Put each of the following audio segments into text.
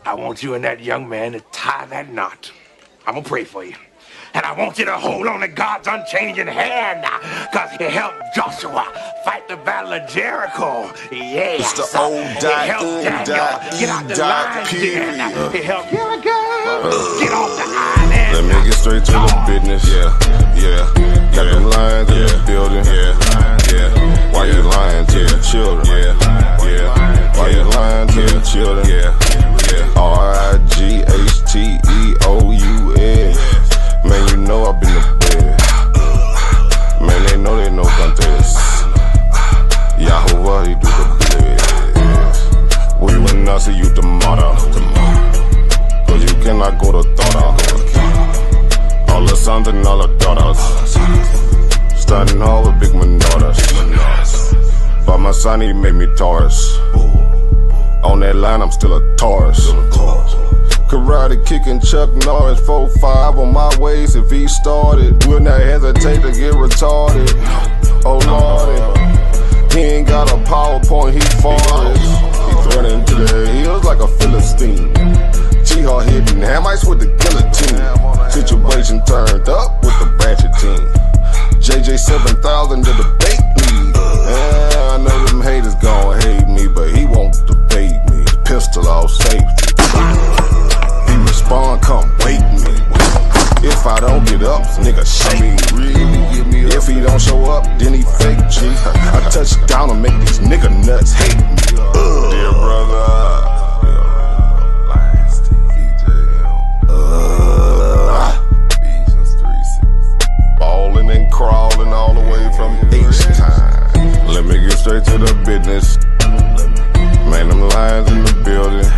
I want you and that young man to tie that knot. I'm gonna pray for you. And I want you to hold on to God's unchanging hand, because he helped Joshua fight the battle of Jericho. Yes. It's the old He helped Daniel get out the lion's den. He helped Gilligan get off the island. Let me get straight to the business. Got them lions in the building. Why you lying to the children? Why you lying to the children? RIGHTEOUS. Man, you know I've been to bed. Man, they know no contest. Yahuwah, he do the bless. We will not see you tomorrow. Cause you cannot go to thought. All the sons and all the daughters. Standing all with big manodas. But my son, he made me Taurus. On that line, I'm still a Taurus. Karate kicking Chuck Norris, 4-5 on my waist. If he started, will not hesitate to get retarded. Oh lordy, he ain't got a PowerPoint, he farted. He's running to the hills like a Philistine. G-Hawk hitting Hamites with the guillotine. Situation turned up with the Ratchet team. JJ 7000 to the bait lead. Yeah, I know them haters gon' hate me, but he won't debate me. Pistol off safety. Respond, come wake me. If I don't get up, nigga shake me. If he don't show up, then he fake G. I touch down and make these nigga nuts hate me. Dear brother, ballin' and crawling all the way from H-Time. Let me get straight to the business. Man, them lions in the building.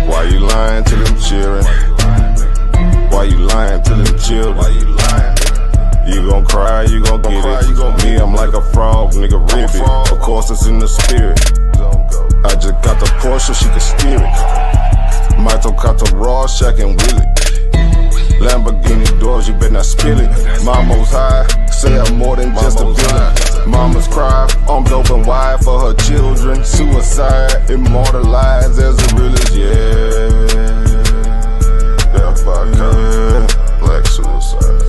Why you lying to them children? Why you lying to them children? You gon' cry, you gon' get it. Me, I'm like a frog, nigga, ribbit. Of course, it's in the spirit. I just got the Porsche, she can steer it. Mito got the raw, Shaq and Willie. Lamborghini doors, you better not spill it. Mama's high, say I'm more than just a villain. Mama's cry, arms open wide for her children. Suicide, immortalized as the realest, Death by cop, black suicide.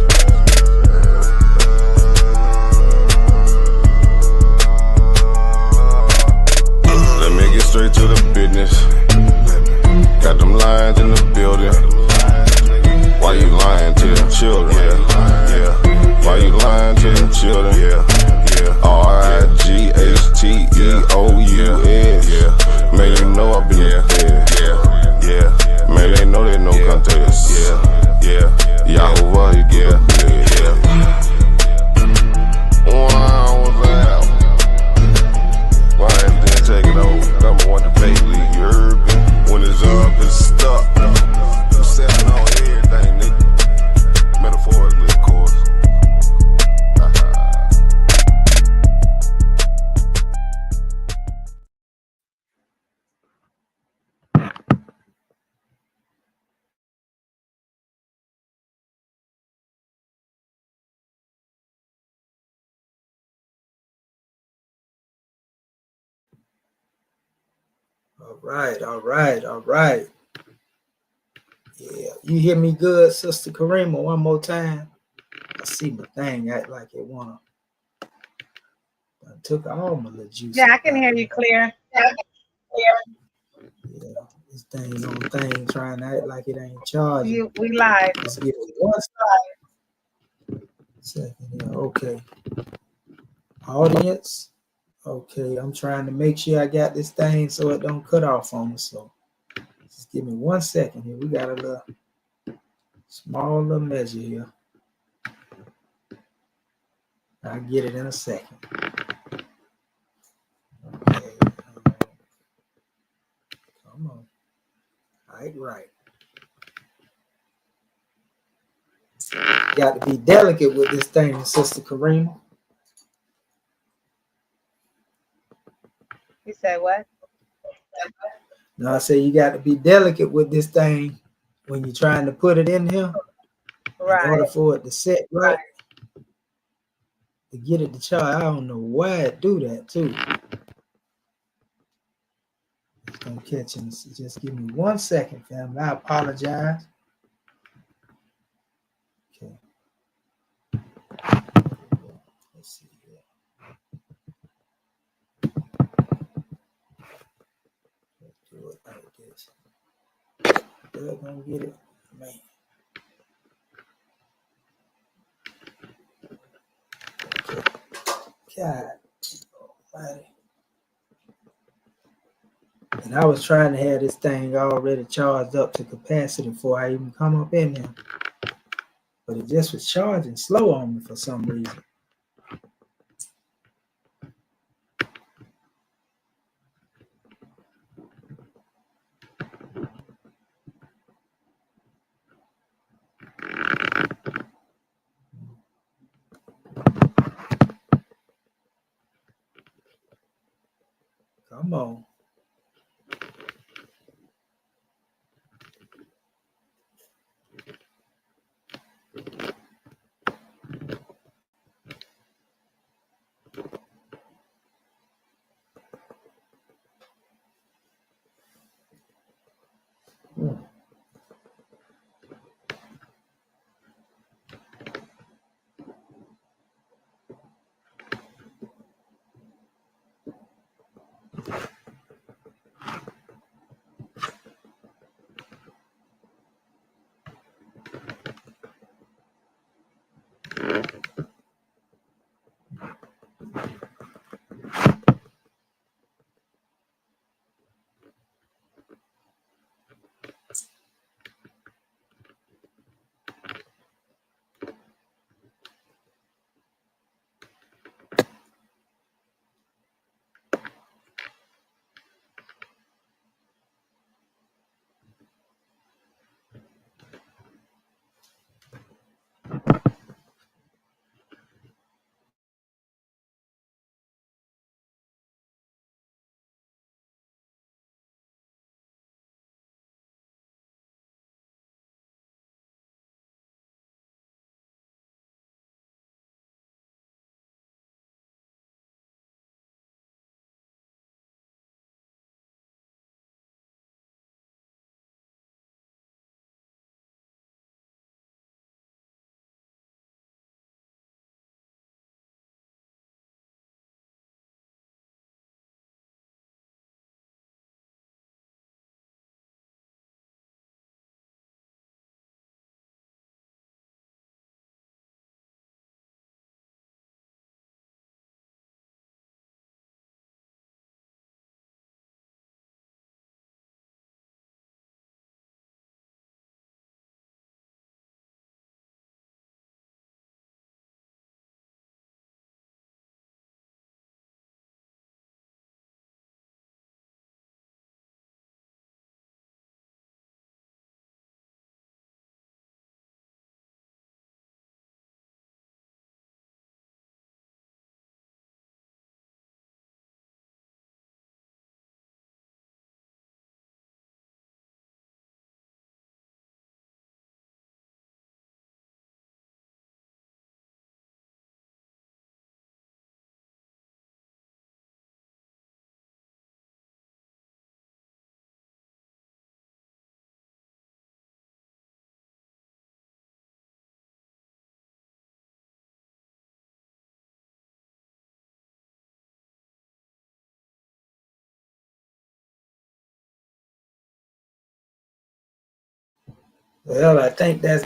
Let me get straight to the business. Got them lions in the building. Why you lying to them children? Why you lying to them children? RIGHTEOUS. Man, you know I've been there. Man, they know they no contest. Yahuwah, he get Wow, what's that? Why didn't take it over? Number one debate league, you heard me? When it's up, it's stuck. I'm stepping on everything, nigga. Metaphorically, of course. All right. Yeah, you hear me good, Sister Karima, one more time? I see my thing act like it wanna. I took all my little juice. Yeah, I can hear you clear. Yeah, this thing on thing trying to act like it ain't charging. We live. Let's give it one second here. Okay. Audience. Okay, I'm trying to make sure I got this thing so it don't cut off on me. So just give me 1 second here. We got a little small little measure here. I'll get it in a second. Okay. Come on. Right. Got to be delicate with this thing, Sister Karima. You said what? No, I say you got to be delicate with this thing when you're trying to put it in here. Right. In order for it to set right. To get it to charge. I don't know why it do that too. It's gonna catch him. So just give me 1 second, family. I apologize. Okay. Let's see here. Let's do it like this. They're gonna get it, man. Okay. God almighty. And I was trying to have this thing already charged up to capacity before I even come up in here. But it just was charging slow on me for some reason. Come on. Well, I think that's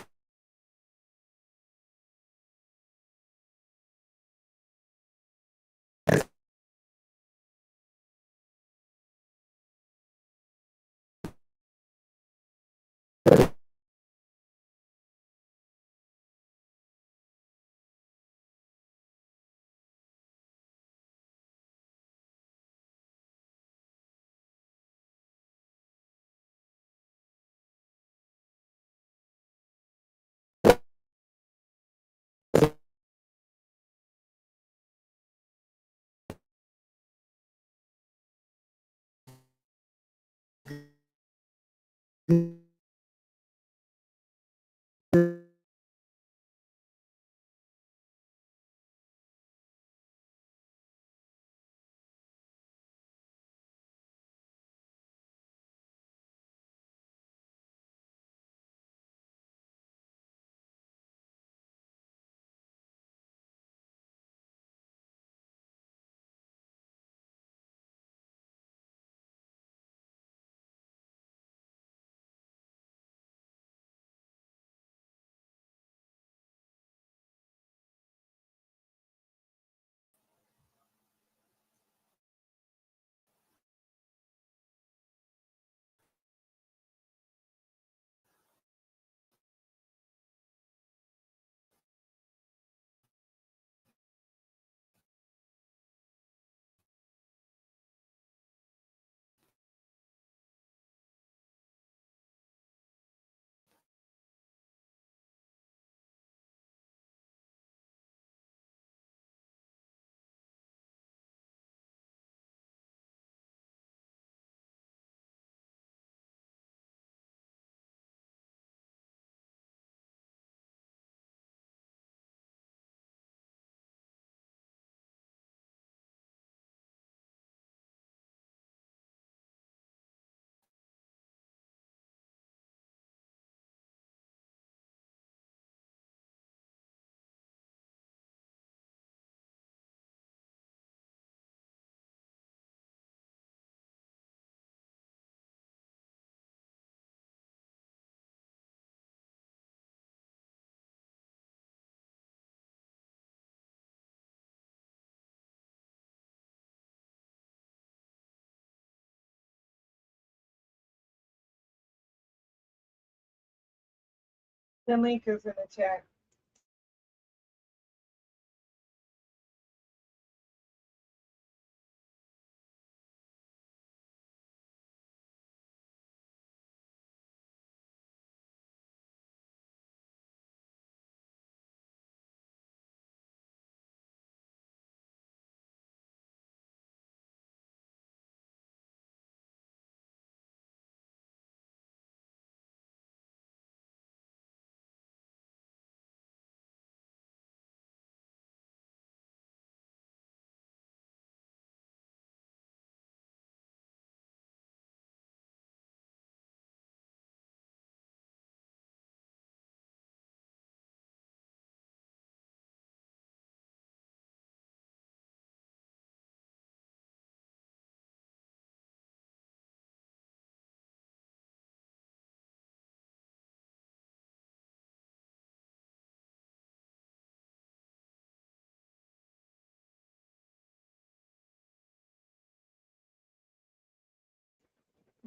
The link is in the chat.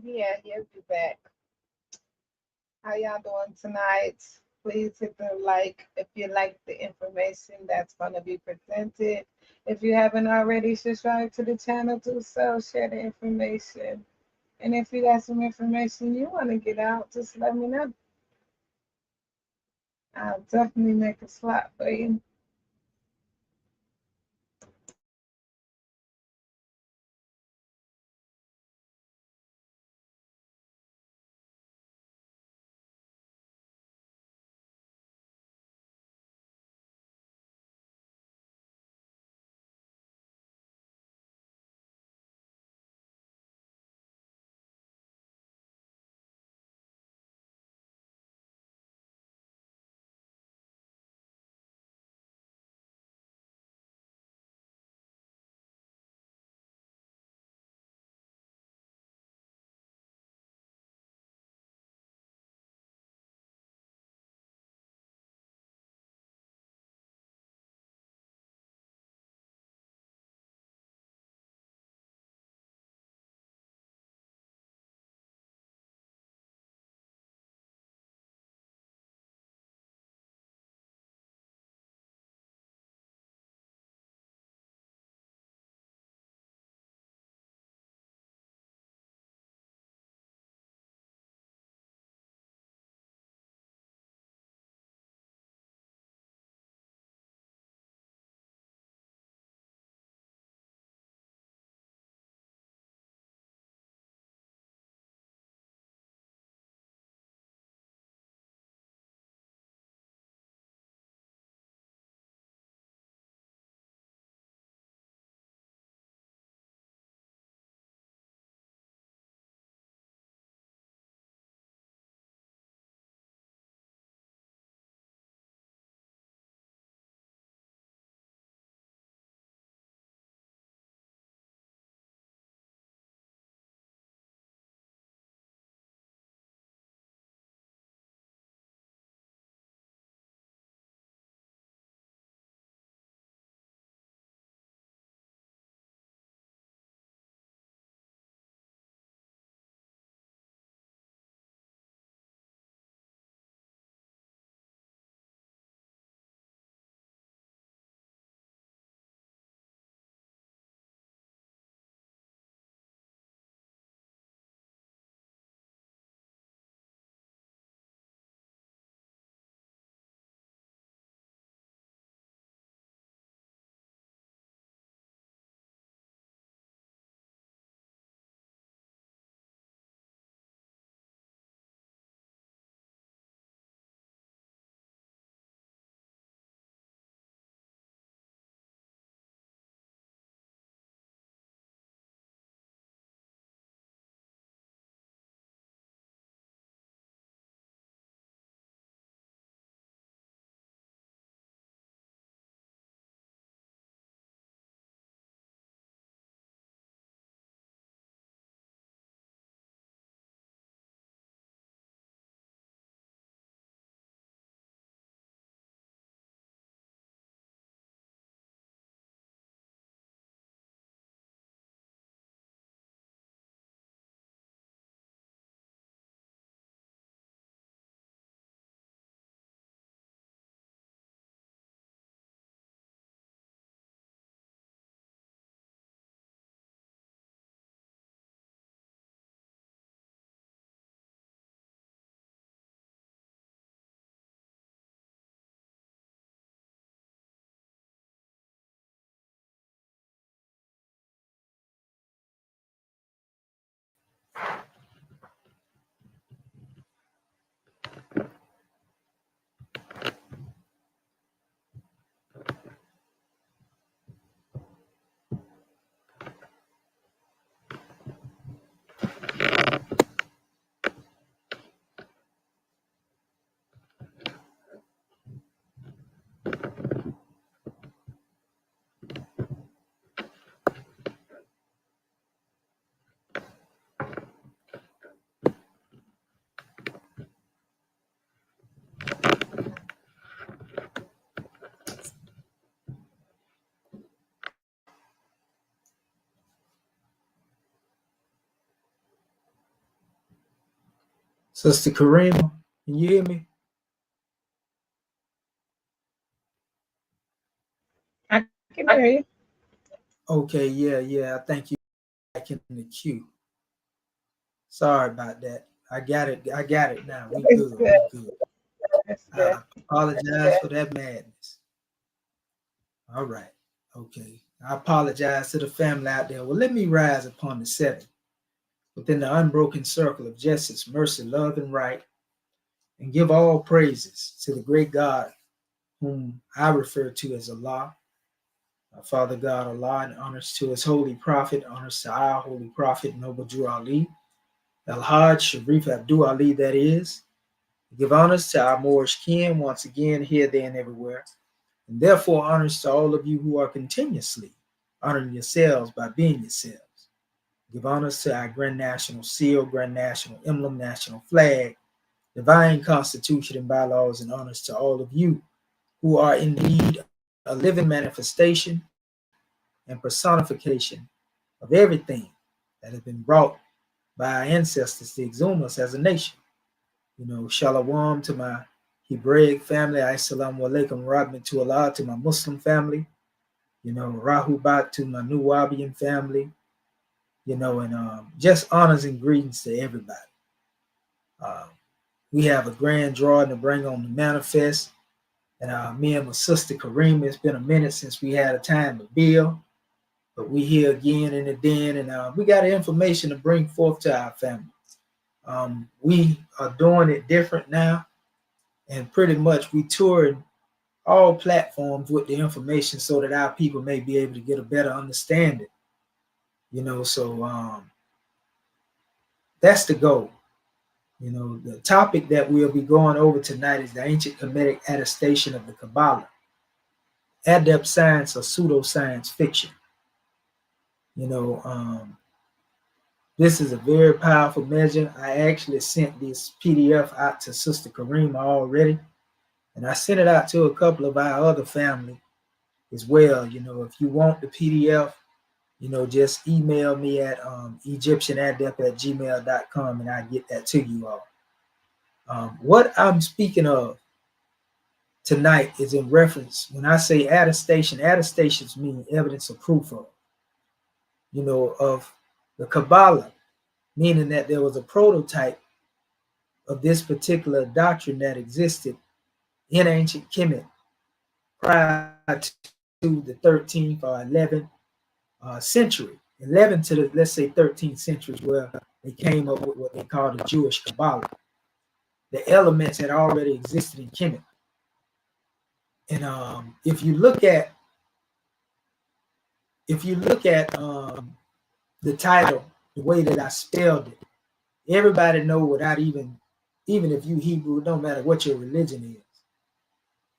Yeah, he'll be back. How y'all doing tonight? Please hit the like if you like the information that's going to be presented. If you haven't already subscribed to the channel, do so. Share the information. And if you got some information you want to get out, just let me know. I'll definitely make a slot for you. Sister Karima, can you hear me? I can hear you. Okay, yeah. I think you back in the queue. Sorry about that. I got it now. We It's good. good. We good. It's good. I apologize for that madness. All right. Okay. I apologize to the family out there. Well, let me rise upon the seven within the unbroken circle of justice, mercy, love, and right, and give all praises to the great God whom I refer to as Allah, our Father God Allah, and honors to his holy prophet, honors to our holy prophet, Noble Drew Ali, Al Hajj Sharif Abdul Ali, that is. Give honors to our Moorish kin once again, here, there, and everywhere. And therefore, honors to all of you who are continuously honoring yourselves by being yourselves. Give honors to our Grand National Seal, Grand National Emblem, National Flag, Divine Constitution and bylaws, and honors to all of you who are indeed a living manifestation and personification of everything that has been brought by our ancestors to exhume us as a nation. Shalom to my Hebraic family, assalamu alaikum rahmatullah to my Muslim family, Rahubat to my Nuwabian family, and just honors and greetings to everybody. We have a grand drawing to bring on the manifest, and me and my sister Karima, it's been a minute since we had a time to build, but we here again in the den, and we got information to bring forth to our family. We are doing it different now, and pretty much we toured all platforms with the information so that our people may be able to get a better understanding. So that's the goal. The topic that we'll be going over tonight is the ancient Kemetic Attestation of the KABAaHLA Adept science or pseudoscience fiction. This is a very powerful measure. I actually sent this PDF out to Sister Karima already, and I sent it out to a couple of our other family as well. If you want the PDF, just email me at egyptianadept@gmail.com and I get that to you all. What I'm speaking of tonight is in reference, when I say attestation, attestations mean evidence or proof of the KABAaHLA, meaning that there was a prototype of this particular doctrine that existed in ancient Kemet prior to the 13th or 11th century, 11 to the, let's say, 13th century, where they came up with what they call the Jewish KABAaHLA. The elements had already existed in Kemet. And if you look at the title, the way that I spelled it, everybody know without even if you Hebrew, no matter what your religion is,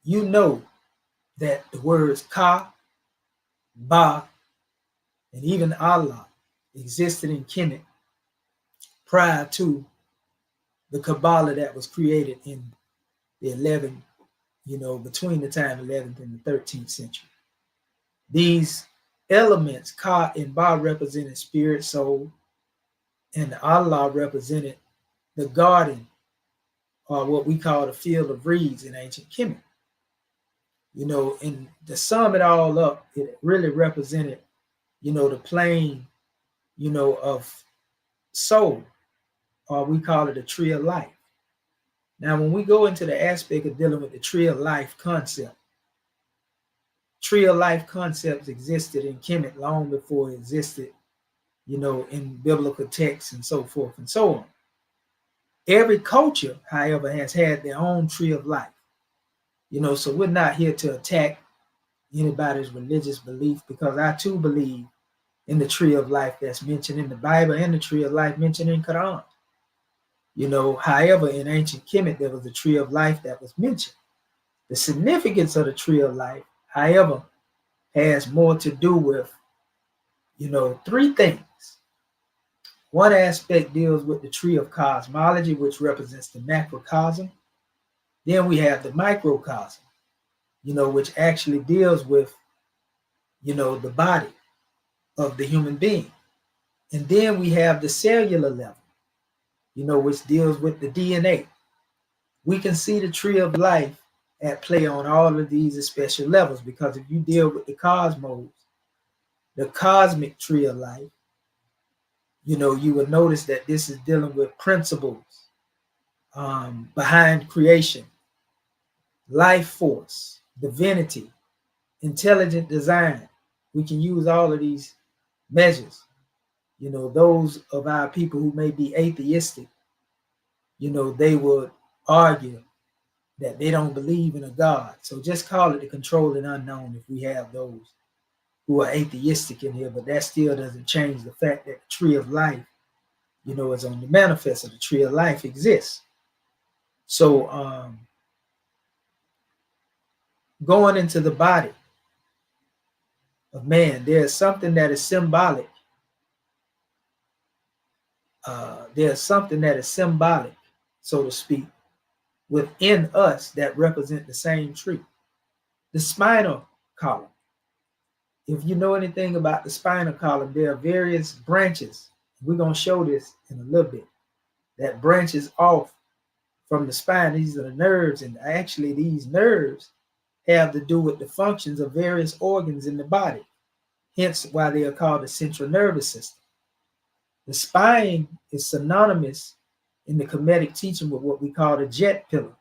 you know that the words Ka, Ba, and even Allah existed in Kemet prior to the KABAaHLA that was created in the 11th, between the time 11th and the 13th century. These elements, Ka and Ba, represented spirit, soul, and Allah represented the garden, or what we call the field of reeds in ancient Kemet. And to sum it all up, it really represented, the plane, of soul, or we call it a tree of life. Now, when we go into the aspect of dealing with the tree of life concept, tree of life concepts existed in Kemet long before it existed, in biblical texts and so forth and so on. Every culture, however, has had their own tree of life. So we're not here to attack anybody's religious belief, because I too believe in the tree of life that's mentioned in the Bible and the tree of life mentioned in Quran. However, in ancient Kemet, there was a tree of life that was mentioned. The significance of the tree of life, however, has more to do with, three things. One aspect deals with the tree of cosmology, which represents the macrocosm. Then we have the microcosm, which actually deals with, the body of the human being. And then we have the cellular level, which deals with the DNA. We can see the tree of life at play on all of these special levels, because if you deal with the cosmos, the cosmic tree of life, you will notice that this is dealing with principles behind creation, life force, divinity, intelligent design. We can use all of these measures. Those of our people who may be atheistic, they would argue that they don't believe in a God. So just call it the controlling unknown if we have those who are atheistic in here, but that still doesn't change the fact that the tree of life, is on the manifest of the tree of life exists. So going into the body of man, there's something that is symbolic. There's something that is symbolic, so to speak, within us that represent the same tree. The spinal column. If you know anything about the spinal column, there are various branches. We're going to show this in a little bit. That branches off from the spine. These are the nerves, and actually these nerves have to do with the functions of various organs in the body. Hence why they are called the central nervous system. The spine is synonymous in the Kemetic teaching with what we call the jet pillar,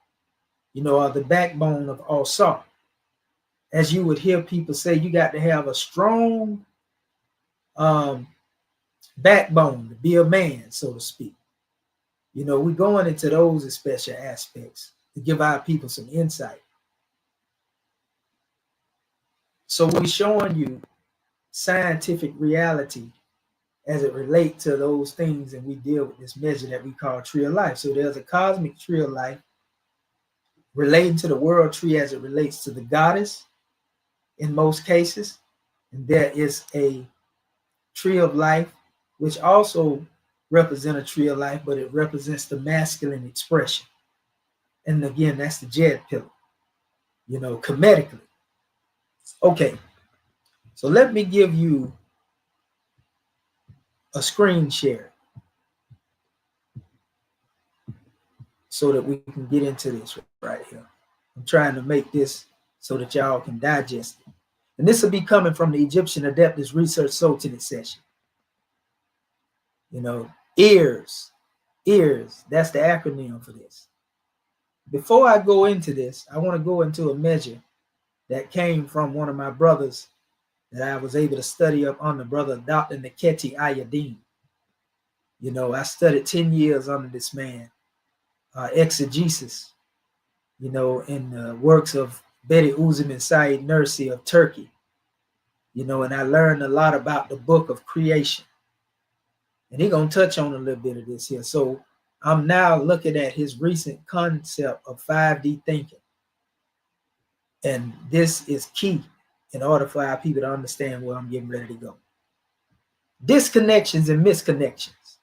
or the backbone of all salt. As you would hear people say, you got to have a strong backbone to be a man, so to speak. We're going into those special aspects to give our people some insight. So we're showing you scientific reality as it relates to those things, and we deal with this measure that we call tree of life. So there's a cosmic tree of life relating to the world tree as it relates to the goddess in most cases. And there is a tree of life which also represents a tree of life, but it represents the masculine expression. And again, that's the jet pillar, kemetically. Okay, so let me give you a screen share so that we can get into this right here. I'm trying to make this so that y'all can digest it. And this will be coming from the Egyptian Adeptus Research Sultanate session. Ears, that's the acronym for this. Before I go into this, I want to go into a measure that came from one of my brothers that I was able to study up under, brother Dr. Kemetic Attestation. I studied 10 years under this man, exegesis, in the works of Bediüzzaman and Said Nursi of Turkey, and I learned a lot about the book of creation. And he's going to touch on a little bit of this here. So I'm now looking at his recent concept of 5D thinking. And this is key in order for our people to understand where I'm getting ready to go. Disconnections and misconnections.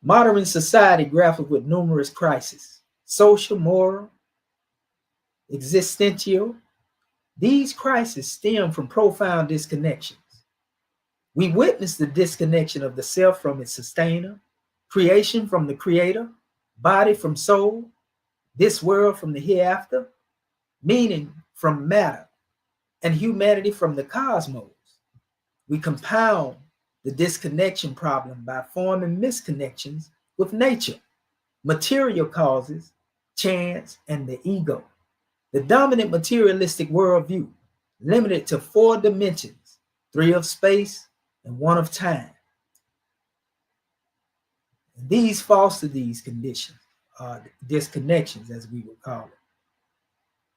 Modern society grapples with numerous crises: social, moral, existential. These crises stem from profound disconnections. We witness the disconnection of the self from its sustainer, creation from the creator, body from soul, this world from the hereafter, meaning from matter, and humanity from the cosmos. We compound the disconnection problem by forming misconnections with nature, material causes, chance, and the ego. The dominant materialistic worldview, limited to 4 dimensions, 3 of space and 1 of time. And these foster these conditions, disconnections, as we would call it.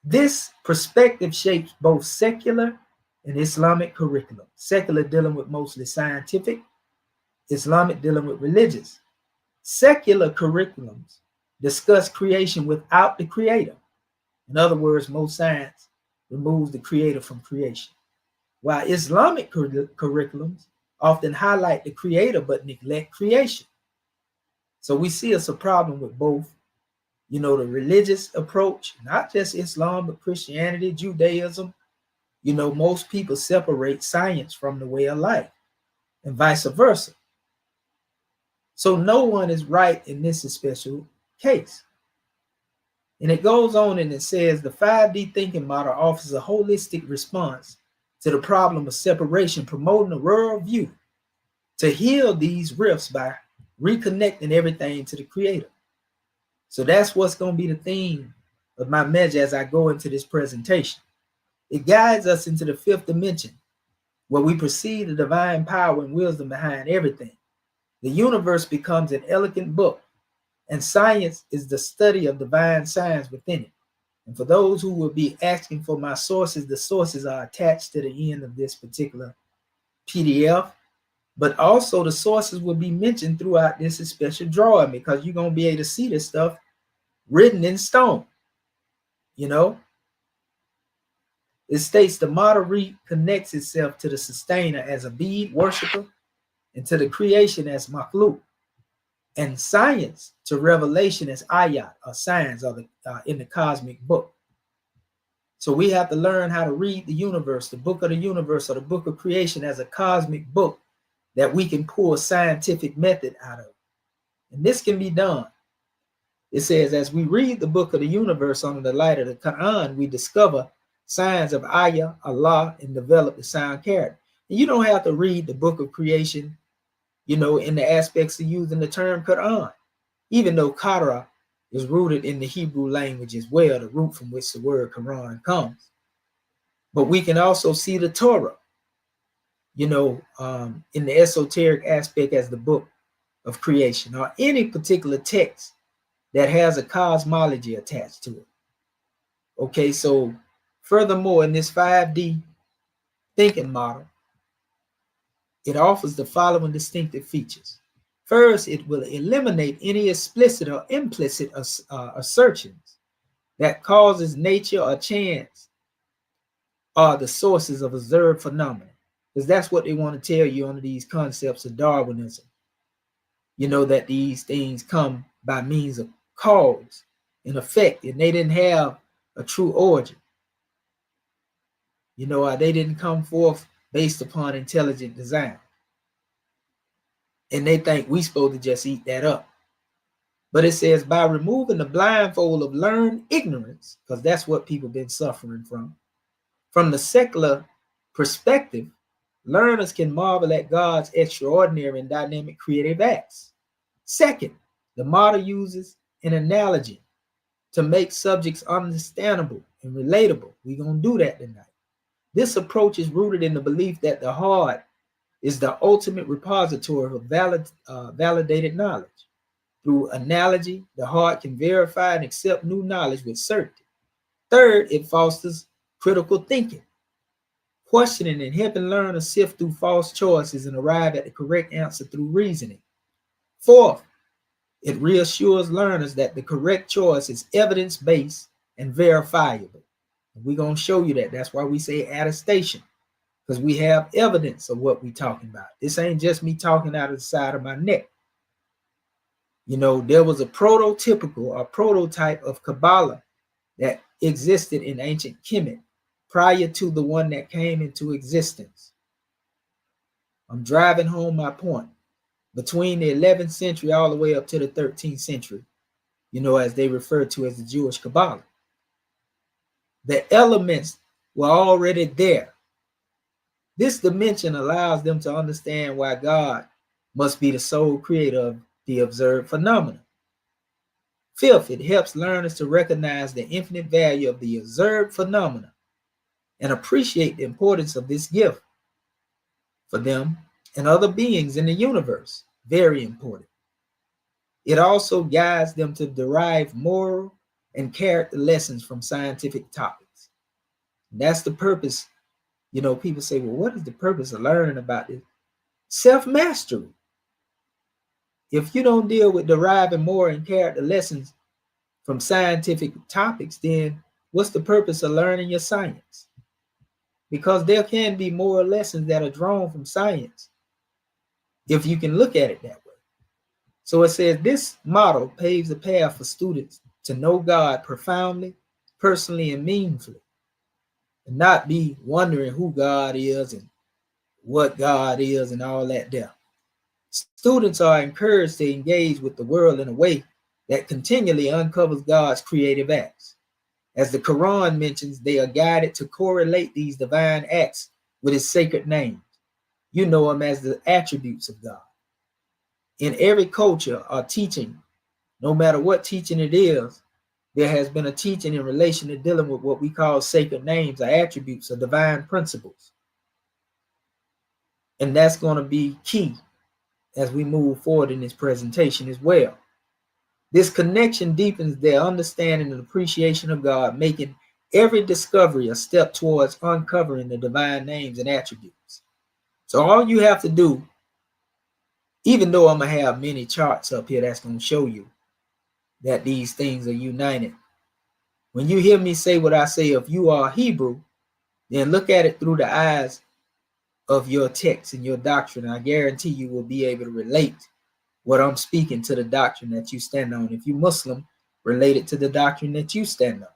This perspective shapes both secular and Islamic curriculum. Secular dealing with mostly scientific, Islamic dealing with religious. Secular curriculums discuss creation without the creator. In other words, most science removes the creator from creation, while Islamic curriculums often highlight the creator but neglect creation. So we see it's a problem with both, the religious approach, not just Islam, but Christianity, Judaism. Most people separate science from the way of life, and vice versa. So no one is right in this special case. And it goes on and it says the 5D thinking model offers a holistic response to the problem of separation, promoting a world view to heal these rifts by reconnecting everything to the Creator. So that's what's going to be the theme of my message as I go into this presentation. It guides us into the fifth dimension, where we perceive the divine power and wisdom behind everything. The universe becomes an elegant book, and science is the study of divine science within it. And for those who will be asking for my sources, the sources are attached to the end of this particular PDF, but also the sources will be mentioned throughout this special drawing, because you're going to be able to see this stuff written in stone. You know, it states the model reconnects itself to the sustainer as a bead worshiper and to the creation as makhluk, and science to revelation as ayat, or signs of in the cosmic book. So we have to learn how to read the universe, the book of the universe, or the book of creation, as a cosmic book that we can pull a scientific method out of. And this can be done. It says, as we read the book of the universe under the light of the Quran, we discover signs of Ayah, Allah, and develop the sound character. And you don't have to read the book of creation, you know, in the aspects of using the term Quran, even though Qara is rooted in the Hebrew language as well, the root from which the word Quran comes. But we can also see the Torah, you know, in the esoteric aspect as the book of creation, or any particular text that has a cosmology attached to it. Okay, so furthermore, in this 5D thinking model, it offers the following distinctive features. First, it will eliminate any explicit or implicit assertions that causes nature or chance are the sources of observed phenomena, because that's what they want to tell you under these concepts of Darwinism. You know, that these things come by means of cause and effect, and they didn't have a true origin. You know, they didn't come forth based upon intelligent design. And they think we supposed to just eat that up. But it says, by removing the blindfold of learned ignorance, because that's what people been suffering from the secular perspective, learners can marvel at God's extraordinary and dynamic creative acts. Second, the model uses an analogy to make subjects understandable and relatable. We're going to do that tonight. This approach is rooted in the belief that the heart is the ultimate repository of validated knowledge. Through analogy, the heart can verify and accept new knowledge with certainty. Third, it fosters critical thinking, questioning and helping learners sift through false choices and arrive at the correct answer through reasoning. Fourth, it reassures learners that the correct choice is evidence-based and verifiable. And we're going to show you that. That's why we say attestation, because we have evidence of what we're talking about. This ain't just me talking out of the side of my neck. You know, there was a prototype of KABAaHLA that existed in ancient Kemet prior to the one that came into existence. I'm driving home my point. Between the 11th century all the way up to the 13th century, you know, as they refer to as the Jewish Kabbalah, the elements were already there. This dimension allows them to understand why God must be the sole creator of the observed phenomena. Fifth, it helps learners to recognize the infinite value of the observed phenomena and appreciate the importance of this gift for them and other beings in the universe. Very important. It also guides them to derive moral and character lessons from scientific topics. And that's the purpose. You know, people say, well, what is the purpose of learning about this? Self-mastery. If you don't deal with deriving moral and character lessons from scientific topics, then what's the purpose of learning your science? Because there can be moral lessons that are drawn from science if you can look at it that way. So it says this model paves the path for students to know God profoundly, personally, and meaningfully, and not be wondering who God is and what God is and all that there. Students are encouraged to engage with the world in a way that continually uncovers God's creative acts. As the Quran mentions, they are guided to correlate these divine acts with his sacred names. You know them as the attributes of God. In every culture or teaching, no matter what teaching it is, there has been a teaching in relation to dealing with what we call sacred names or attributes or divine principles. And that's going to be key as we move forward in this presentation as well. This connection deepens their understanding and appreciation of God, making every discovery a step towards uncovering the divine names and attributes. So all you have to do, even though I'm going to have many charts up here that's going to show you that these things are united. When you hear me say what I say, if you are Hebrew, then look at it through the eyes of your text and your doctrine. I guarantee you will be able to relate what I'm speaking to the doctrine that you stand on. If you Muslim, relate it to the doctrine that you stand on.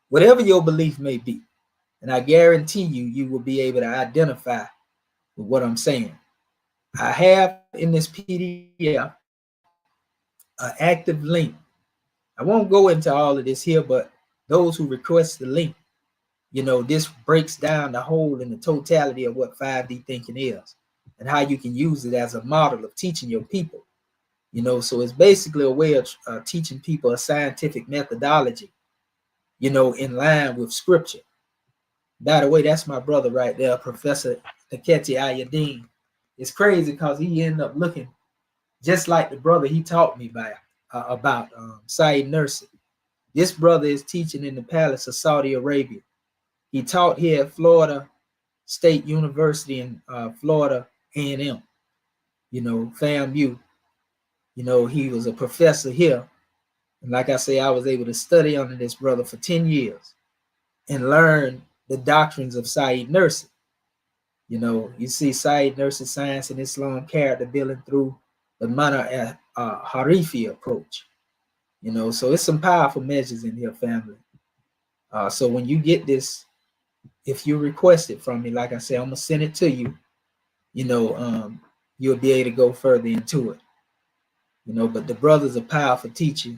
Whatever your belief may be, and I guarantee you, you will be able to identify with what I'm saying. I have in this PDF an active link. I won't go into all of this here, but those who request the link, you know, this breaks down the whole and the totality of what 5D thinking is and how you can use it as a model of teaching your people. You know, so it's basically a way of teaching people a scientific methodology, you know, in line with scripture. By the way, that's my brother right there, Professor Kemetic Attestation. It's crazy because he ended up looking just like the brother he taught me about Saeed Nursi. This brother is teaching in the palace of Saudi Arabia. He taught here at Florida State University in Florida A&M, you know, FAMU. You know, he was a professor here. And like I say, I was able to study under this brother for 10 years and learn the doctrines of Saeed Nursi. You know, you see Saeed Nursi's Science and Islam character building through the Mana Harifi approach. You know, so it's some powerful measures in here, family. So when you get this, if you request it from me, like I say, I'm going to send it to you. You know, you'll be able to go further into it. You know, but the brother's a powerful teacher,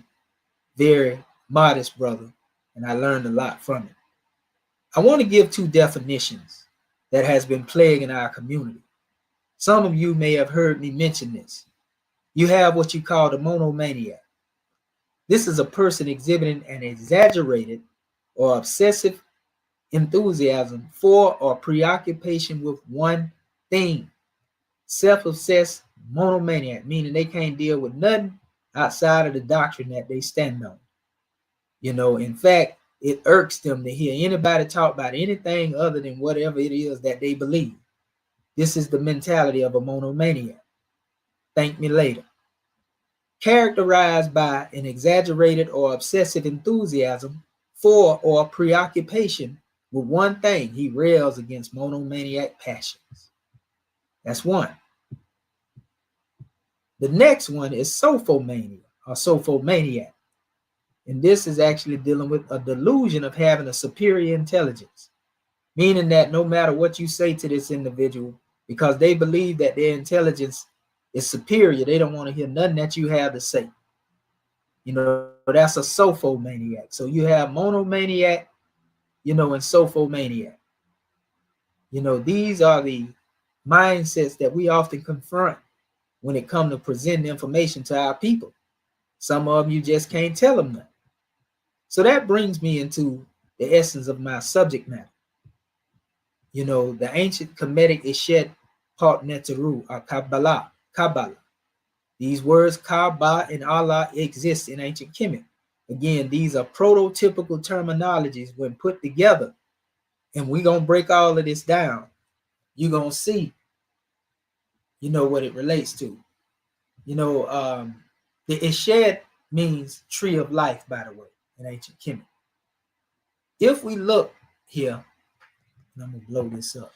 very modest brother, and I learned a lot from it. I want to give two definitions that has been plaguing our community. Some of you may have heard me mention this. You have what you call the monomaniac. This is a person exhibiting an exaggerated or obsessive enthusiasm for or preoccupation with one thing. Self-obsessed monomaniac, meaning they can't deal with nothing outside of the doctrine that they stand on. You know, in fact, it irks them to hear anybody talk about anything other than whatever it is that they believe. This is the mentality of a monomaniac. Thank me later. Characterized by an exaggerated or obsessive enthusiasm for or preoccupation with one thing, he rails against monomaniac passions. That's one. The next one is sophomania or sophomaniac. And this is actually dealing with a delusion of having a superior intelligence, meaning that no matter what you say to this individual, because they believe that their intelligence is superior, they don't want to hear nothing that you have to say. You know, that's a sophomaniac. So you have monomaniac, you know, and sophomaniac. You know, these are the mindsets that we often confront when it comes to presenting information to our people. Some of them you just can't tell them nothing. So that brings me into the essence of my subject matter. You know, the ancient Kemetic Attestation part Neteru or KABAaHLA. These words Kaaba and Allah exist in ancient Kemet. Again, these are prototypical terminologies when put together. And we're going to break all of this down. You're going to see, you know, what it relates to. You know, the Eshed means tree of life, by the way, in ancient Kemet. If we look here, and I'm going to blow this up,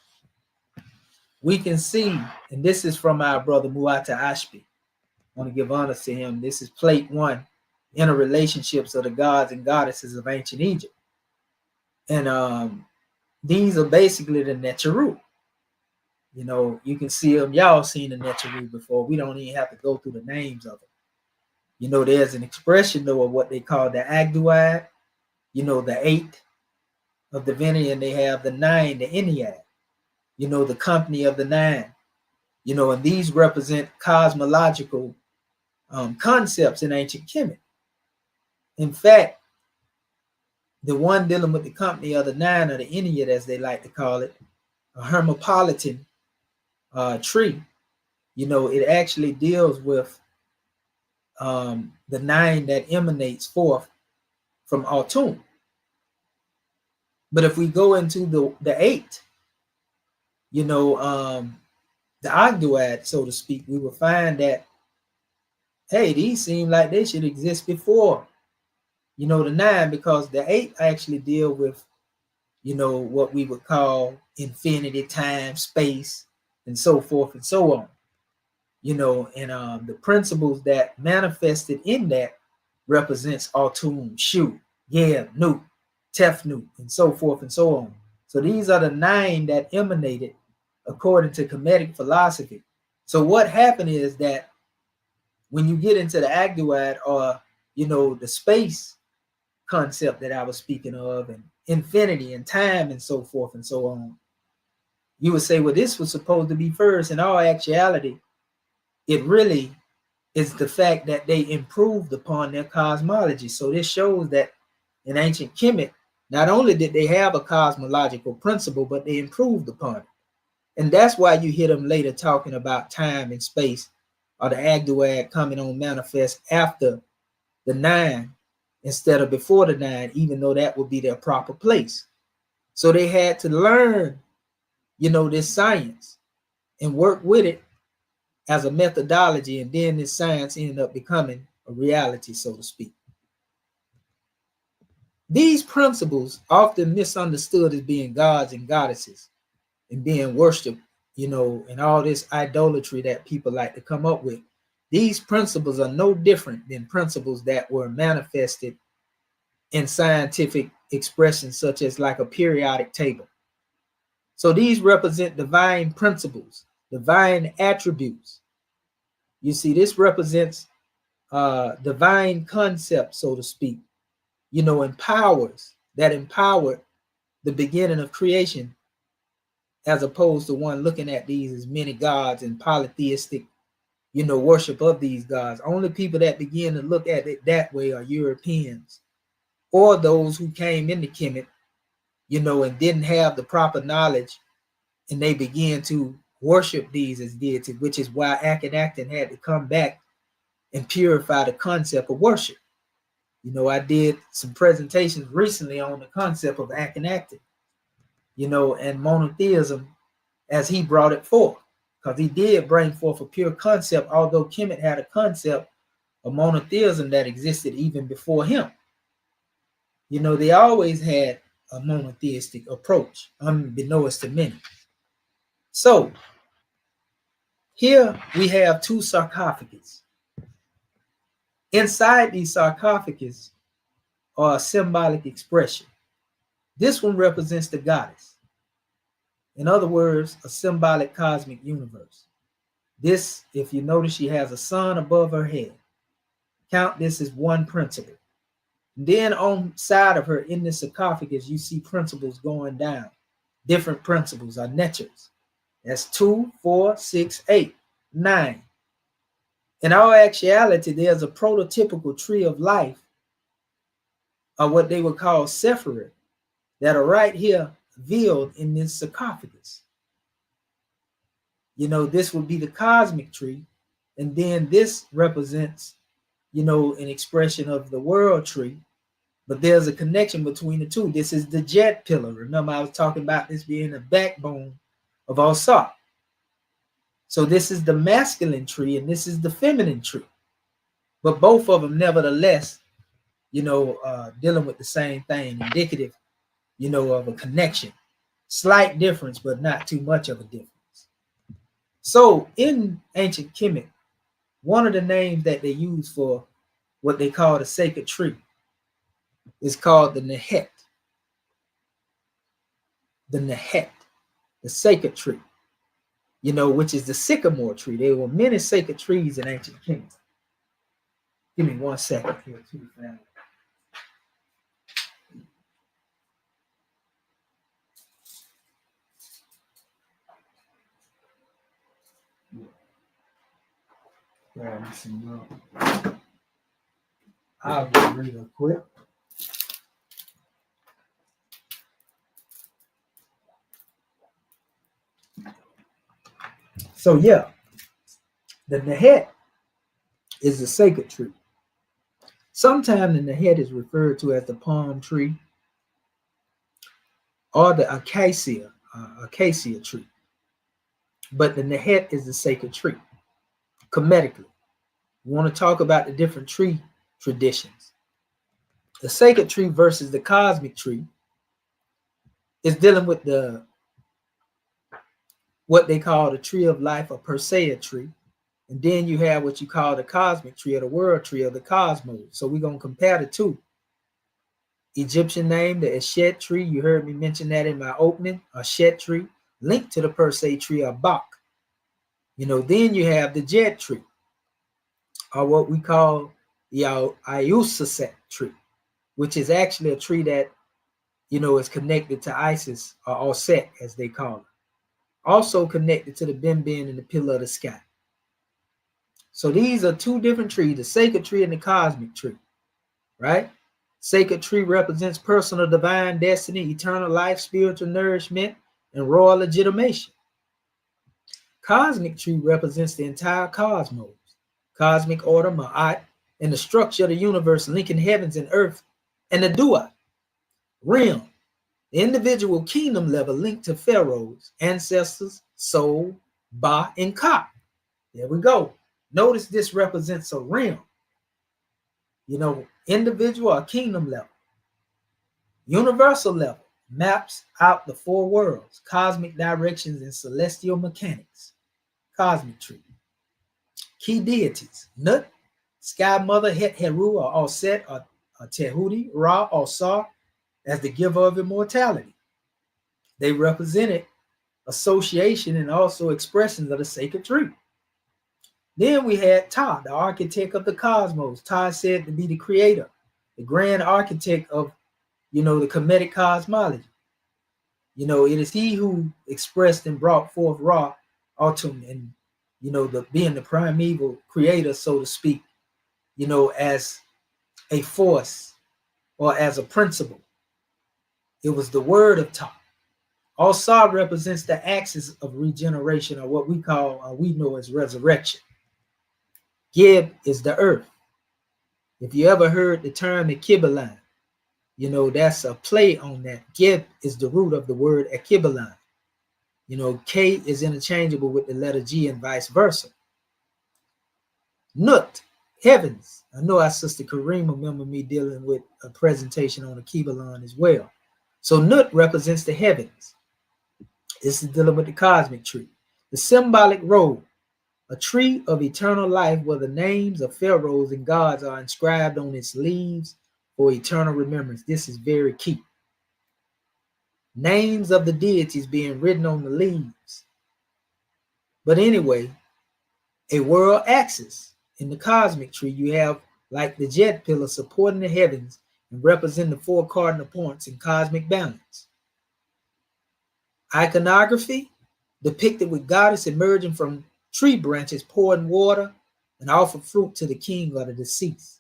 we can see, and this is from our brother Muata Ashby. I want to give honor to him. This is plate 1, interrelationships of the gods and goddesses of ancient Egypt. And these are basically the Neteru. You know, you can see them. Y'all seen the Neteru before. We don't even have to go through the names of them. You know, there's an expression though of what they call the Agduad. You know, the 8 of divinity, and they have the 9, the Ennead. You know, the company of the 9. You know, and these represent cosmological concepts in ancient Kemet. In fact, the one dealing with the company of the 9, or the Ennead, as they like to call it, a hermopolitan tree, you know, it actually deals with the 9 that emanates forth from Atum. But if we go into the 8, you know, the Ogdoad, so to speak, we will find that, hey, these seem like they should exist before, you know, the 9, because the 8 actually deal with, you know, what we would call infinity, time, space, and so forth and so on. You know, and the principles that manifested in that represents Atum, Shu, Yeb, Nu, Tefnut, and so forth and so on. So these are the 9 that emanated according to Kemetic philosophy. So what happened is that when you get into the Agduad, or, you know, the space concept that I was speaking of, and infinity and time and so forth and so on, you would say, well, this was supposed to be first. In all actuality, it really is the fact that they improved upon their cosmology. So this shows that in ancient Kemet, not only did they have a cosmological principle, but they improved upon it. And that's why you hear them later talking about time and space, or the Agduad coming on manifest after the 9 instead of before the 9, even though that would be their proper place. So they had to learn, you know, this science and work with it as a methodology, and then this science ended up becoming a reality, so to speak. These principles, often misunderstood as being gods and goddesses and being worshipped, you know, and all this idolatry that people like to come up with, these principles are no different than principles that were manifested in scientific expressions, such as like a periodic table. So these represent divine principles, divine attributes. You see, this represents divine concepts, so to speak, you know, that empowered the beginning of creation, as opposed to one looking at these as many gods and polytheistic, you know, worship of these gods. Only people that begin to look at it that way are Europeans, or those who came into Kemet, you know, and didn't have the proper knowledge, and they began to worship these as deity, which is why Akhenaten had to come back and purify the concept of worship. You know, I did some presentations recently on the concept of Akhenaten, you know, and monotheism as he brought it forth, because he did bring forth a pure concept, although Kemet had a concept of monotheism that existed even before him. You know, they always had a monotheistic approach, unbeknownst to many. So here we have 2 sarcophagus. Inside these sarcophagus are a symbolic expression. This one represents the goddess. In other words, a symbolic cosmic universe. This, if you notice, she has a sun above her head. Count this as one principle. And then on side of her in the sarcophagus, you see principles going down. Different principles are netures. That's 2, 4, 6, 8, 9. In all actuality, there's a prototypical tree of life, or what they would call Sephirah, that are right here veiled in this sarcophagus. You know, this would be the cosmic tree, and then this represents, you know, an expression of the world tree, but there's a connection between the two. This is the jet pillar. Remember, I was talking about this being the backbone of Osar. So this is the masculine tree, and this is the feminine tree. But both of them, nevertheless, you know, dealing with the same thing, indicative, you know, of a connection. Slight difference, but not too much of a difference. So in ancient Kemet, one of the names that they use for what they call the sacred tree is called the Nehet. The Nehet, the sacred tree. which is the sycamore tree. There were many sacred trees in ancient kingdom. Give me 1 second here, too, family. Grab me some milk. I'll get real quick. So yeah, the Nehet is the sacred tree. Sometimes the Nehet is referred to as the palm tree or the acacia tree. But the Nehet is the sacred tree. Kemetically, we want to talk about the different tree traditions. The sacred tree versus the cosmic tree is dealing with what they call the tree of life, or Persea tree. And then you have what you call the cosmic tree, or the world tree, of the cosmos. So we're going to compare the two. Egyptian name, the Eshet tree, you heard me mention that in my opening, Eshet tree, linked to the Persea tree, or Bach. Then you have the Jet tree, or what we call the Iusaset tree, which is actually a tree that, is connected to Isis, or Osset, as they call it. Also connected to the Benben and the pillar of the sky. So these are two different trees, the sacred tree and the cosmic tree, right? Sacred tree represents personal divine destiny, eternal life, spiritual nourishment, and royal legitimation. Cosmic tree represents the entire cosmos, cosmic order, Ma'at, and the structure of the universe linking heavens and earth, and the Duat, realm, the individual kingdom level linked to pharaohs, ancestors, soul, Ba, and Ka. There we go. Notice this represents a realm, individual or kingdom level. Universal level maps out the four worlds, cosmic directions, and celestial mechanics. Cosmic tree. Key deities: Nut, Sky Mother, Het Heru, or Osset, or Tehudi, Ra, or Sar, as the giver of immortality. They represented association and also expressions of the sacred tree. Then we had Ta, the architect of the cosmos. Ta is said to be the creator, the grand architect of, the Kemetic cosmology. It is he who expressed and brought forth Ra, Autumn, and, being the primeval creator, so to speak, as a force or as a principle. It was the word of Ta. Osar represents the axis of regeneration, or what we know as resurrection. Geb is the earth. If you ever heard the term Ekibalan, that's a play on that. Geb is the root of the word Ekibalan. K is interchangeable with the letter G and vice versa. Nut, heavens. I know our sister Kareem remember me dealing with a presentation on Ekibalan as well. So Nut represents the heavens. This is dealing with the cosmic tree. The symbolic robe, a tree of eternal life where the names of pharaohs and gods are inscribed on its leaves for eternal remembrance. This is very key. Names of the deities being written on the leaves. But anyway, a world axis. In the cosmic tree, you have like the jet pillar supporting the heavens and representing the four cardinal points in cosmic balance. Iconography, depicted with goddess emerging from tree branches, pouring water and offer fruit to the king or the deceased.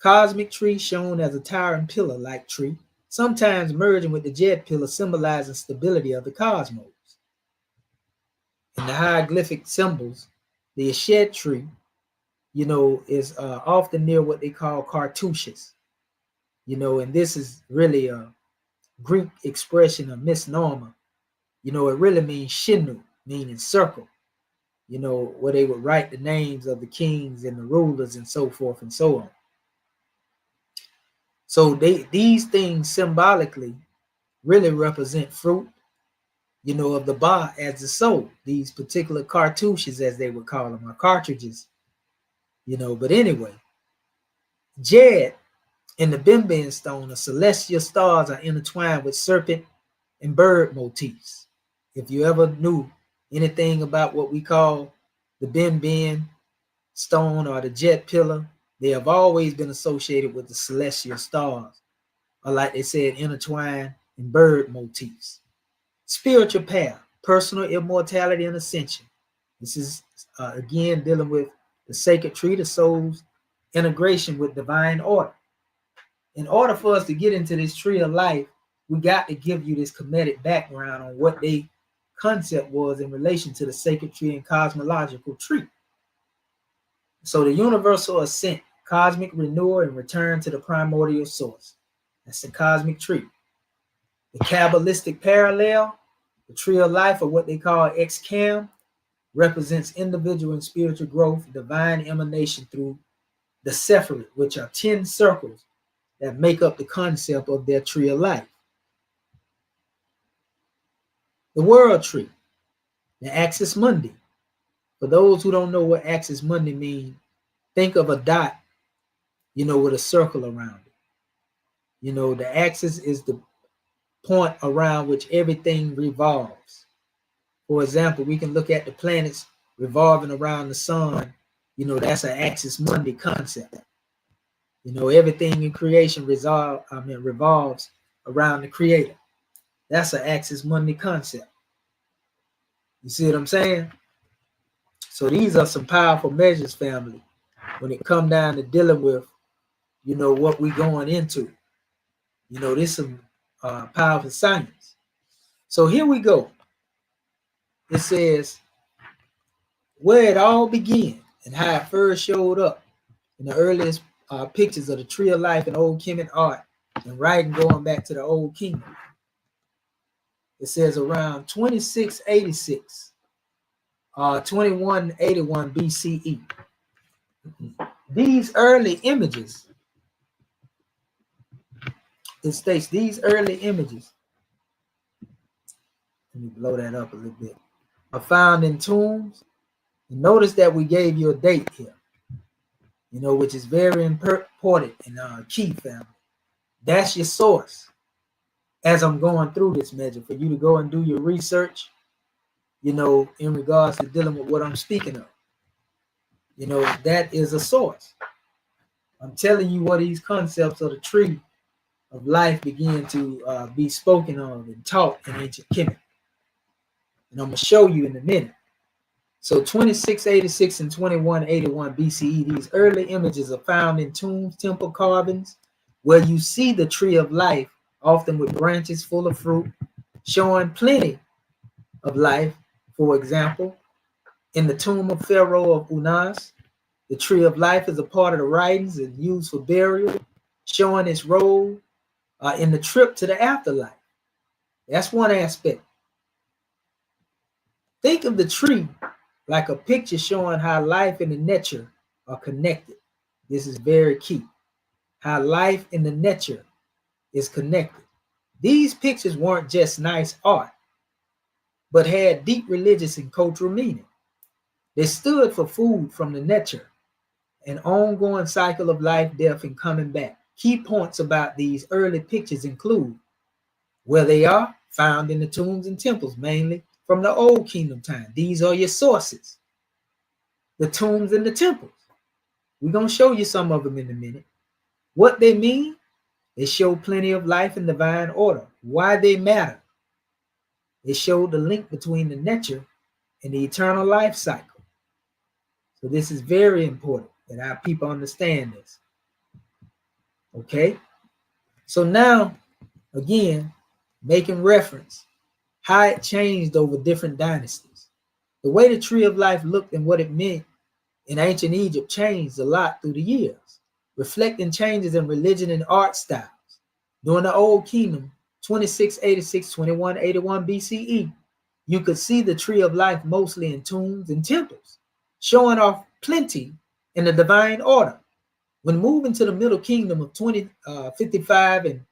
Cosmic tree shown as a towering pillar-like tree, sometimes merging with the jet pillar, symbolizing stability of the cosmos. In the hieroglyphic symbols, the Eshet tree, is often near what they call cartouches, and this is really a Greek expression, a misnomer. It really means shinu, meaning circle, where they would write the names of the kings and the rulers and so forth and so on. So these things symbolically really represent fruit, of the Ba as the soul. These particular cartouches, as they would call them, or cartridges, But anyway, Jed and the Benben stone, the celestial stars, are intertwined with serpent and bird motifs. if you ever knew anything about what we call the Ben stone or the jet pillar, they have always been associated with the celestial stars, or like they said, intertwined in bird motifs. Spiritual path, personal immortality and ascension. This is again dealing with the sacred tree, the soul's integration with divine order. In order for us to get into this tree of life, we got to give you this Kemetic background on what the concept was in relation to the sacred tree and cosmological tree. So the universal ascent, cosmic renewal, and return to the primordial source. That's the cosmic tree. The Kabbalistic parallel, the tree of life, or what they call X-Cam, represents individual and spiritual growth, divine emanation through the Sephirot, which are 10 circles that make up the concept of their tree of life. The world tree, the Axis Mundi. For those who don't know what Axis Mundi means, think of a dot, with a circle around it. The axis is the point around which everything revolves. For example, we can look at the planets revolving around the sun. That's an Axis Mundi concept. Everything in creation revolves around the creator. That's an Axis Mundi concept. You see what I'm saying? So these are some powerful measures, family, when it comes down to dealing with, what we going into. This is some powerful science. So here we go. It says where it all began and how it first showed up in the earliest pictures of the tree of life in old Kemet art and writing going back to the old kingdom. It says around 2686, 2181 BCE. These early images, it states these early images, let me blow that up a little bit, are found in tombs. And notice that we gave you a date here, which is very important and key, family. That's your source. As I'm going through this measure, for you to go and do your research, in regards to dealing with what I'm speaking of. That is a source. I'm telling you what these concepts of the tree of life began to be spoken of and taught in ancient Kemet. And I'm going to show you in a minute. So 2686 and 2181 BCE, these early images are found in tombs, temple carvings, where you see the tree of life, often with branches full of fruit, showing plenty of life. For example, in the tomb of Pharaoh of Unas, the tree of life is a part of the writings and used for burial, showing its role in the trip to the afterlife. That's one aspect. Think of the tree like a picture showing how life and the nature are connected. This is very key. How life and the nature is connected. These pictures weren't just nice art, but had deep religious and cultural meaning. They stood for food from the nature, an ongoing cycle of life, death, and coming back. Key points about these early pictures include where they are found in the tombs and temples, mainly from the Old Kingdom time. These are your sources. The tombs and the temples. We're going to show you some of them in a minute. What they mean, they show plenty of life and divine order. Why they matter. They show the link between the nature and the eternal life cycle. So this is very important that our people understand this. Okay? So now, again, making reference how it changed over different dynasties. The way the tree of life looked and what it meant in ancient Egypt changed a lot through the years, reflecting changes in religion and art styles. During the Old Kingdom, 2686, 2181 BCE, you could see the tree of life mostly in tombs and temples, showing off plenty in the divine order. When moving to the Middle Kingdom of 2055 and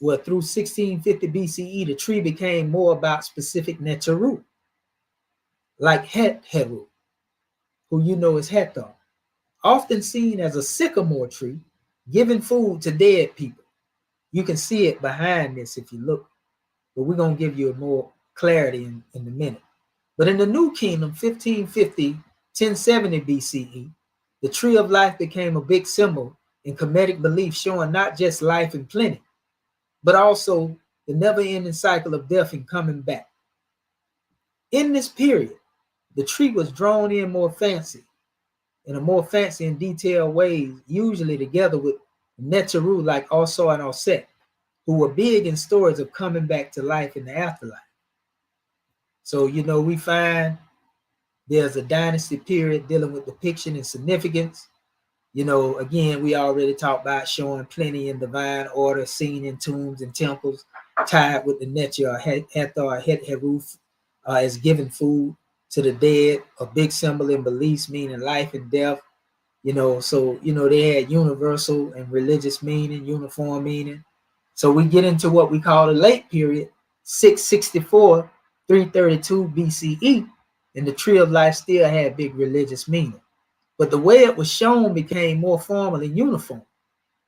through 1650 BCE, the tree became more about specific Neteru, like Het-Heru, who you know is Hathor, often seen as a sycamore tree, giving food to dead people. You can see it behind this if you look, but we're going to give you a more clarity in a minute. But in the New Kingdom, 1550, 1070 BCE, the tree of life became a big symbol in Kemetic belief, showing not just life and plenty, but also the never-ending cycle of death and coming back. In this period, the tree was drawn in a more fancy and detailed ways, usually together with Neteru like Also and Osset, who were big in stories of coming back to life in the afterlife. So, we find there's a dynasty period dealing with depiction and significance. Again, we already talked about showing plenty in divine order, seen in tombs and temples, tied with the nature of Hathor, Het-Heruf, as giving food to the dead, a big symbol in beliefs meaning life and death. So, they had universal and religious meaning, uniform meaning. So we get into what we call the late period, 664, 332 BCE, and the tree of life still had big religious meaning. But the way it was shown became more formal and uniform.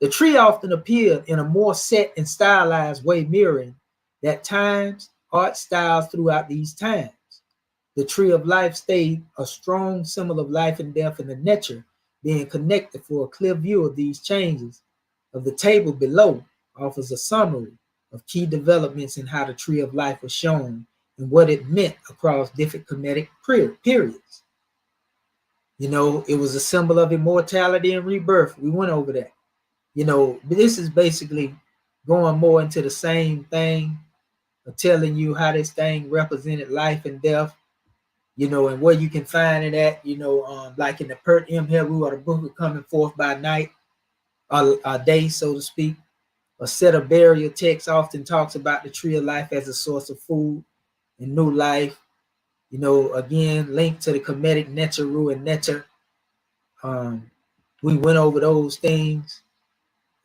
The tree often appeared in a more set and stylized way, mirroring that times, art styles throughout these times. The tree of life stayed a strong symbol of life and death and the nature being connected. For a clear view of these changes, of the table below offers a summary of key developments in how the tree of life was shown and what it meant across different Kemetic periods. It was a symbol of immortality and rebirth. We went over that. This is basically going more into the same thing, telling you how this thing represented life and death, and where you can find it at, like in the Pert M. Heru, or the Book of Coming Forth by Night, or day, so to speak. A set of burial texts often talks about the tree of life as a source of food and new life. Again, linked to the Kemetic Neteru and Neter. We went over those things.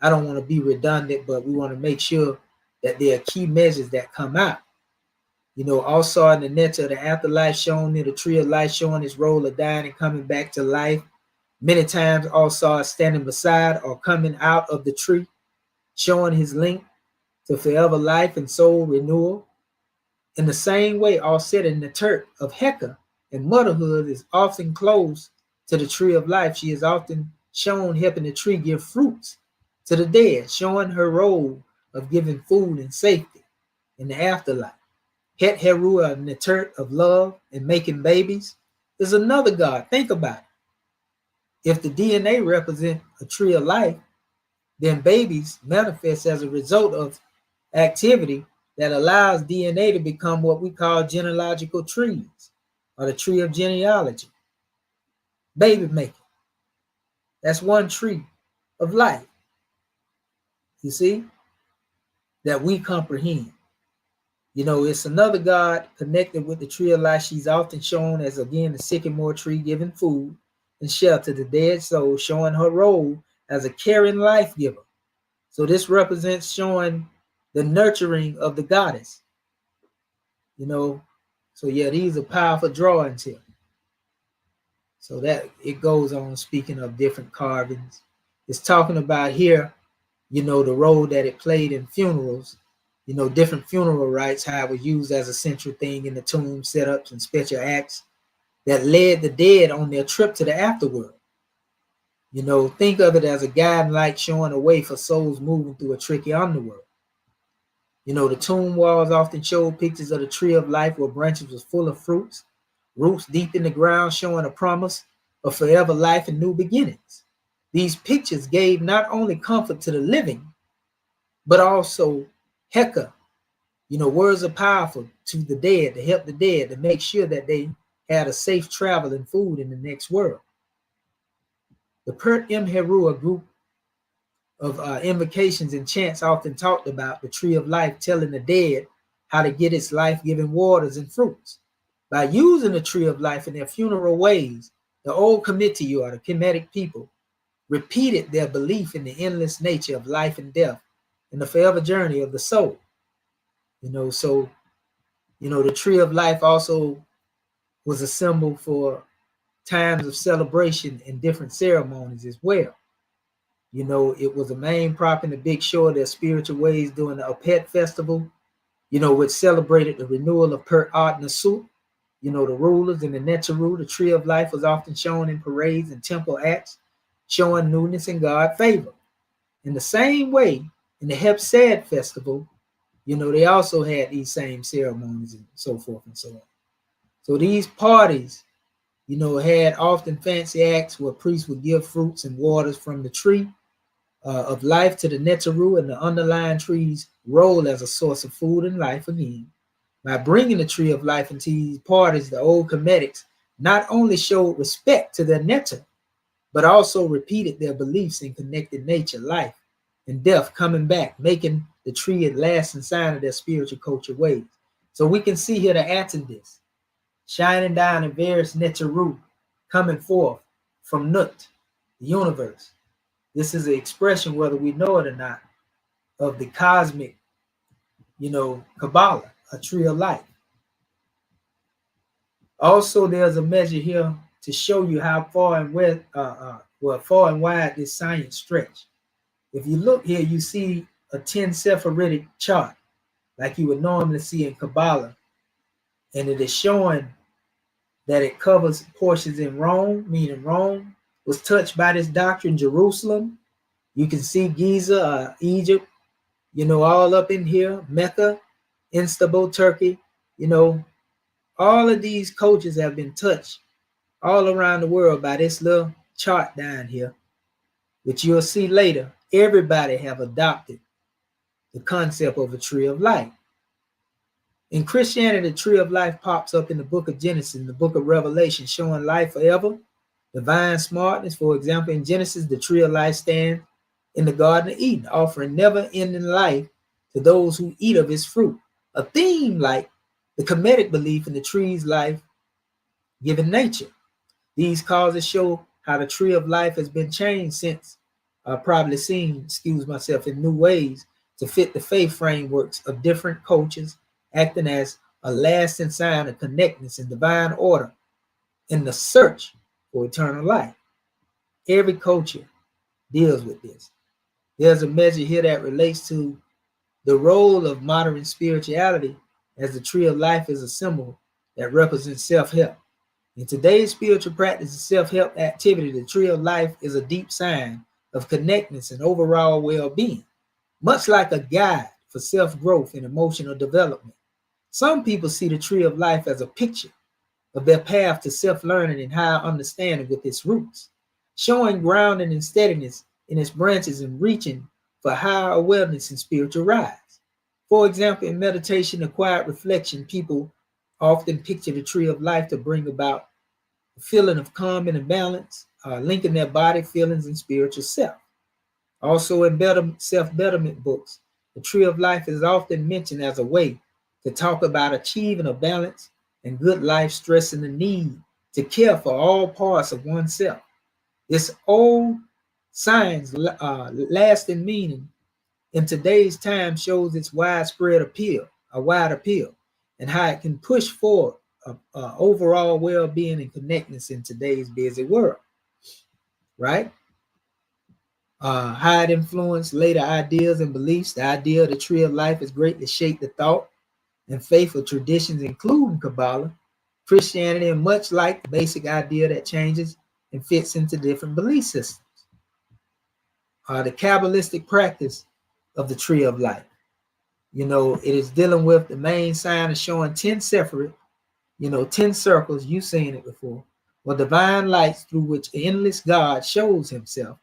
I don't want to be redundant, but we want to make sure that there are key measures that come out. Also in the Neter, the afterlife shown in the tree of life, showing his role of dying and coming back to life. Many times also standing beside or coming out of the tree, showing his link to forever life and soul renewal. In the same way, all said in the Turk of Heka and motherhood is often close to the tree of life. She is often shown helping the tree give fruits to the dead, showing her role of giving food and safety in the afterlife. Het-Heru, the Turk of love and making babies, is another god. Think about it. If the DNA represents a tree of life, then babies manifest as a result of activity that allows DNA to become what we call genealogical trees, or the tree of genealogy. Baby making. That's one tree of life, you see, that we comprehend. It's another god connected with the tree of life. She's often shown as, again, the sycamore tree giving food and shelter to dead souls, showing her role as a caring life giver. So this represents showing the nurturing of the goddess. So yeah, these are powerful drawings here. So that it goes on speaking of different carvings. It's talking about here, the role that it played in funerals, different funeral rites, how it was used as a central thing in the tomb setups and special acts that led the dead on their trip to the afterworld. Think of it as a guiding light showing a way for souls moving through a tricky underworld. The tomb walls often showed pictures of the tree of life where branches was full of fruits, roots deep in the ground showing a promise of forever life and new beginnings. These pictures gave not only comfort to the living, but also Heka. Words are powerful to the dead, to help the dead, to make sure that they had a safe travel and food in the next world. The Pert M. Heru, a group of invocations and chants often talked about the tree of life, telling the dead how to get its life-giving waters and fruits. By using the tree of life in their funeral ways, the old committee, or the Kemetic people, repeated their belief in the endless nature of life and death and the forever journey of the soul. So the tree of life also was a symbol for times of celebration and different ceremonies as well. It was a main prop in the Big Show of their spiritual ways during the Apet festival, which celebrated the renewal of Per Ad Nasut, the rulers in the Neteru. The tree of life was often shown in parades and temple acts, showing newness and God favor. In the same way, in the Hepsad festival, they also had these same ceremonies and so forth and so on. So these parties, had often fancy acts where priests would give fruits and waters from the tree of life to the Neteru, and the underlying trees roll as a source of food and life again. By bringing the tree of life into these parties, the old Kemetics not only showed respect to their Neter, but also repeated their beliefs in connected nature, life, and death coming back, making the tree a lasting sign of their spiritual culture ways. So we can see here the Atendis shining down in various Neteru, coming forth from Nut, the universe. This is an expression, whether we know it or not, of the cosmic, KABAaHLA, a tree of life. Also, there's a measure here to show you how far and wide this science stretch. If you look here, you see a 10 Sephirotic chart, like you would normally see in KABAaHLA, and it is showing that it covers portions in Rome, meaning Rome was touched by this doctrine. Jerusalem, you can see Giza, Egypt, all up in here, Mecca, Istanbul, Turkey, all of these cultures have been touched all around the world by this little chart down here, which you'll see later. Everybody have adopted the concept of a tree of life. In Christianity, the tree of life pops up in the book of Genesis, in the book of Revelation, showing life forever, divine smartness. For example, in Genesis, the tree of life stands in the Garden of Eden, offering never-ending life to those who eat of its fruit. A theme like the Kemetic belief in the tree's life given nature. These causes show how the tree of life has been changed since, probably seen, in new ways to fit the faith frameworks of different cultures, acting as a lasting sign of connectedness and divine order in the search for eternal life. Every culture deals with this. There's a measure here that relates to the role of modern spirituality, as the tree of life is a symbol that represents self-help. In today's spiritual practice and self-help activity, the tree of life is a deep sign of connectedness and overall well-being, much like a guide for self-growth and emotional development. Some people see the tree of life as a picture of their path to self-learning and higher understanding with its roots, showing grounding and steadiness in its branches and reaching for higher awareness and spiritual rise. For example, in meditation and quiet reflection, people often picture the tree of life to bring about a feeling of calm and balance, linking their body, feelings, and spiritual self. Also, in self-betterment books, the tree of life is often mentioned as a way to talk about achieving a balance and good life, stressing the need to care for all parts of oneself. This old science, lasting meaning in today's time, shows its widespread appeal, a wide appeal, and how it can push forward overall well-being and connectedness in today's busy world, right? How it influenced later ideas and beliefs. The idea of the tree of life has greatly shaped the thought and faith of traditions, including KABAaHLA, Christianity, and much like the basic idea that changes and fits into different belief systems. The Kabbalistic practice of the tree of life. It is dealing with the main sign of showing 10 separate, 10 circles, you've seen it before, or divine lights through which endless God shows himself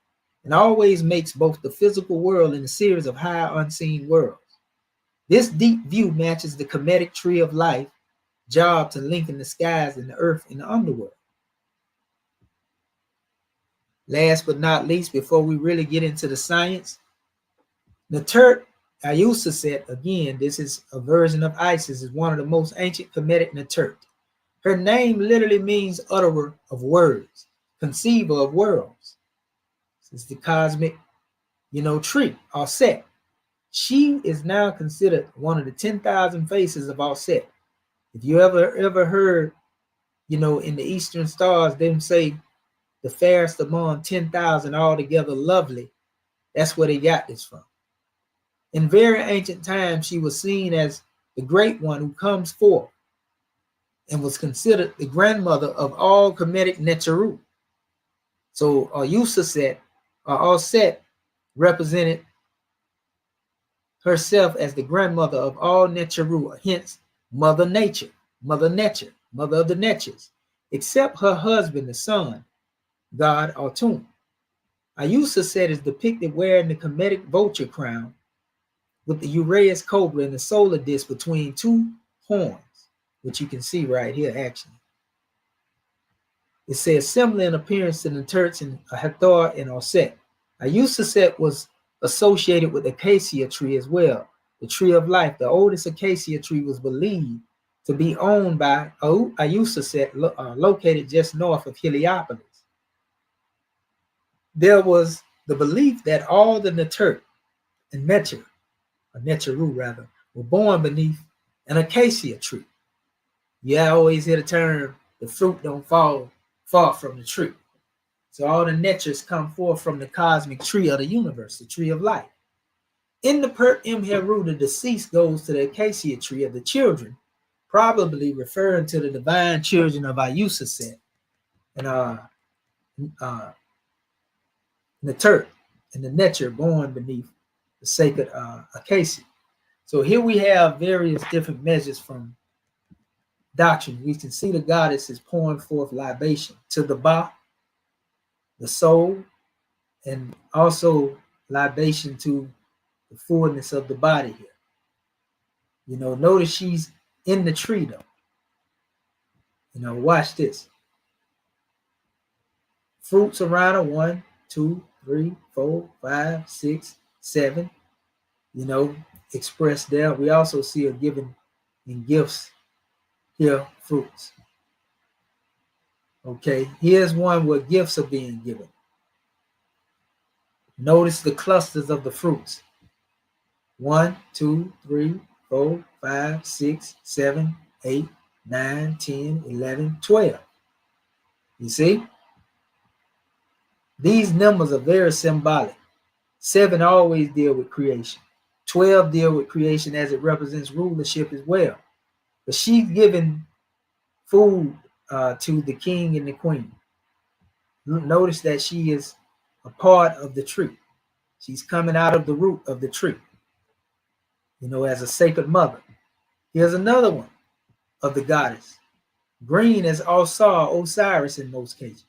and always makes both the physical world and a series of higher unseen worlds. This deep view matches the Kemetic tree of life job to link in the skies and the earth and the underworld. Last but not least, before we really get into the science, Natert Ayusaset, again, this is a version of Isis, is one of the most ancient Kemetic Natert. Her name literally means utterer of words, conceiver of worlds. This is the cosmic, tree, Auset. She is now considered one of the 10,000 faces of Auset. If you ever heard, in the Eastern stars, them say the fairest among 10,000 altogether lovely, that's where they got this from. In very ancient times, she was seen as the great one who comes forth, and was considered the grandmother of all Kemetic Neteru. So Usaset, all set, represented herself as the grandmother of all Neteru, hence Mother Nature, Mother Nature, Mother of the Netures, except her husband, the sun, God Atum. Usaset is depicted wearing the Kemetic vulture crown with the Uraeus cobra and the solar disk between two horns, which you can see right here, actually. It says similar in appearance to the Turks and Hathor and Osset. Usaset was associated with the acacia tree as well, the tree of life. The oldest acacia tree was believed to be owned by Usaset, located just north of Heliopolis. There was the belief that all the Neter and Neteru rather, were born beneath an acacia tree. You always hear the term, the fruit don't fall far from the tree. So all the Netures come forth from the cosmic tree of the universe, the tree of life. In the Per Imheru, the deceased goes to the acacia tree of the children, probably referring to the divine children of Usaset and Neter and the Neter born beneath the sacred acacia. So here we have various different measures from doctrine. We can see the goddess is pouring forth libation to the Ba, the soul, and also libation to the fullness of the body here. You know, notice she's in the tree though. You know, watch this. Fruits around her, 1, 2, 3, 4, 5, 6, 7. You know, expressed there. We also see her given in gifts here, fruits. Okay, here's one where gifts are being given. Notice the clusters of the fruits. 1, 2, 3, 4, 5, 6, 7, 8, 9, 10, 11, 12. You see? These numbers are very symbolic. 7 always deal with creation. 12 deal with creation as it represents rulership as well. But she's giving food to the king and the queen. Notice that she is a part of the tree. She's coming out of the root of the tree, you know, as a sacred mother. Here's another one of the goddess. Green as Osiris in most cases.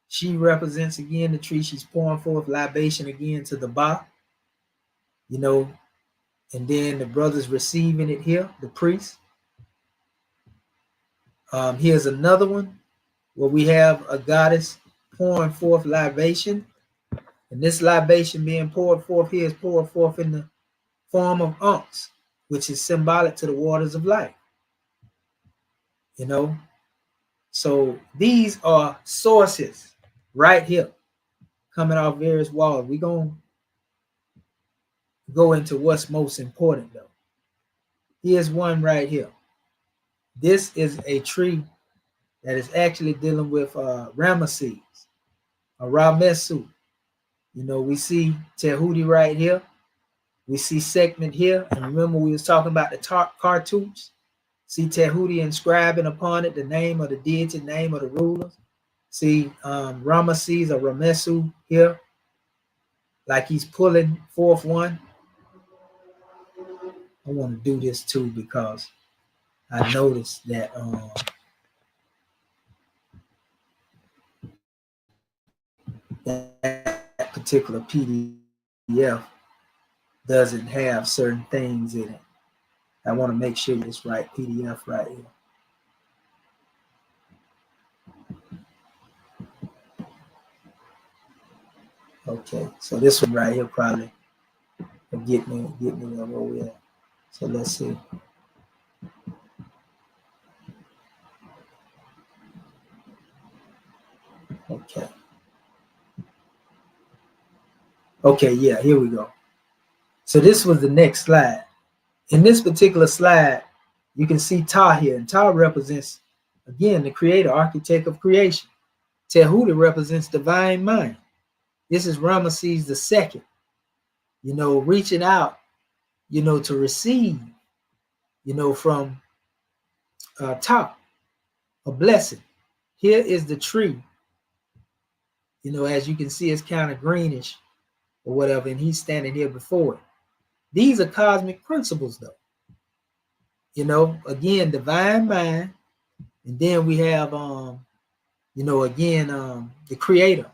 She represents again the tree. She's pouring forth libation again to the Ba, you know, and then the brothers receiving it here, the priest. Here's another one where we have a goddess pouring forth libation. And this libation being poured forth here is poured forth in the form of unks, which is symbolic to the waters of life. You know, so these are sources right here coming off various walls. We're going to go into what's most important though. Here's one right here. This is a tree that is actually dealing with Ramesses, a Ramesu. You know, we see Tehuti right here. We see segment here. And remember we was talking about the cartouche. See Tehuti inscribing upon it the name of the deity, name of the rulers. See Ramesses or Ramesu here, like he's pulling forth one. I want to do this too because I noticed that that particular PDF doesn't have certain things in it. I want to make sure it's right PDF right here. Okay, so this one right here probably will get me there where we at. So let's see. Okay. Okay, yeah, here we go. So this was the next slide. In this particular slide, you can see Ta here, and Ta represents, again, the creator, architect of creation. Tehuti represents divine mind. This is Ramesses II, you know, reaching out, you know, to receive from top, a blessing. Here is the tree. As you can see, it's kind of greenish or whatever, and he's standing here before it. These are cosmic principles, though. Again, divine mind, and then we have, again, the creator,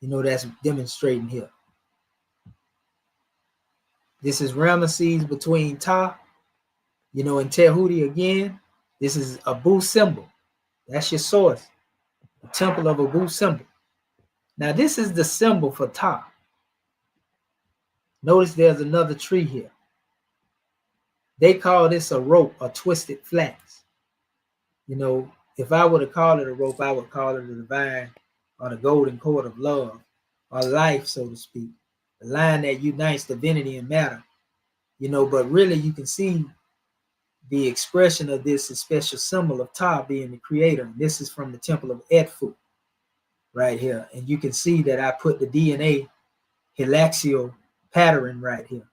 that's demonstrating here. This is Ramesses between Ta, and Tehuti again. This is Abu symbol. That's your source, the temple of Abu symbol. Now, this is the symbol for Ta. Notice there's another tree here. They call this a rope, a twisted flax. If I were to call it a rope, I would call it the divine or the golden cord of love or life, so to speak. The line that unites divinity and matter. But really you can see the expression of this special symbol of Ta being the creator. This is from the temple of Edfu right here. And you can see that I put the DNA helaxial pattern right here,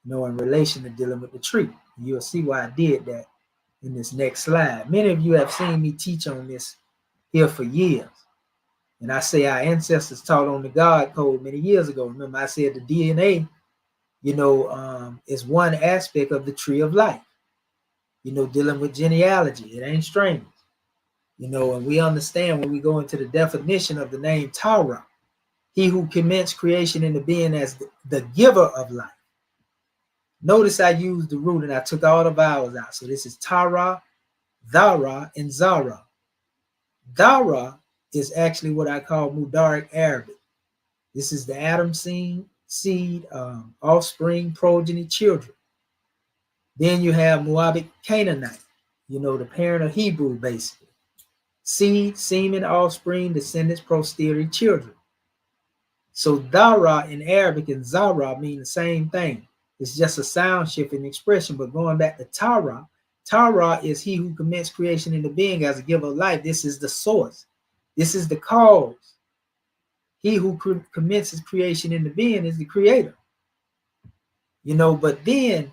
in relation to dealing with the tree. You'll see why I did that in this next slide. Many of you have seen me teach on this here for years. And I say our ancestors taught on the God code many years ago. Remember, I said the DNA, is one aspect of the tree of life, dealing with genealogy. It ain't strange, and we understand when we go into the definition of the name Tara, he who commenced creation into being as the giver of life. Notice I used the root and I took all the vowels out. So this is Tara, Dhara, and Zara. Dhara is actually what I call Mudaric Arabic. This is the Adam seed, offspring, progeny, children. Then you have Moabic Canaanite, the parent of Hebrew, basically. Seed, semen, offspring, descendants, posterity, children. So Dhara in Arabic and Zara mean the same thing. It's just a sound shift in expression. But going back to Tara, Tara is he who commenced creation into being as a giver of life. This is the source. This is the cause. He who commences creation into being is the creator. But then,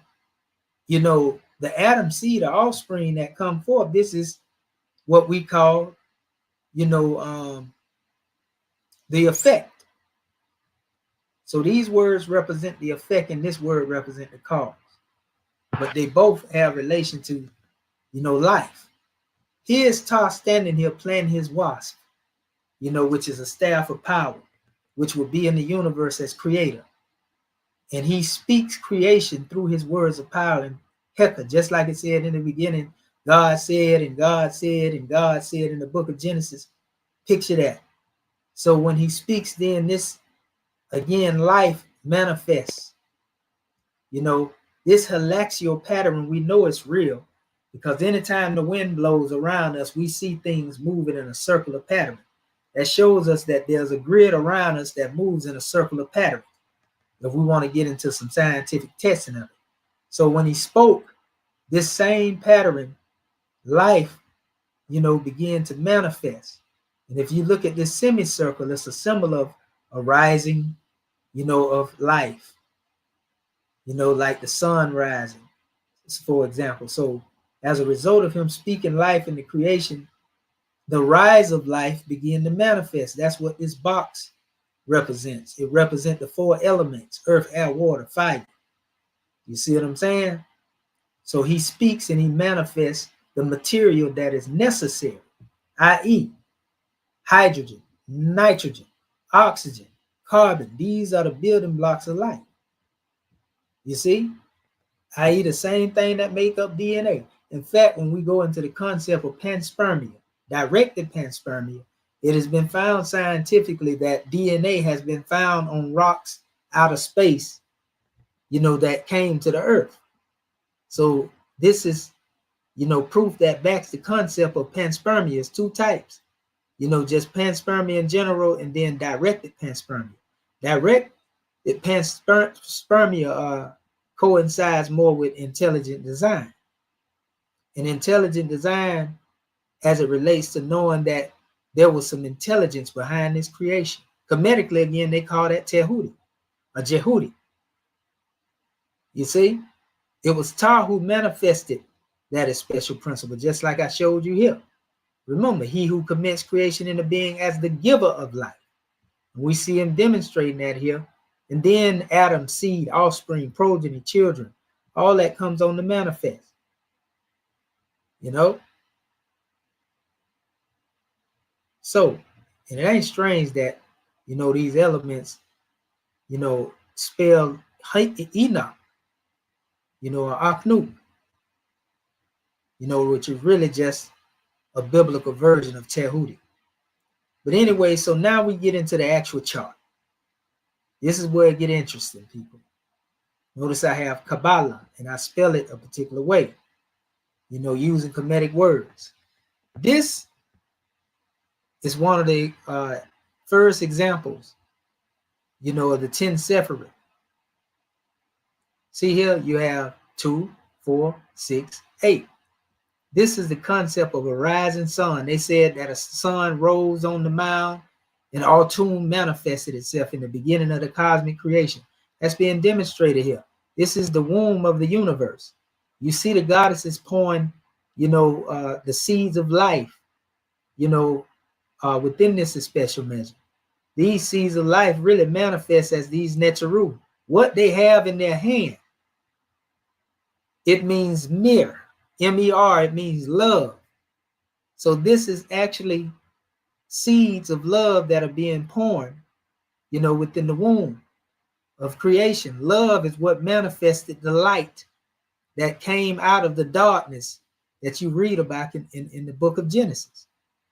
the Adam seed or offspring that come forth, this is what we call, the effect. So these words represent the effect and this word represent the cause. But they both have relation to, life. Here's Ta standing here planting his wasp, which is a staff of power, which will be in the universe as creator. And he speaks creation through his words of power. And Heka, just like it said in the beginning, God said, and God said, and God said in the book of Genesis. Picture that. So when he speaks, then this, again, life manifests. This helaxial pattern, we know it's real because anytime the wind blows around us, we see things moving in a circular pattern. That shows us that there's a grid around us that moves in a circular pattern, if we want to get into some scientific testing of it. So when he spoke, this same pattern, life, began to manifest. And if you look at this semicircle, it's a symbol of a rising, of life, like the sun rising, for example. So as a result of him speaking life into creation, the rise of life began to manifest. That's what this box represents. It represents the four elements: earth, air, water, fire. You see what I'm saying? So he speaks and he manifests the material that is necessary, i.e., hydrogen, nitrogen, oxygen, carbon. These are the building blocks of life. You see? I.e. the same thing that make up DNA. In fact, when we go into the concept of panspermia, directed panspermia, it has been found scientifically that DNA has been found on rocks out of space, that came to the earth. So this is, proof that backs the concept of panspermia. Is two types, just panspermia in general and then directed panspermia. Directed panspermia coincides more with intelligent design. And intelligent design, as it relates to knowing that there was some intelligence behind this creation. Kemetically, again, they call that Tehuti or Jehudi. You see? It was Ptah who manifested that special principle, just like I showed you here. Remember, he who commits creation into being as the giver of life. We see him demonstrating that here. And then Adam's seed, offspring, progeny, children, all that comes on the manifest. You know? So, and it ain't strange that, you know, these elements, you know, spell Enoch, you know, or Akhnuk, you know, which is really just a biblical version of Tehuti. But anyway, so now we get into the actual chart. This is where it get interesting, people. Notice I have KABAaHLA, and I spell it a particular way, you know, using Kemetic words. This is one of the first examples, you know, of the 10 Sephirot. See here, you have 2, 4, 6, 8. This is the concept of a rising sun. They said that a sun rose on the mound and Autumn manifested itself in the beginning of the cosmic creation. That's being demonstrated here. This is the womb of the universe. You see the goddesses pouring, you know, the seeds of life, you know, within this special measure. These seeds of life really manifest as these Netzeru. What they have in their hand, it means mir, M-E-R, it means love. So this is actually seeds of love that are being born, you know, within the womb of creation. Love is what manifested the light that came out of the darkness that you read about in the book of Genesis.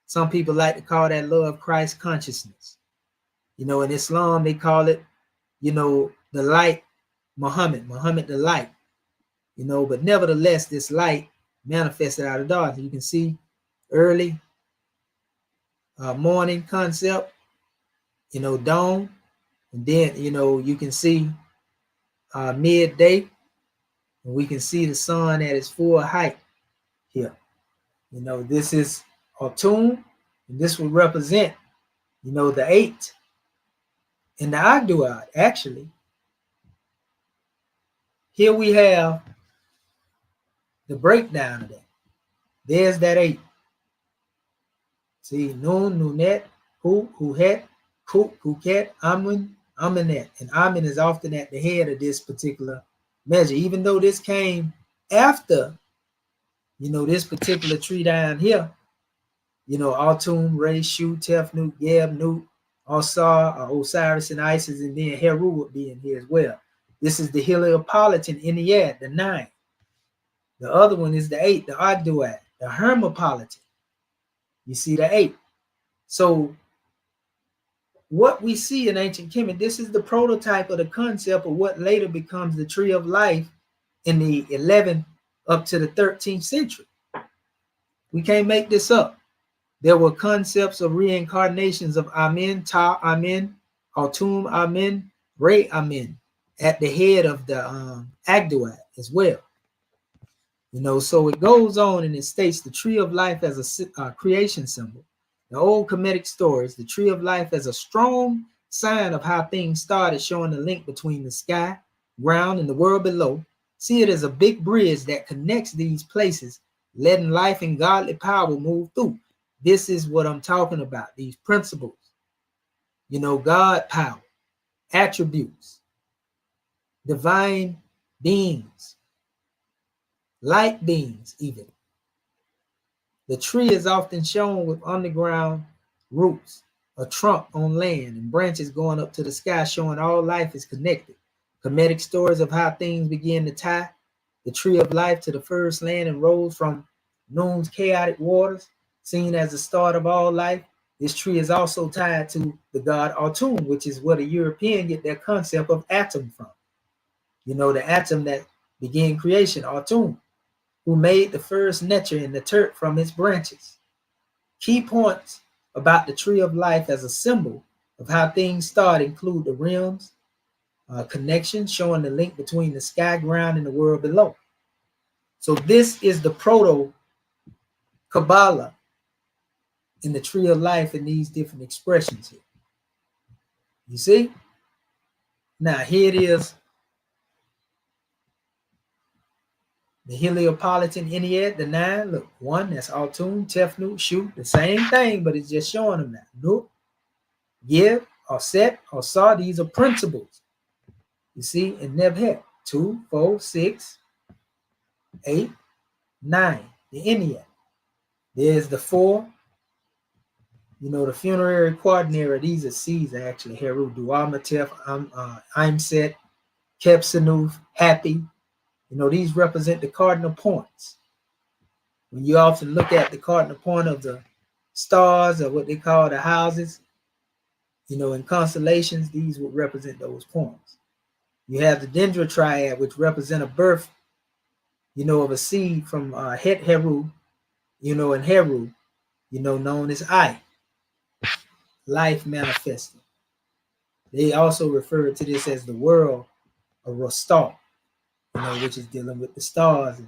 Some people like to call that love Christ consciousness. You know, in Islam, they call it, you know, the light, Muhammad the light, you know, but nevertheless, this light manifested out of darkness. You can see early morning concept, you know, dawn, and then, you know, you can see midday, and we can see the sun at its full height here. You know, this is Autumn, and this will represent, you know, the 8 in the Agduad, actually. Here we have the breakdown of that. There's that 8. See, Nun, Nunet, Hu, Huhet, Kuk, Kuket, Amun, Aminet. And Amun is often at the head of this particular measure, even though this came after, you know, this particular tree down here, you know, Autumn, Re, Shu, Tefnut, Geb, Nut, Osar, Osiris, and Isis, and then Heru would be in here as well. This is the Heliopolitan Ennead, the 9. The other one is the 8, the Agduad, the Hermopolitan. You see the 8. So what we see in ancient Kemet, this is the prototype of the concept of what later becomes the tree of life in the 11th up to the 13th century. We can't make this up. There were concepts of reincarnations of Amen, Ta Amen, Autumn Amen, Re Amen at the head of the Agduad as well. You know, so it goes on and it states the tree of life as a creation symbol. The old Kemetic stories, the tree of life as a strong sign of how things started, showing the link between the sky, ground, and the world below. See it as a big bridge that connects these places, letting life and godly power move through. This is what I'm talking about, these principles. You know, God power, attributes, divine beings, light beings even. The tree is often shown with underground roots, a trunk on land, and branches going up to the sky, showing all life is connected. Kemetic stories of how things begin to tie the tree of life to the first land and rose from Nun's chaotic waters, seen as the start of all life. This tree is also tied to the god Autumn, which is where the European get their concept of atom from. You know, the atom that began creation, Autumn, who made the first nature in the turf from its branches. Key points about the tree of life as a symbol of how things start include the realms, connection showing the link between the sky, ground, and the world below. So this is the proto KABAaHLA in the tree of life in these different expressions here. You see? Now here it is. The Heliopolitan Ennead, the 9, look, 1, that's Altun, Tefnut, Shu, the same thing, but it's just showing them that. Nuk, Give, or Set, or Saw, these are principles. You see, in Nebhet, 2, 4, 6, 8, 9, the Ennead. There's the 4, the funerary quaternary, these are C's actually, Heru, Duamatef, Imset, Kepsanuf, Happy. These represent the cardinal points. When you often look at the cardinal point of the stars or what they call the houses, in constellations, these would represent those points. You have the dendrotriad, which represent a birth, of a seed from Het Heru, and Heru, known as I, life manifested. They also refer to this as the world of Rostar, which is dealing with the stars. And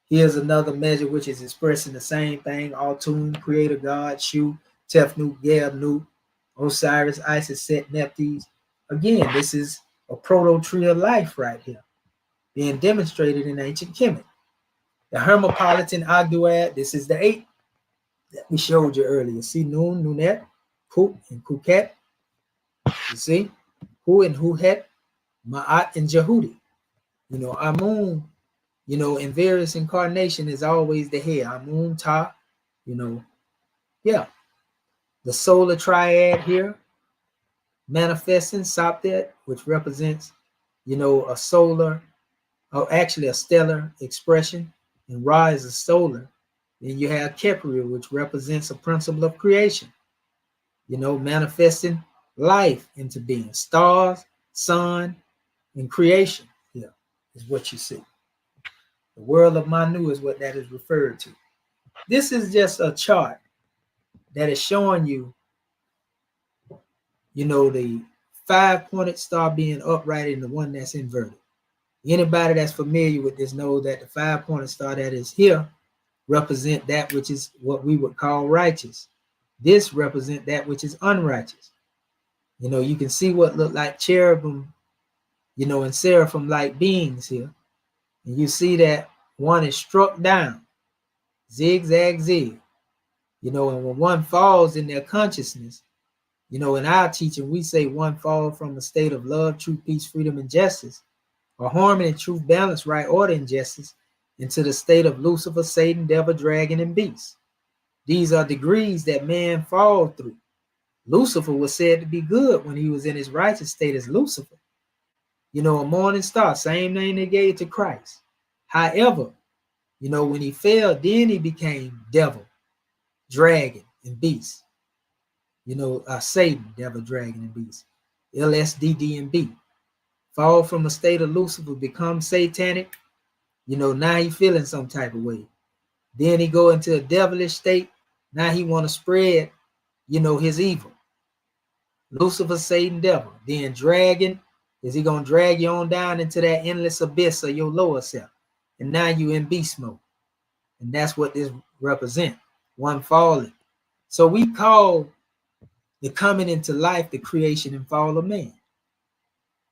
here's another measure which is expressing the same thing: Altun, creator God, Shu, Tefnut, Geb, Nu, Osiris, Isis, Set, Nephthys. Again, this is a proto-tree of life right here, being demonstrated in ancient Kemet. The Hermopolitan Agduad, this is the 8 that we showed you earlier. See, Nun, Nunet, Puk, and Kuket. You see, Hu and Huhet, Ma'at and Jehudi. Amun, in various incarnation is always the head. Amun, Ta, yeah. The solar triad here, manifesting Saptet, which represents, a solar, or actually a stellar expression, and Ra is a solar. Then you have Kepriel, which represents a principle of creation, manifesting life into being. Stars, sun, and creation here is what you see. The world of Manu is what that is referred to. This is just a chart that is showing you, the 5-pointed star being upright and the one that's inverted. Anybody that's familiar with this knows that the 5-pointed star that is here represent that which is what we would call righteous. This represent that which is unrighteous. You can see what look like cherubim, and seraphim-like beings here. And you see that one is struck down, zigzag, zig. And when one falls in their consciousness, in our teaching, we say one fall from a state of love, truth, peace, freedom, and justice, or harmony, truth, balance, right, order, and justice, into the state of Lucifer, Satan, devil, dragon, and beast. These are degrees that man falls through. Lucifer was said to be good when he was in his righteous state as Lucifer. A morning star, same name they gave to Christ. However, when he fell, then he became devil, dragon, and beast. Satan, devil, dragon, and beast. LSDD and B. Fall from a state of Lucifer, become satanic. Now he feeling some type of way. Then he go into a devilish state. Now he want to spread, his evil. Lucifer, Satan, devil. Then dragon, is he going to drag you on down into that endless abyss of your lower self? And now you in beast mode. And that's what this represent. One falling. So we call the coming into life the creation and fall of man.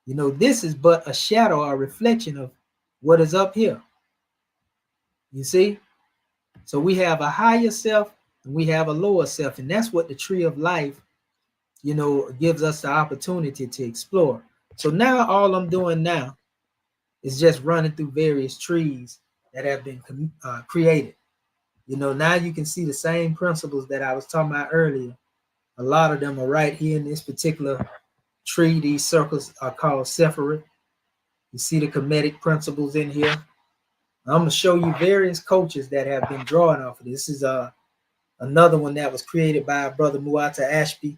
This is but a shadow or reflection of what is up here. You see? So we have a higher self and we have a lower self. And that's what the tree of life, gives us the opportunity to explore. So now all I'm doing now is just running through various trees that have been created. Now you can see the same principles that I was talking about earlier. A lot of them are right here in this particular tree. These circles are called Sephiroth. You see the Kemetic principles in here. I'm going to show you various coaches that have been drawing off of this. This is another one that was created by our brother Muata Ashby,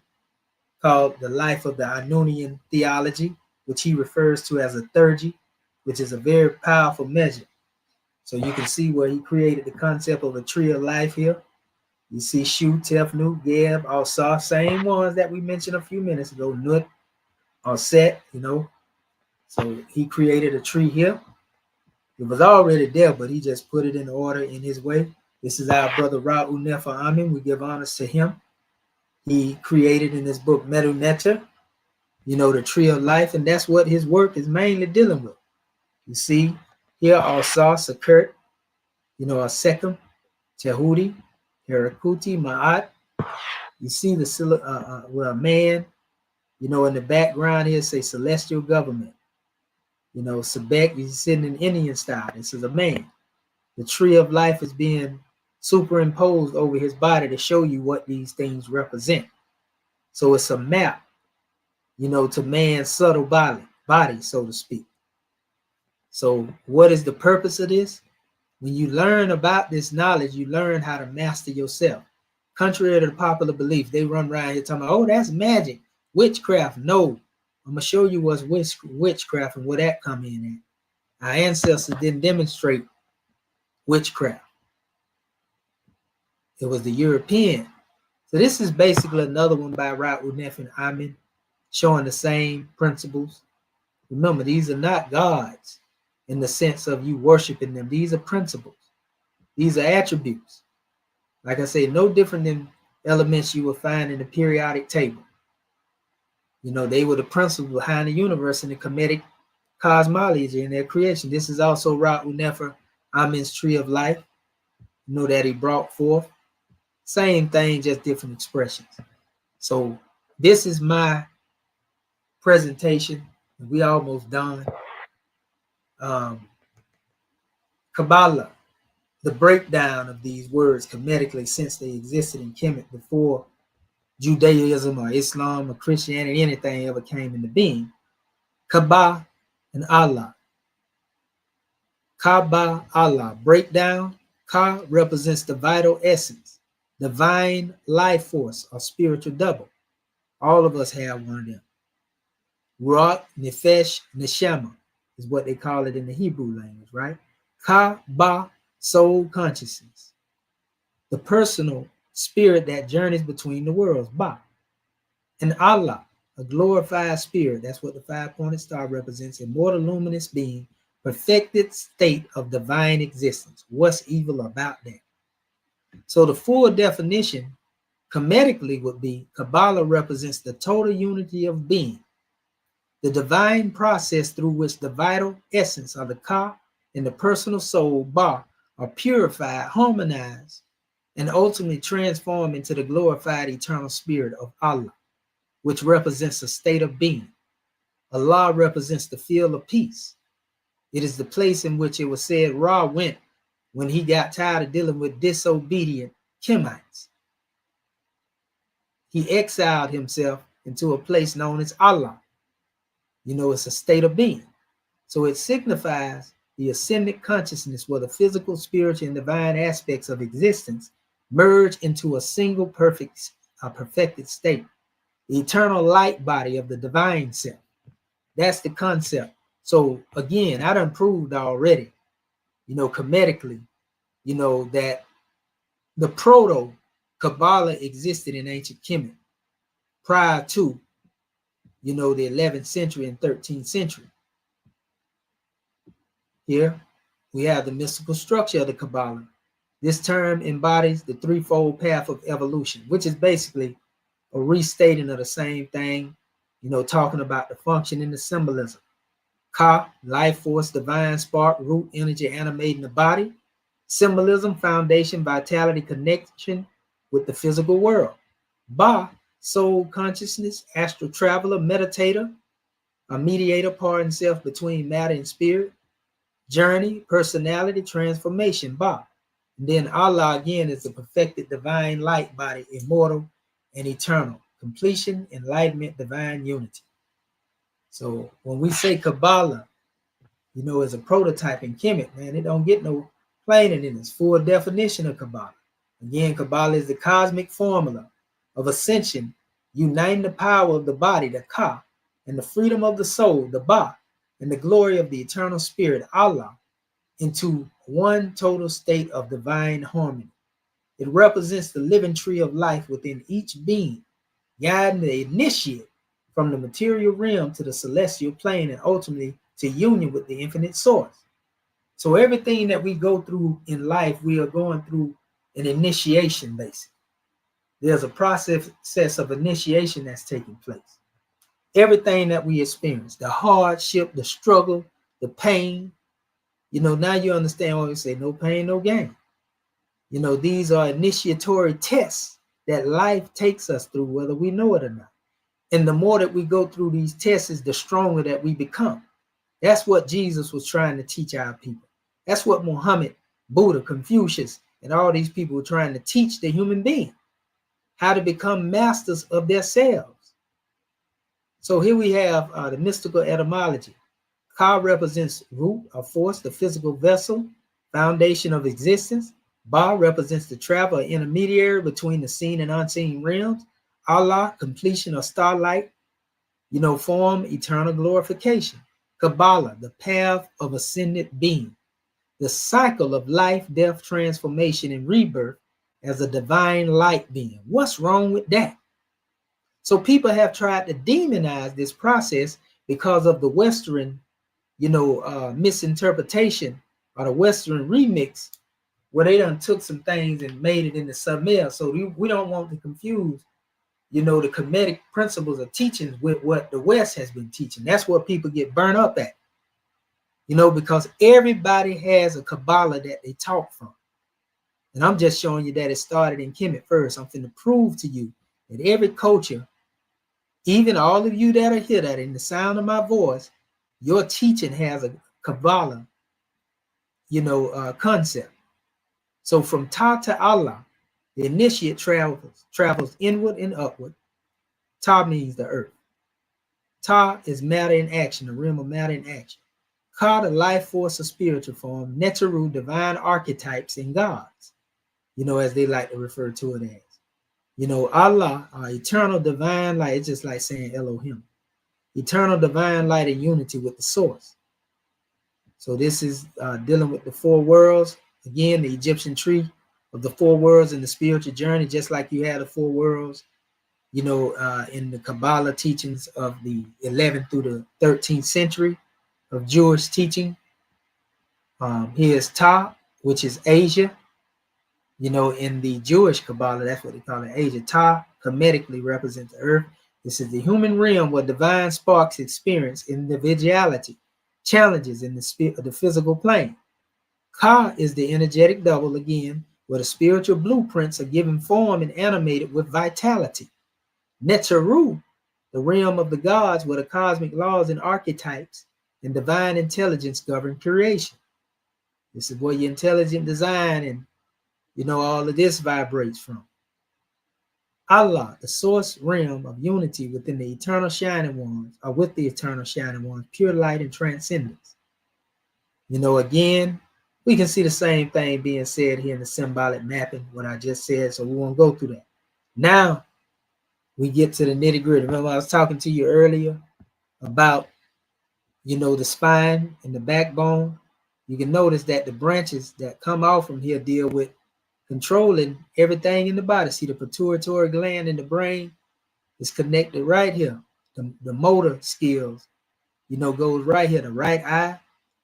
called The Life of the Anunian Theology, which he refers to as a theurgy, which is a very powerful measure. So you can see where he created the concept of a tree of life here. You see Shu, Tefnut, Geb, Alsar, same ones that we mentioned a few minutes ago, Nut, Set, So he created a tree here. It was already there, but he just put it in order in his way. This is our brother Ra'u Nefa Amin. We give honors to him. He created in his book Medu Neter, the tree of life, and that's what his work is mainly dealing with. You see, Here also Sakurt, a Sekhem, Tehudi, Herakuti, Ma'at. You see the man, in the background here say celestial government. Sebek is sitting in Indian style. This is a man. The tree of life is being superimposed over his body to show you what these things represent. So it's a map, to man's subtle body, so to speak. So what is the purpose of this? When you learn about this knowledge, you learn how to master yourself. Contrary to the popular belief, they run around here talking about, oh, that's magic, witchcraft. No, I'm going to show you what's witchcraft and where that come in at. Our ancestors didn't demonstrate witchcraft. It was the European. So this is basically another one by Ra-Unef and Amen, showing the same principles. Remember, these are not gods in the sense of you worshiping them. These are principles. These are attributes. Like I say, no different than elements you will find in the periodic table. They were the principles behind the universe in the Kemetic cosmology and their creation. This is also Ra-Unef Amen's tree of life, that he brought forth. Same thing, just different expressions. So this is my presentation. We almost done. KABAaHLA, the breakdown of these words Kemetically since they existed in Kemet before Judaism or Islam or Christianity, anything ever came into being. Kaba and Allah. KABAaHLA, breakdown. Ka represents the vital essence, divine life force or spiritual double. All of us have one of them. Ruach, Nefesh, Neshama is what they call it in the Hebrew language, right? Ka-ba, soul consciousness. The personal spirit that journeys between the worlds, Ba. And Allah, a glorified spirit. That's what the five-pointed star represents. Immortal, luminous being, perfected state of divine existence. What's evil about that? So the full definition Kemetically would be KABAaHLA represents the total unity of being, the divine process through which the vital essence of the Ka and the personal soul, Ba, are purified, harmonized, and ultimately transformed into the glorified eternal spirit of Allah, which represents a state of being. Allah represents the field of peace. It is the place in which it was said Ra went when he got tired of dealing with disobedient Kemites. He exiled himself into a place known as Allah. It's a state of being. So it signifies the ascendant consciousness where the physical, spiritual, and divine aspects of existence merge into a single perfected state. The eternal light body of the divine self. That's the concept. So again, I done proved already, Kemetically, that the proto KABAaHLA existed in ancient Kemet prior to, the 11th century and 13th century. Here we have the mystical structure of the KABAaHLA. This term embodies the threefold path of evolution, which is basically a restating of the same thing, talking about the function and the symbolism. Ka, life force, divine spark, root energy animating the body. Symbolism, foundation, vitality, connection with the physical world. Ba, soul consciousness, astral traveler, meditator, a mediator, part and self between matter and spirit. Journey, personality, transformation, Ba. And then Allah again is the perfected divine light body, immortal and eternal. Completion, enlightenment, divine unity. So when we say KABAaHLA, as a prototype in Kemet, man, it don't get no plainer than its full definition of KABAaHLA. Again, KABAaHLA is the cosmic formula of ascension, uniting the power of the body, the Ka, and the freedom of the soul, the Ba, and the glory of the eternal spirit, Allah, into one total state of divine harmony. It represents the living tree of life within each being, guiding the initiate from the material realm to the celestial plane and ultimately to union with the infinite source. So everything that we go through in life, we are going through an initiation, basically. There's a process of initiation that's taking place. Everything that we experience, the hardship, the struggle, the pain, You know, now you understand why we say no pain, no gain. You know, these are initiatory tests that life takes us through, whether we know it or not. And the more that we go through these tests, the stronger that we become. That's what Jesus was trying to teach our people. That's what Muhammad, Buddha, Confucius, and all these people were trying to teach the human being, how to become masters of themselves. So here we have the mystical etymology. Ka represents root or force, the physical vessel, foundation of existence. Ba represents the travel or intermediary between the seen and unseen realms. Allah, completion or starlight, you know, form, eternal glorification. Kabbalah, the path of ascended being, the cycle of life, death, transformation, and rebirth as a divine light being. What's wrong with that? So people have tried to demonize this process because of the Western, you know, misinterpretation or the Western remix, where they done took some things and made it into something else. So we don't want to confuse, you know, the Kemetic principles of teachings with what the West has been teaching. That's what people get burnt up at, you know, because everybody has a Kabbalah that they talk from. And I'm just showing you that it started in Kemet first. I'm finna prove to you that every culture, even all of you that are here, that in the sound of my voice, your teaching has a Kabbalah, you know, concept. So from Ta to Allah, the initiate travels inward and upward. Ta means the earth. Ta is matter in action, the realm of matter in action. Ka, the life force of spiritual form. Neteru, divine archetypes and gods, you know, as they like to refer to it as. You know, Allah, eternal divine light. It's just like saying Elohim. Eternal divine light and unity with the source. So this is dealing with the four worlds. Again, the Egyptian tree of the four worlds in the spiritual journey, just like you had the four worlds, you know, in the Kabbalah teachings of the 11th through the 13th century of Jewish teaching. Here's Ta, which is Asia. You know, in the Jewish Kabbalah, that's what they call it, Asia. Ta Kemetically represents the earth. This is the human realm where divine sparks experience individuality, challenges in the physical plane. Ka is the energetic double, again, where the spiritual blueprints are given form and animated with vitality. Neteru, the realm of the gods, where the cosmic laws and archetypes and divine intelligence govern creation. This is where your intelligent design and, you know, all of this vibrates from. Allah, the source realm of unity within the eternal shining ones, or with the eternal shining ones, pure light and transcendence. You know, again, we can see the same thing being said here in the symbolic mapping, what I just said, so we won't go through that. Now, we get to the nitty gritty. Remember, I was talking to you earlier about, you know, the spine and the backbone. You can notice that the branches that come off from here deal with controlling everything in the body. See, the pituitary gland in the brain is connected right here. The motor skills, you know, goes right here. The right eye,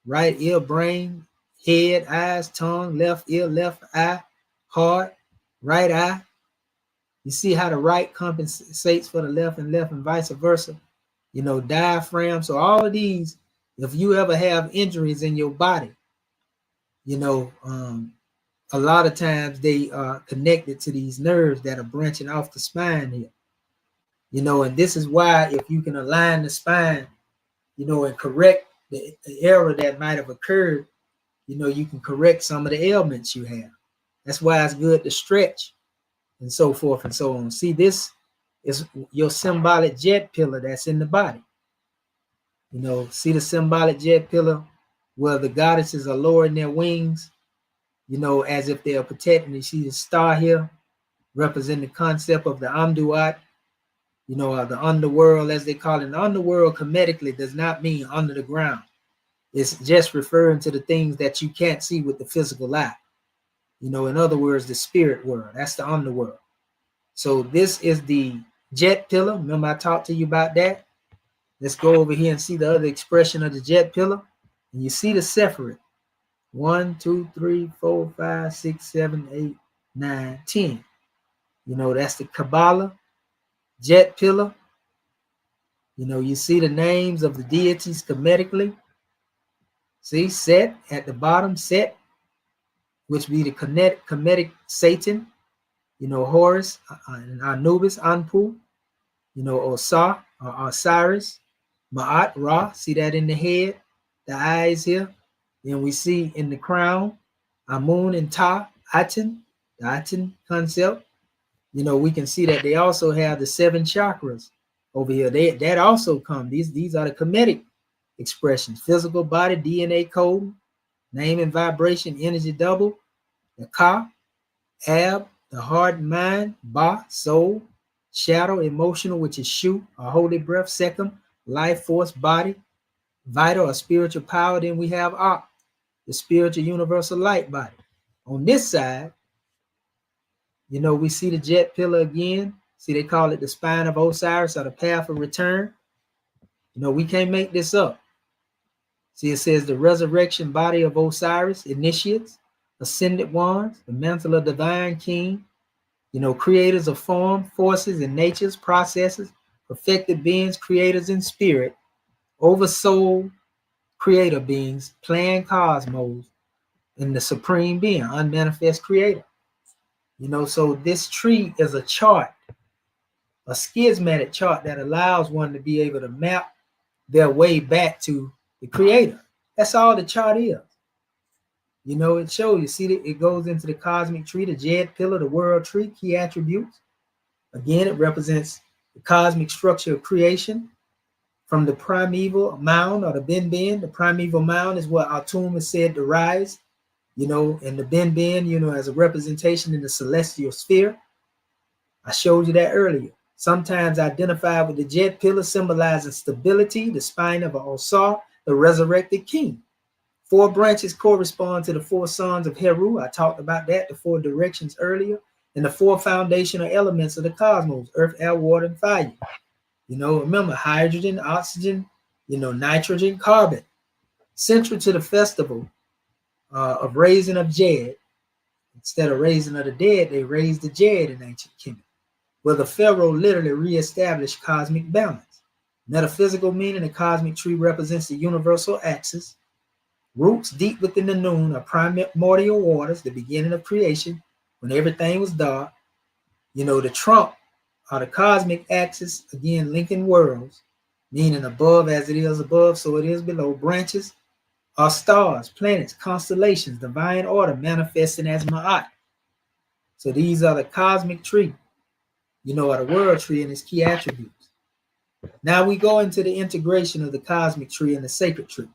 right ear, brain, head, eyes, tongue, left ear, left eye, heart, right eye. You see how the right compensates for the left and vice versa. You know, diaphragm. So all of these, if you ever have injuries in your body, you know, a lot of times they are connected to these nerves that are branching off the spine here. You know, and this is why if you can align the spine, you know, and correct the error that might have occurred, you know, you can correct some of the ailments you have. That's why it's good to stretch and so forth and so on. See, this is your symbolic jet pillar that's in the body. You know, see the symbolic jet pillar where the goddesses are lowering their wings, you know, as if they are protecting. You see the star here representing the concept of the Amduat, you know, the underworld, as they call it. The underworld kemetically does not mean under the ground. It's just referring to the things that you can't see with the physical eye. You know, in other words, the spirit world. That's the underworld. So this is the jet pillar. Remember I talked to you about that? Let's go over here and see the other expression of the jet pillar. And you see the separate. 1, 2, 3, 4, 5, 6, 7, 8, 9, 10. You know, that's the Kabbalah jet pillar. You know, you see the names of the deities kemetically. See, Set at the bottom, Set, which be the Kemetic Satan, Horus, and Anubis, Anpu, Osar, or Osiris, Ma'at, Ra, see that in the head, the eyes here. Then we see in the crown, Amun and Ta, Aten, the Aten concept. We can see that they also have the 7 chakras over here. That also come. These are the Kemetic expressions: physical body, DNA code, name and vibration, energy double, the Ka, Ab, the heart and mind, Ba, soul, shadow, emotional, which is Shu, a holy breath, Sekhem, life force, body, vital, a spiritual power. Then we have Ak, the spiritual universal light body. On this side, we see the jet pillar again. See, they call it the spine of Osiris or the path of return. We can't make this up. See, it says the resurrection body of Osiris, initiates, ascended ones, the mantle of divine king, creators of form, forces, and natures, processes, perfected beings, creators in spirit, oversoul, creator beings, plan cosmos, and the supreme being, unmanifest creator. So this tree is a chart, a schismatic chart that allows one to be able to map their way back to the creator. That's all the chart is. It shows you. See, it goes into the cosmic tree, the Jed pillar, the world tree, key attributes. Again, it represents the cosmic structure of creation from the primeval mound or the Ben. The primeval mound is what Atum is said to rise, and the Ben, as a representation in the celestial sphere. I showed you that earlier. Sometimes identified with the jet pillar, symbolizing stability, the spine of an Osar, the resurrected king. 4 branches correspond to the 4 sons of Heru. I talked about that, the 4 directions earlier, and the 4 foundational elements of the cosmos: earth, air, water, and fire. Remember, hydrogen, oxygen, nitrogen, carbon. Central to the festival of raising of Jed, instead of raising of the dead, they raised the Jed in ancient Kemet, where the pharaoh literally reestablished cosmic balance. Metaphysical meaning, the cosmic tree represents the universal axis. Roots deep within the noon are primordial waters, the beginning of creation, when everything was dark. The trunk are the cosmic axis, again linking worlds, meaning above as it is above, so it is below. Branches are stars, planets, constellations, divine order manifesting as Ma'at. So these are the cosmic tree, or the world tree and its key attributes. Now we go into the integration of the cosmic tree and the sacred tree.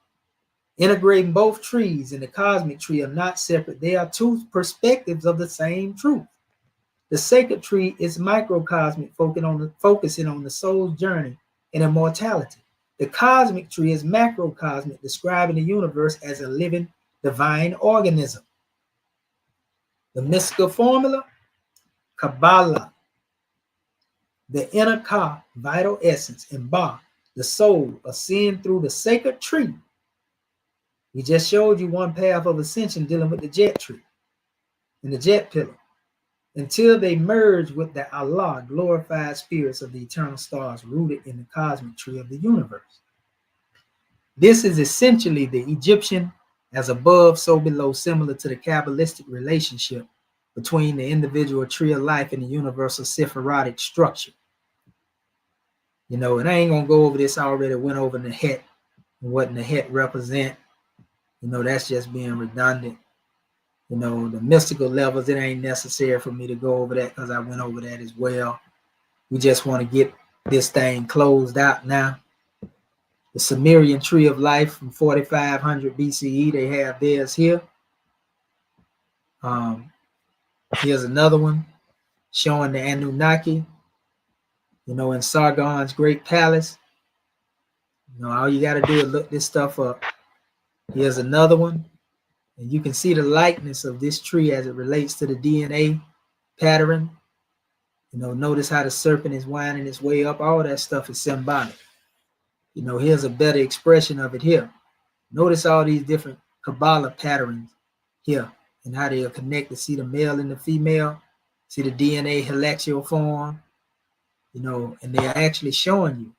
Integrating both trees and the cosmic tree are not separate. They are 2 perspectives of the same truth. The sacred tree is microcosmic, focusing on the soul's journey and immortality. The cosmic tree is macrocosmic, describing the universe as a living divine organism. The mystical formula, KABAaHLA, the inner Ka, vital essence, and Ba, the soul, ascend through the sacred tree. We just showed you one path of ascension dealing with the jet tree and the jet pillar, until they merge with the Allah, glorified spirits of the eternal stars rooted in the cosmic tree of the universe. This is essentially the Egyptian as above, so below, similar to the Kabbalistic relationship between the individual tree of life and the universal Sephirotic structure. And I ain't gonna go over this. I already went over the het and what the het represent. That's just being redundant. The mystical levels, it ain't necessary for me to go over that because I went over that as well. We just want to get this thing closed out now. The Sumerian tree of life from 4500 BCE, they have theirs here. Here's another one showing the Anunnaki, in Sargon's great palace. All you got to do is look this stuff up. Here's another one. And you can see the likeness of this tree as it relates to the DNA pattern. Notice how the serpent is winding its way up. All that stuff is symbolic. Here's a better expression of it here. Notice all these different KABAaHLA patterns here and how they are connected. See the male and the female. See the DNA heliaxial form. And they are actually showing you,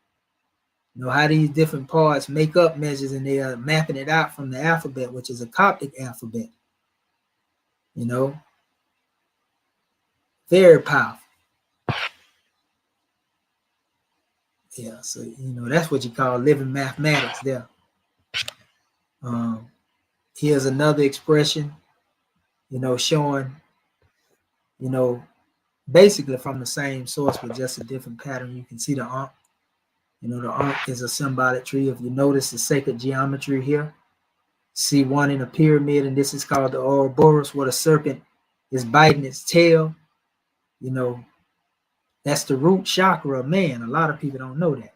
You know, how these different parts make up measures, and they are mapping it out from the alphabet, which is a Coptic alphabet. You know, very powerful. Yeah, so, you know, that's what you call living mathematics there. Here's another expression, you know, showing, you know, basically from the same source, but just a different pattern. You can see the Ankh. You know, the Ankh is a symbolic tree. If you notice the sacred geometry here, see one in a pyramid, and this is called the Ouroboros, where the serpent is biting its tail. You know, that's the root chakra of man. A lot of people don't know that.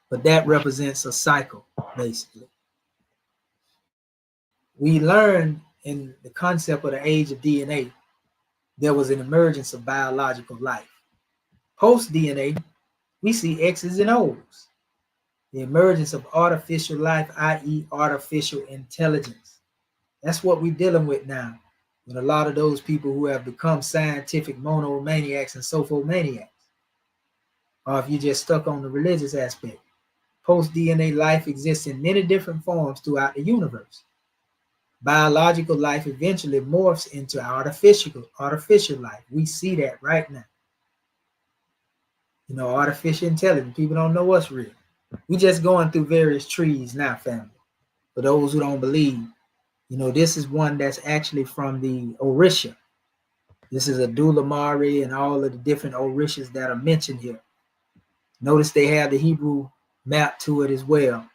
But that represents a cycle, basically. We learned in the concept of the age of DNA, there was an emergence of biological life. Post-DNA, we see X's and O's. The emergence of artificial life, i.e. artificial intelligence. That's what we're dealing with now, with a lot of those people who have become scientific monomaniacs and sophomaniacs. Or if you're just stuck on the religious aspect. Post-DNA life exists in many different forms throughout the universe. Biological life eventually morphs into artificial life. We see that right now. You know, artificial intelligence. People don't know what's real. We just going through various trees now, family. For those who don't believe, you know, this is one that's actually from the Orisha. This is a Dulamari and all of the different Orishas that are mentioned here. Notice they have the Hebrew map to it as well.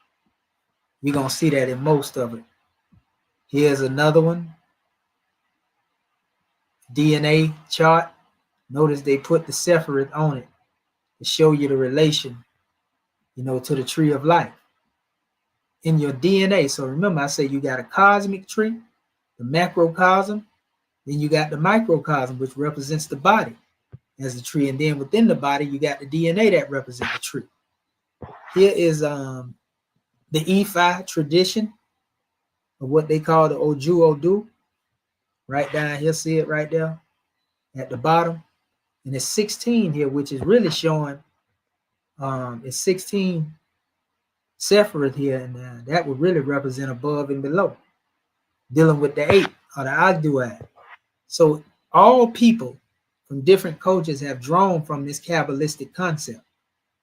You're going to see that in most of it. Here's another one. DNA chart. Notice they put the Sephiroth on it to show you the relation, you know, to the tree of life in your DNA. So remember, I say you got a cosmic tree, the macrocosm, then you got the microcosm, which represents the body as the tree, and then within the body, you got the DNA that represents the tree. Here is the Ifa tradition of what they call the Oju Odu. Right down here, see it right there at the bottom. And it's 16 here, which is really showing it's 16 Sephiroth here, and that would really represent above and below, dealing with the 8 or the Agduad. So all people from different cultures have drawn from this Kabbalistic concept.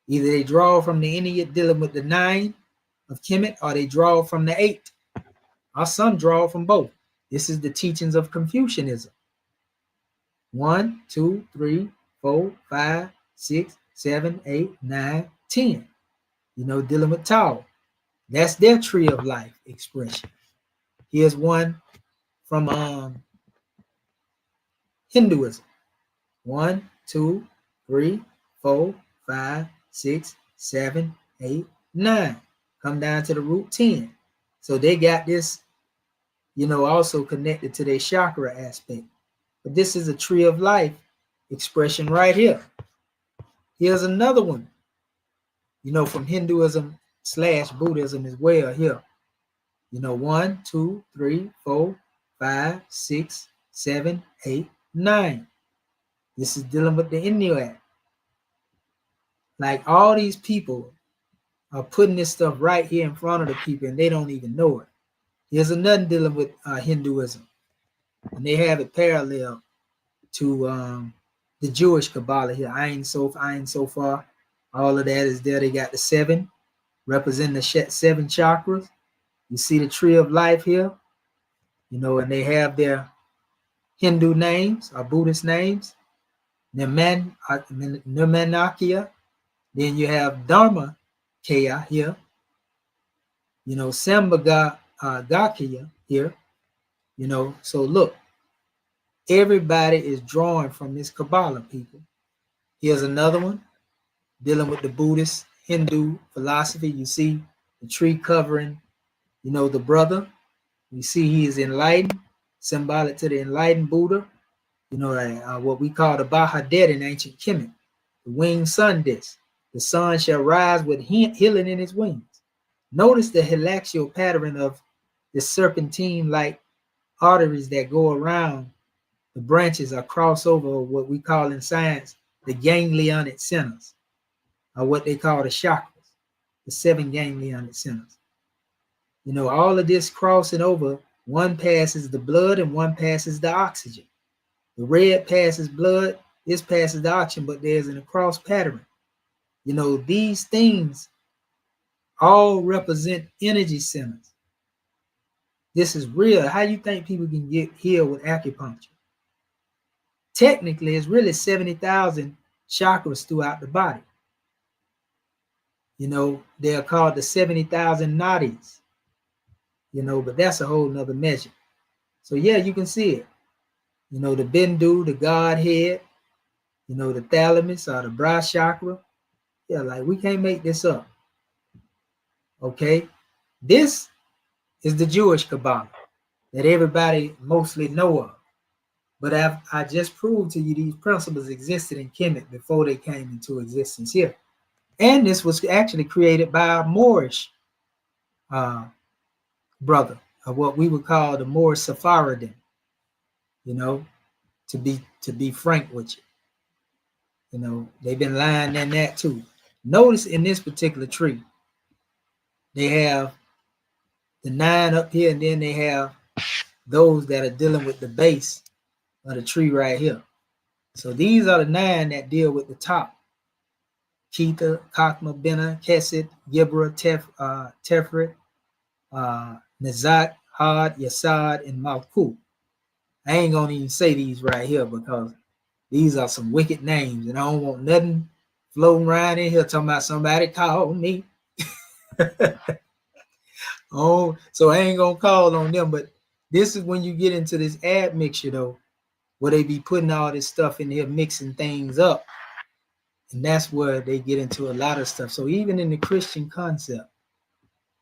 Either they draw from the Ennead dealing with the 9 of Kemet, or they draw from the 8, or some draw from both. This is the teachings of Confucianism. 1, 2, 3, 4, 5, 6, 7, 8, 9, 10. You know, dealing with Tao. That's their tree of life expression. Here's one from Hinduism. 1, 2, 3, 4, 5, 6, 7, 8, 9. Come down to the root 10. So they got this, you know, also connected to their chakra aspect. But this is a tree of life expression right here. Here's another one, you know, from Hinduism / Buddhism as well here. You know, 1, 2, 3, 4, 5, 6, 7, 8, 9. This is dealing with the Inuit. Like, all these people are putting this stuff right here in front of the people, and they don't even know it. Here's another dealing with Hinduism, and they have it parallel to the Jewish Kabbalah here. Ayin Sof, all of that is there. They got the 7 representing the 7 chakras. You see the tree of life here, you know, and they have their Hindu names or Buddhist names. Nirmanakya. Then you have Dharma Kaya here. You know, Sambhagakya here. You know, so look, everybody is drawing from this Kabbalah, people. Here's another one dealing with the Buddhist Hindu philosophy. You see the tree covering, you know, the brother. You see he is enlightened, symbolic to the enlightened Buddha. You know, what we call the Bahadet in ancient Kemet, the winged sun disk. The sun shall rise with healing in its wings. Notice the helaxial pattern of the serpentine-like arteries that go around the branches or cross over what we call in science the ganglionic centers. are what they call the chakras, the 7 ganglion centers. You know, all of this crossing over, one passes the blood and one passes the oxygen. The red passes blood, this passes the oxygen, but there's an across pattern. You know, these things all represent energy centers. This is real. How you think people can get healed with acupuncture? Technically, it's really 70,000 chakras throughout the body. You know, they're called the 70,000 nadis. You know, but that's a whole nother measure. So yeah, you can see it. You know, the bindu, the Godhead, you know, the thalamus or the brow chakra. Yeah, like we can't make this up. Okay. This is the Jewish Kabbalah that everybody mostly know of. But I just proved to you these principles existed in Kemet before they came into existence here. And this was actually created by a Moorish brother, of what we would call the Moorish Sephardim, you know, to be frank with you. You know, they've been lying in that too. Notice in this particular tree, they have the 9 up here, and then they have those that are dealing with the base of the tree right here. So these are the 9 that deal with the top. Keita, Kakma, Bena, Kesed, Gibra, Tefret, Nazak, Had, Yasad, and Malkut. I ain't gonna even say these right here because these are some wicked names, and I don't want nothing floating around in here talking about somebody called me. Oh, so I ain't gonna call on them, but this is when you get into this admixture though, where they be putting all this stuff in here, mixing things up. And that's where they get into a lot of stuff. So even in the Christian concept,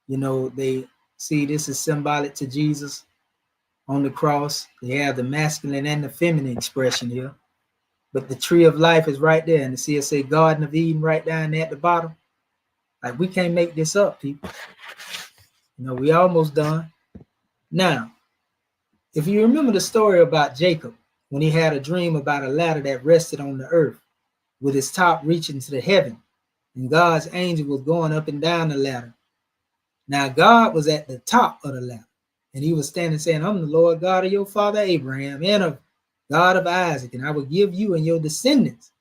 you know, they see this is symbolic to Jesus on the cross. They have the masculine and the feminine expression here. But the tree of life is right there. And see it say Garden of Eden right down there at the bottom. Like we can't make this up, people. You know, we almost done. Now, if you remember the story about Jacob, when he had a dream about a ladder that rested on the earth with its top reaching to the heaven, and God's angel was going up and down the ladder. Now, God was at the top of the ladder, and he was standing saying, I'm the Lord God of your father Abraham and of God of Isaac, and I will give you and your descendants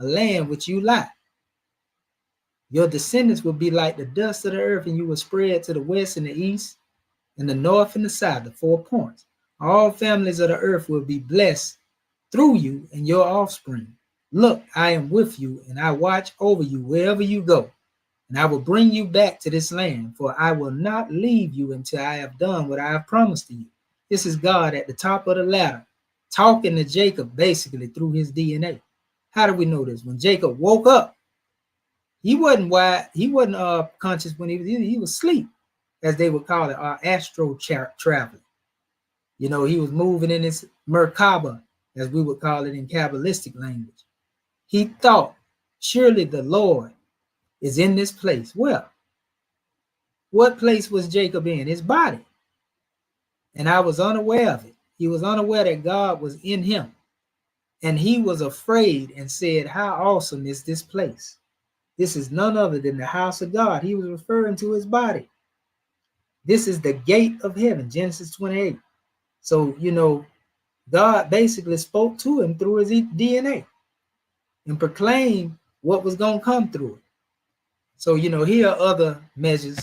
a land which you lie. Your descendants will be like the dust of the earth, and you will spread to the west and the east, and the north and the south, the 4 points. All families of the earth will be blessed through you and your offspring. Look, I am with you, and I watch over you wherever you go, and I will bring you back to this land, for I will not leave you until I have done what I have promised to you. This is God at the top of the ladder, talking to Jacob basically through his DNA. How do we know this? When Jacob woke up, he wasn't conscious when he was asleep, as they would call it, astro traveling. You know, he was moving in his Merkaba, as we would call it in Kabbalistic language. He thought, surely the Lord is in this place. Well, what place was Jacob in? His body. And I was unaware of it. He was unaware that God was in him. And he was afraid and said, how awesome is this place? This is none other than the house of God. He was referring to his body. This is the gate of heaven, Genesis 28. So, you know, God basically spoke to him through his DNA and proclaimed what was going to come through it. So, you know, here are other measures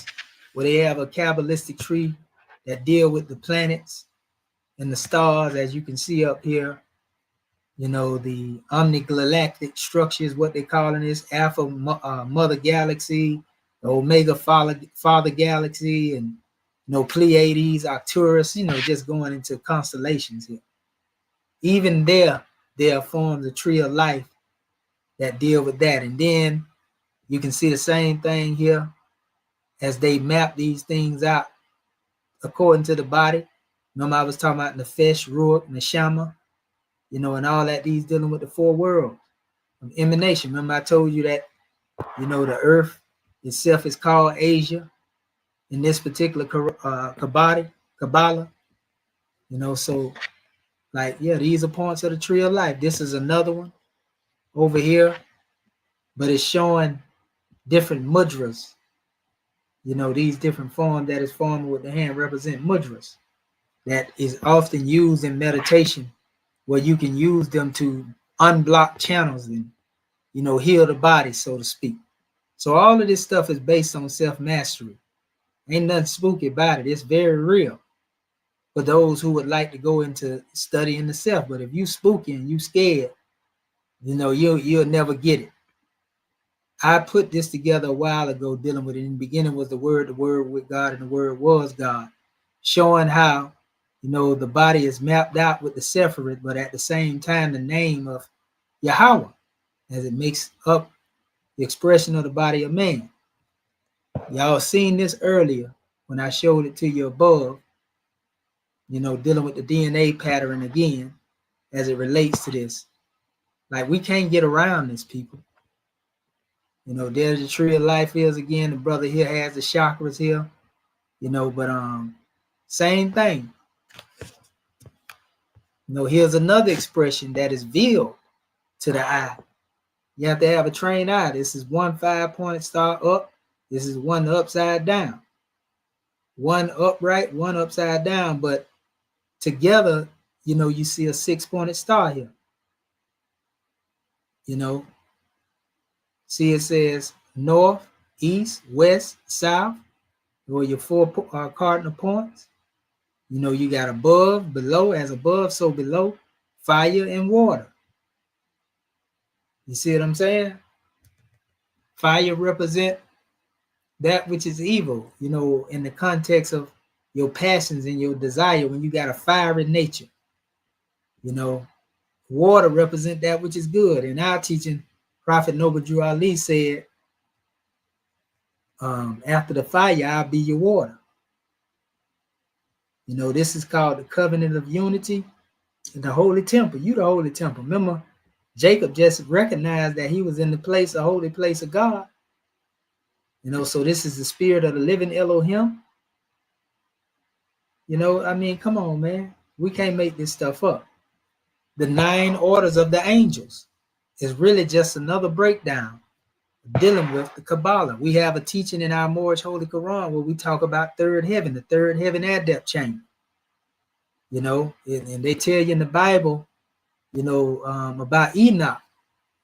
where they have a Kabbalistic tree that deal with the planets and the stars, as you can see up here. You know, the omnigalactic structure is what they're calling this, Alpha Mother Galaxy, the Omega Father Galaxy, and, you know, Pleiades, Arcturus, you know, just going into constellations here. Even there are forms of tree of life that deal with that. And then you can see the same thing here as they map these things out according to the body. Remember, I was talking about Nefesh, Ruach, Neshama, you know, and all that, these dealing with the 4 worlds of emanation. Remember, I told you that, you know, the earth itself is called Asia in this particular Kabbalah, you know, so like, yeah, these are points of the tree of life. This is another one over here, but it's showing different mudras. You know, these different forms that is formed with the hand represent mudras that is often used in meditation, where you can use them to unblock channels and, you know, heal the body, so to speak. So all of this stuff is based on self-mastery. Ain't nothing spooky about it. It's very real for those who would like to go into studying the self. But if you spooky and you scared, you know, you'll never get it. I put this together a while ago dealing with it. In the beginning was the word with God, and the word was God, showing how, you know, the body is mapped out with the separate, but at the same time, the name of Yahweh, as it makes up the expression of the body of man. Y'all seen this earlier when I showed it to you above, you know, dealing with the DNA pattern again, as it relates to this. Like, we can't get around this, people. You know, there's the tree of life is again. The brother here has the chakras here, you know, but same thing. You know, here's another expression that is veiled to the eye. You have to have a trained eye. This is one 5-pointed star up. This is one upside down. One upright, one upside down, but together, you know, you see a 6-pointed star here. You know, see it says north, east, west, south, or your 4 cardinal points. You know, you got above, below, as above, so below, fire and water. You see what I'm saying? Fire represent that which is evil, you know, in the context of your passions and your desire when you got a fiery nature. You know, water represent that which is good. In our teaching, Prophet Noble Drew Ali said, after the fire, I'll be your water. You know, this is called the covenant of unity in the holy temple. You the holy temple. Remember, Jacob just recognized that he was in the place, the holy place of God. You know, so this is the spirit of the living Elohim. You know, I mean, come on, man. We can't make this stuff up. The 9 orders of the angels is really just another breakdown dealing with the Kabbalah. We have a teaching in our Moorish Holy Quran where we talk about third heaven, the third heaven adept chamber. You know, and they tell you in the Bible, you know, about Enoch.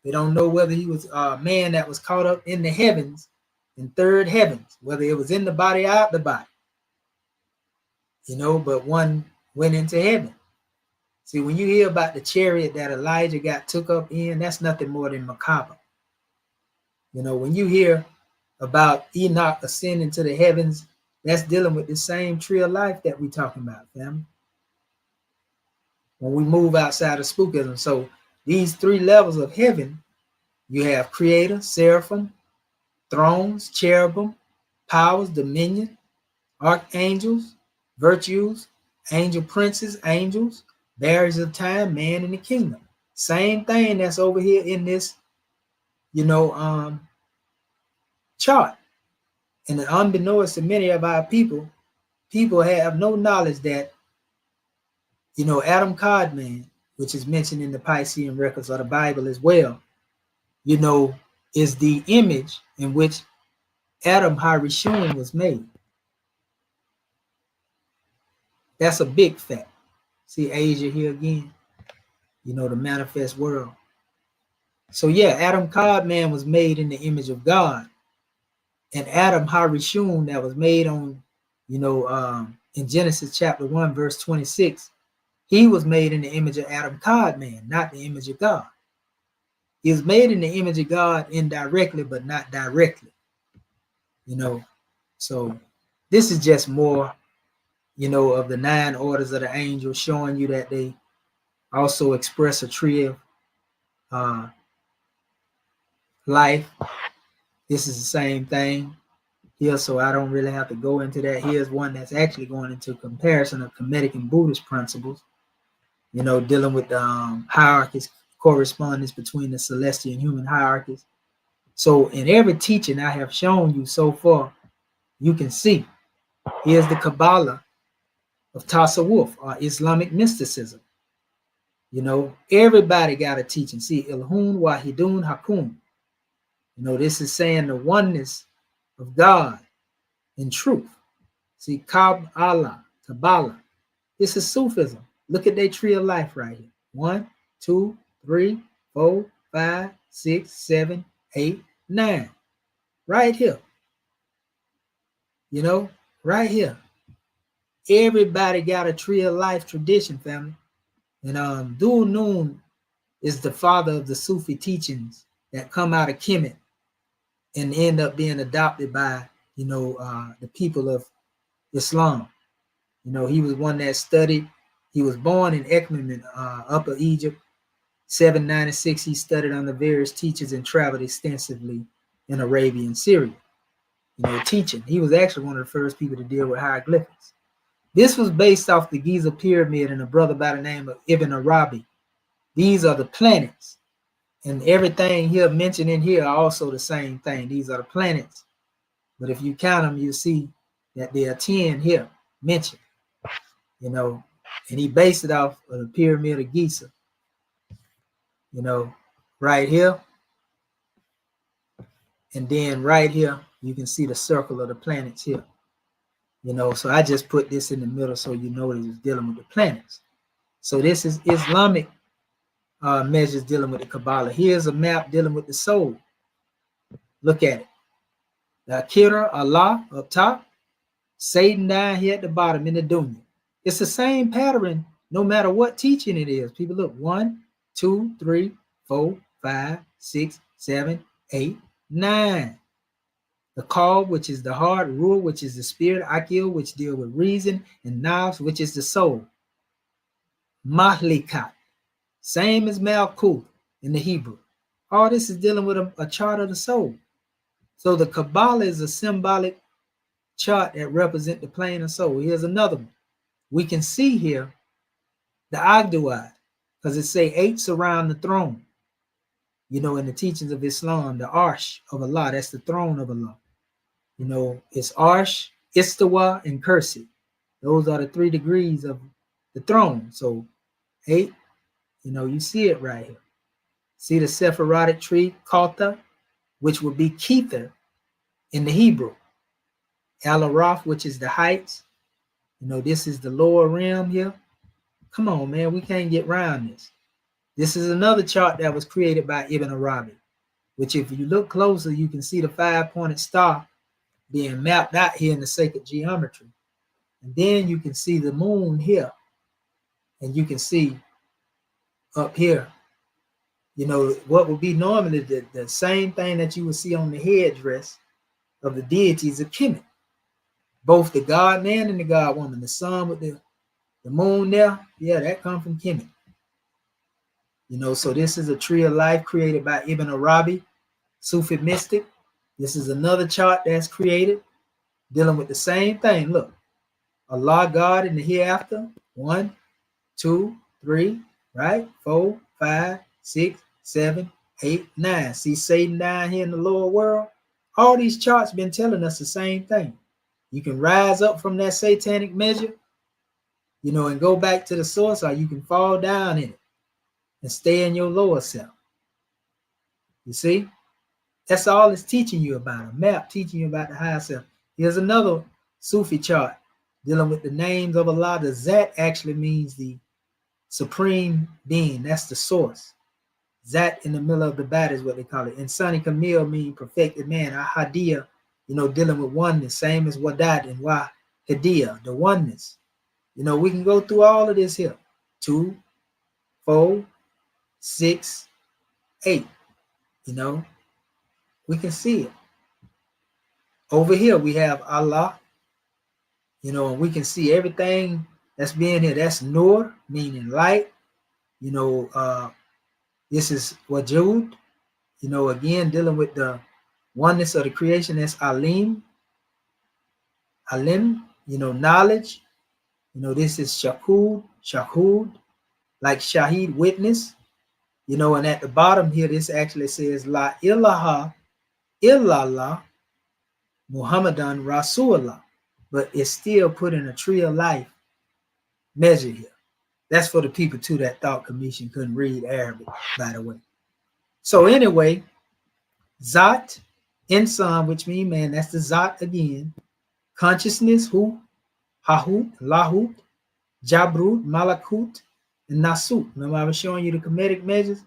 They don't know whether he was a man that was caught up in the heavens, in third heavens, whether it was in the body or out the body. You know, but one went into heaven. See, when you hear about the chariot that Elijah got took up in, that's nothing more than macabre. You know, when you hear about Enoch ascending to the heavens, that's dealing with the same tree of life that we're talking about, family. When we move outside of spookism. So these 3 levels of heaven, you have creator, seraphim, thrones, cherubim, powers, dominion, archangels, virtues, angel princes, angels, barriers of time, man in the kingdom. Same thing that's over here in this, you know, chart. And unbeknownst to many of our people have no knowledge that, you know, Adam Codman, which is mentioned in the Piscean records of the Bible as well, you know, is the image in which Adam Harishon was made. That's a big fact. See Asia here again, you know, the manifest world. So yeah, Adam Codman was made in the image of God. And Adam Harishon that was made on, you know, in Genesis chapter 1, verse 26, he was made in the image of Adam Codman, not the image of God. He was made in the image of God indirectly, but not directly. You know, so this is just more, you know, of the 9 orders of the angels, showing you that they also express a tree of life. This is the same thing here, so I don't really have to go into that. Here's one that's actually going into comparison of Kemetic and Buddhist principles, you know, dealing with the hierarchies, correspondence between the celestial and human hierarchies. So in every teaching I have shown you so far, you can see here's the Kabbalah of Tasawwuf, or Islamic mysticism. You know, everybody got a teaching. See, Ilhun Wahidun Hakum. You know, this is saying the oneness of God in truth. See, KABAaHLA. This is Sufism. Look at their tree of life right here. 1, 2, 3, 4, 5, 6, 7, 8, 9. Right here. You know, right here. Everybody got a tree of life tradition, family. And Dhul Nun is the father of the Sufi teachings that come out of Kemet and end up being adopted by, you know, the people of Islam. You know, he was one that studied. He was born in Ekmim in Upper Egypt. 796, he studied under various teachers and traveled extensively in Arabia and Syria. You know, teaching. He was actually one of the first people to deal with hieroglyphics. This was based off the Giza pyramid and a brother by the name of Ibn Arabi. These are the planets. And everything here mentioned in here are also the same thing. These are the planets. But if you count them, you see that there are 10 here mentioned. You know, and he based it off of the pyramid of Giza. You know, right here. And then right here, you can see the circle of the planets here. You know, so I just put this in the middle so you know that it's dealing with the planets. So this is Islamic measures dealing with the Kabbalah. Here's a map dealing with the soul. Look at it. The Akira, Allah up top, Satan down here at the bottom in the dunya. It's the same pattern no matter what teaching it is. People look, 1, 2, 3, 4, 5, 6, 7, 8, 9. The Qalb, which is the heart, Ruh, which is the spirit, Akil, which deal with reason, and Nafs, which is the soul. Mahlikat, same as Malkuth in the Hebrew. All this is dealing with a chart of the soul. So the Kabbalah is a symbolic chart that represents the plane of soul. Here's another one. We can see here the Agduad, because it say 8 surround the throne. You know, in the teachings of Islam, the Arsh of Allah, that's the throne of Allah. You know, it's Arsh, Istawa, and Kursi. Those are the 3 degrees of the throne. So 8, you know, you see it right here. See the Sephirotic tree, Kalta, which would be Kether in the Hebrew. Al-Araf, which is the heights. You know, this is the lower rim here. Come on, man, we can't get around this. This is another chart that was created by Ibn Arabi, which if you look closer, you can see the 5-pointed star being mapped out here in the sacred geometry. And then you can see the moon here. And you can see up here, you know, what would be normally the same thing that you would see on the headdress of the deities of Kemet. Both the God man and the God woman. The sun with the moon there, yeah, that comes from Kemet. You know, so this is a tree of life created by Ibn Arabi, Sufi mystic. This is another chart that's created, dealing with the same thing. Look, Allah, God in the hereafter. 1, 2, 3, right? 4, 5, 6, 7, 8, 9. See Satan down here in the lower world? All these charts been telling us the same thing. You can rise up from that satanic measure, you know, and go back to the source, or you can fall down in it and stay in your lower self. You see? That's all it's teaching you about. A map teaching you about the higher self. Here's another Sufi chart dealing with the names of Allah. The Zat actually means the supreme being. That's the source. Zat in the middle of the bat is what they call it. And Sani Kamil means perfected man. Ahadiyah, you know, dealing with oneness. Same as Wadat and Wahidiyah, the oneness. You know, we can go through all of this here. 2, 4, 6, 8. You know, we can see it. Over here, we have Allah. You know, and we can see everything that's being here. That's Nur, meaning light. You know, this is Wajud. You know, again, dealing with the oneness of the creation. That's Alim. Alim, you know, knowledge. You know, this is Shahud, like Shahid, witness. You know, and at the bottom here, this actually says La ilaha illallah Muhammadan Rasulullah. But it's still put in a tree of life measure here. That's for the people, too, that thought Commission couldn't read Arabic, by the way. So anyway, Zat, insan, which means man, that's the Zat again. Consciousness, Hu, Hahut, Lahut, Jabrut, Malakut, and Nasut. Remember I was showing you the Kemetic measures?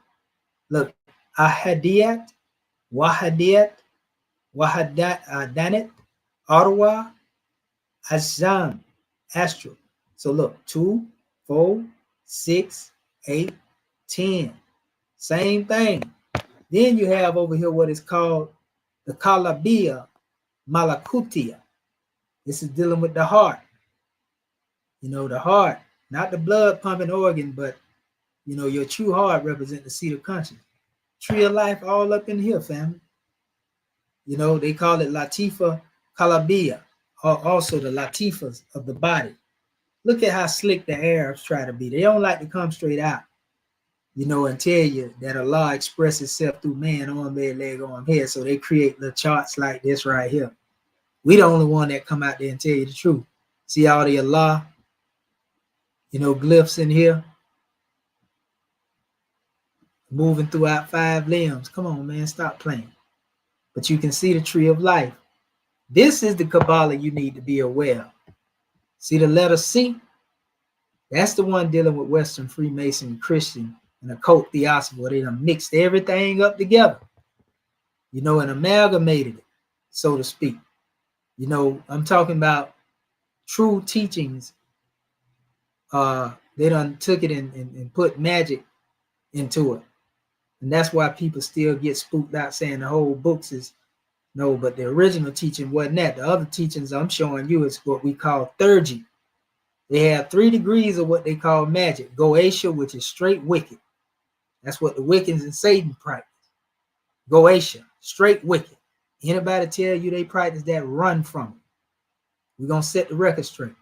Look, Ahadiyat, Wahadiyat, Wahadanat, Arwa, Azam, Astral. So look, 2, 4, 6, 8, 10. Same thing. Then you have over here what is called the Kalabia Malakutia. This is dealing with the heart. You know, the heart, not the blood pumping organ, but you know, your true heart represents the seat of conscience. Tree of life all up in here, family. You know, they call it Latifa Kalabia, or also the Latifas of the body. Look at how slick the Arabs try to be. They don't like to come straight out, you know, and tell you that Allah expresses itself through man, arm, head, leg, arm, head. So they create the charts like this right here. We the only one that come out there and tell you the truth. See all the Allah, you know, glyphs in here, moving throughout 5 limbs. Come on, man, stop playing. But you can see the tree of life. This is the Kabbalah you need to be aware of. See the letter C? That's the one dealing with Western Freemason, Christian, and occult theosophy, where they done mixed everything up together, you know, and amalgamated it, so to speak. You know, I'm talking about true teachings. They done took it and put magic into it. And that's why people still get spooked out saying the whole books is no, but the original teaching wasn't that. The other teachings I'm showing you is what we call theurgy. They have 3 degrees of what they call magic. Goetia, which is straight wicked. That's what the Wiccans and Satan practice. Goetia, straight wicked. Anybody tell you they practice that, run from it. We're going to set the record straight.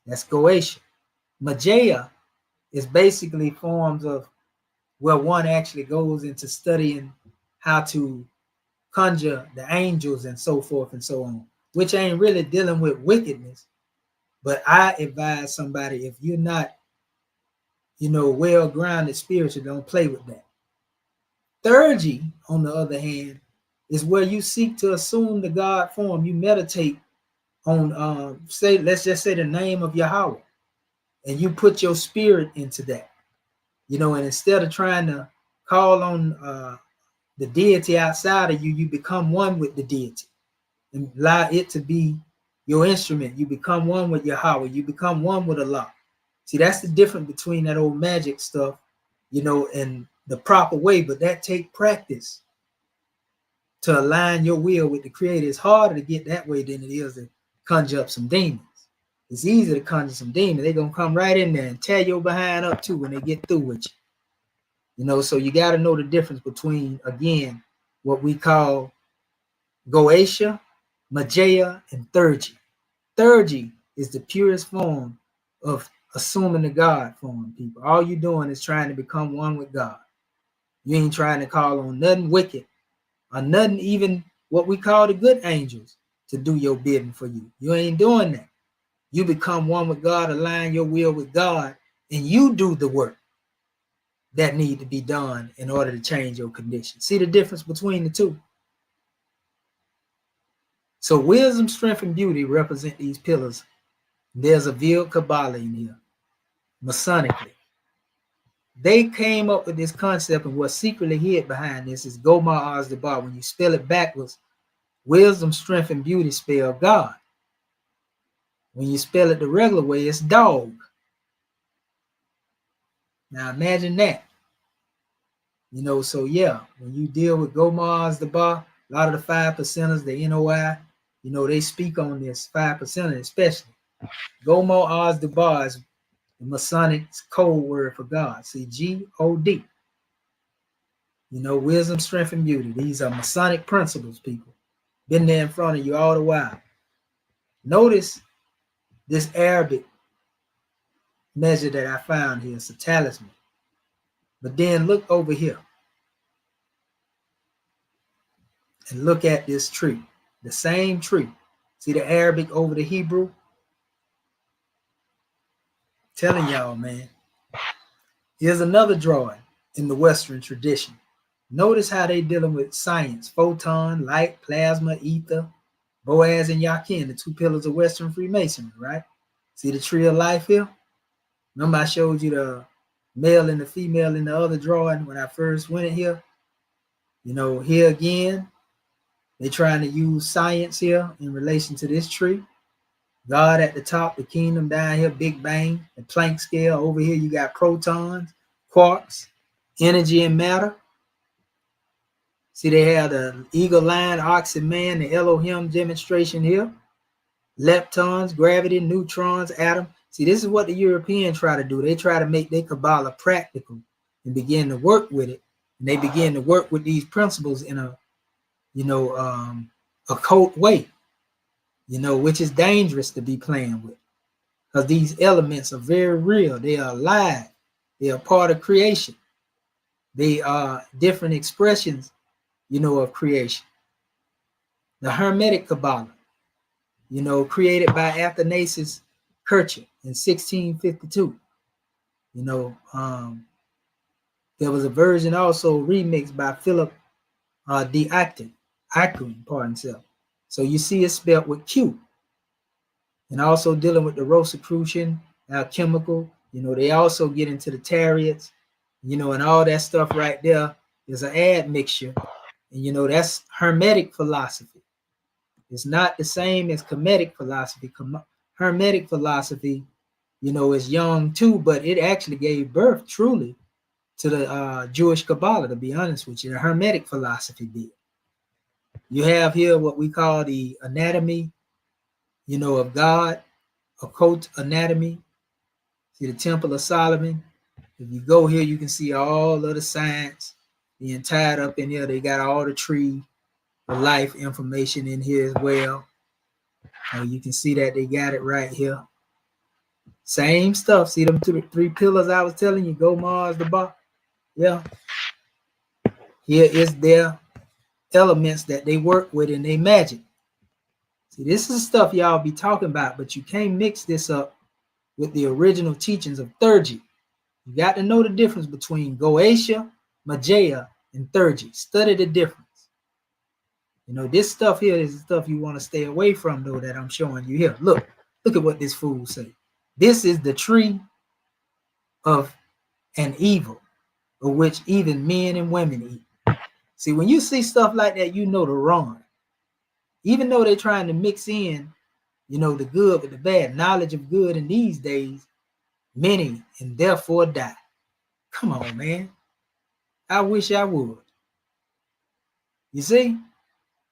That's Goetia. Magia is basically forms of where one actually goes into studying how to conjure the angels and so forth and so on, which ain't really dealing with wickedness. But I advise somebody, if you're not, you know, well-grounded spiritually, don't play with that. Theurgy, on the other hand, is where you seek to assume the God form. You meditate on, say, let's just say the name of Yahweh, and you put your spirit into that, you know, and instead of trying to call on the deity outside of you, you become one with the deity and allow it to be your instrument. You become one with Yahweh. You become one with Allah. See, that's the difference between that old magic stuff, you know, and the proper way, but that take practice to align your will with the Creator. It's harder to get that way than it is to conjure up some demons. It's easy to conjure some demons. They're going to come right in there and tear your behind up too when they get through with you. You know, so you got to know the difference between, again, what we call Goetia, Magia, and theurgy. Theurgy is the purest form of assuming the God form, people. All you're doing is trying to become one with God. You ain't trying to call on nothing wicked or nothing, even what we call the good angels, to do your bidding for you. You ain't doing that. You become one with God, align your will with God, and you do the work that need to be done in order to change your condition. See the difference between the two? So wisdom, strength, and beauty represent these pillars. There's a veiled Kabbalah in here, Masonically. They came up with this concept, and what's secretly hid behind this is Gomar Azdabar. When you spell it backwards, wisdom, strength, and beauty spell God. When you spell it the regular way, it's dog. Now imagine that. You know, so yeah, when you deal with Gomar Azdabar, a lot of the 5 percenters, the NOI, you know, they speak on this 5 percenter especially. Gomar Azdabar is the Masonic code word for God. See, G-O-D. You know, wisdom, strength, and beauty. These are Masonic principles, people. Been there in front of you all the while. Notice this Arabic measure that I found here. It's a talisman. But then look over here. And look at this tree. The same tree. See the Arabic over the Hebrew? Telling y'all, man. Here's another drawing in the Western tradition. Notice how they dealing with science: photon, light, plasma, ether, Boaz and Yakin, the two pillars of Western Freemasonry, right? See the tree of life here? Remember I showed you the male and the female in the other drawing when I first went in here? You know, here again, they're trying to use science here in relation to this tree. God at the top, the kingdom down here, Big Bang, the Planck scale. Over here, you got protons, quarks, energy and matter. See, they have the eagle line, oxen man, the Elohim demonstration here. Leptons, gravity, neutrons, atom. See, this is what the Europeans try to do. They try to make their Kabbalah practical and begin to work with it. And they begin to work with these principles in a, occult way, which is dangerous to be playing with. Because these elements are very real. They are alive. They are part of creation. They are different expressions, of creation. The Hermetic Kabbalah, created by Athanasius Kircher in 1652. There was a version also remixed by Philip D. Acton, pardon himself. So you see it's spelled with Q. And also dealing with the Rosicrucian, alchemical, they also get into the Tariots, and all that stuff right there is an admixture. And that's Hermetic philosophy. It's not the same as Kemetic philosophy. Hermetic philosophy, is young too, but it actually gave birth truly to the Jewish Kabbalah, to be honest with you. The Hermetic philosophy did. You have here what we call the anatomy, of God, occult anatomy. See the Temple of Solomon. If you go here, you can see all of the science being tied up in here. They got all the tree of life information in here as well. You can see that they got it right here. Same stuff. See them three pillars I was telling you, go Mars, the bar. Yeah. Here is their elements that they work with in their magic. See, this is stuff y'all be talking about, but you can't mix this up with the original teachings of Theurgy. You got to know the difference between Goetia, Magia, and Theurgy. Study the difference. This stuff here is the stuff you want to stay away from, though, that I'm showing you here. Look at what this fool say. This is the tree of an evil, of which even men and women eat. See, when you see stuff like that, you know the wrong. Even though they're trying to mix in, the good with the bad, knowledge of good in these days, many and therefore die. Come on, man. I wish I would. You see,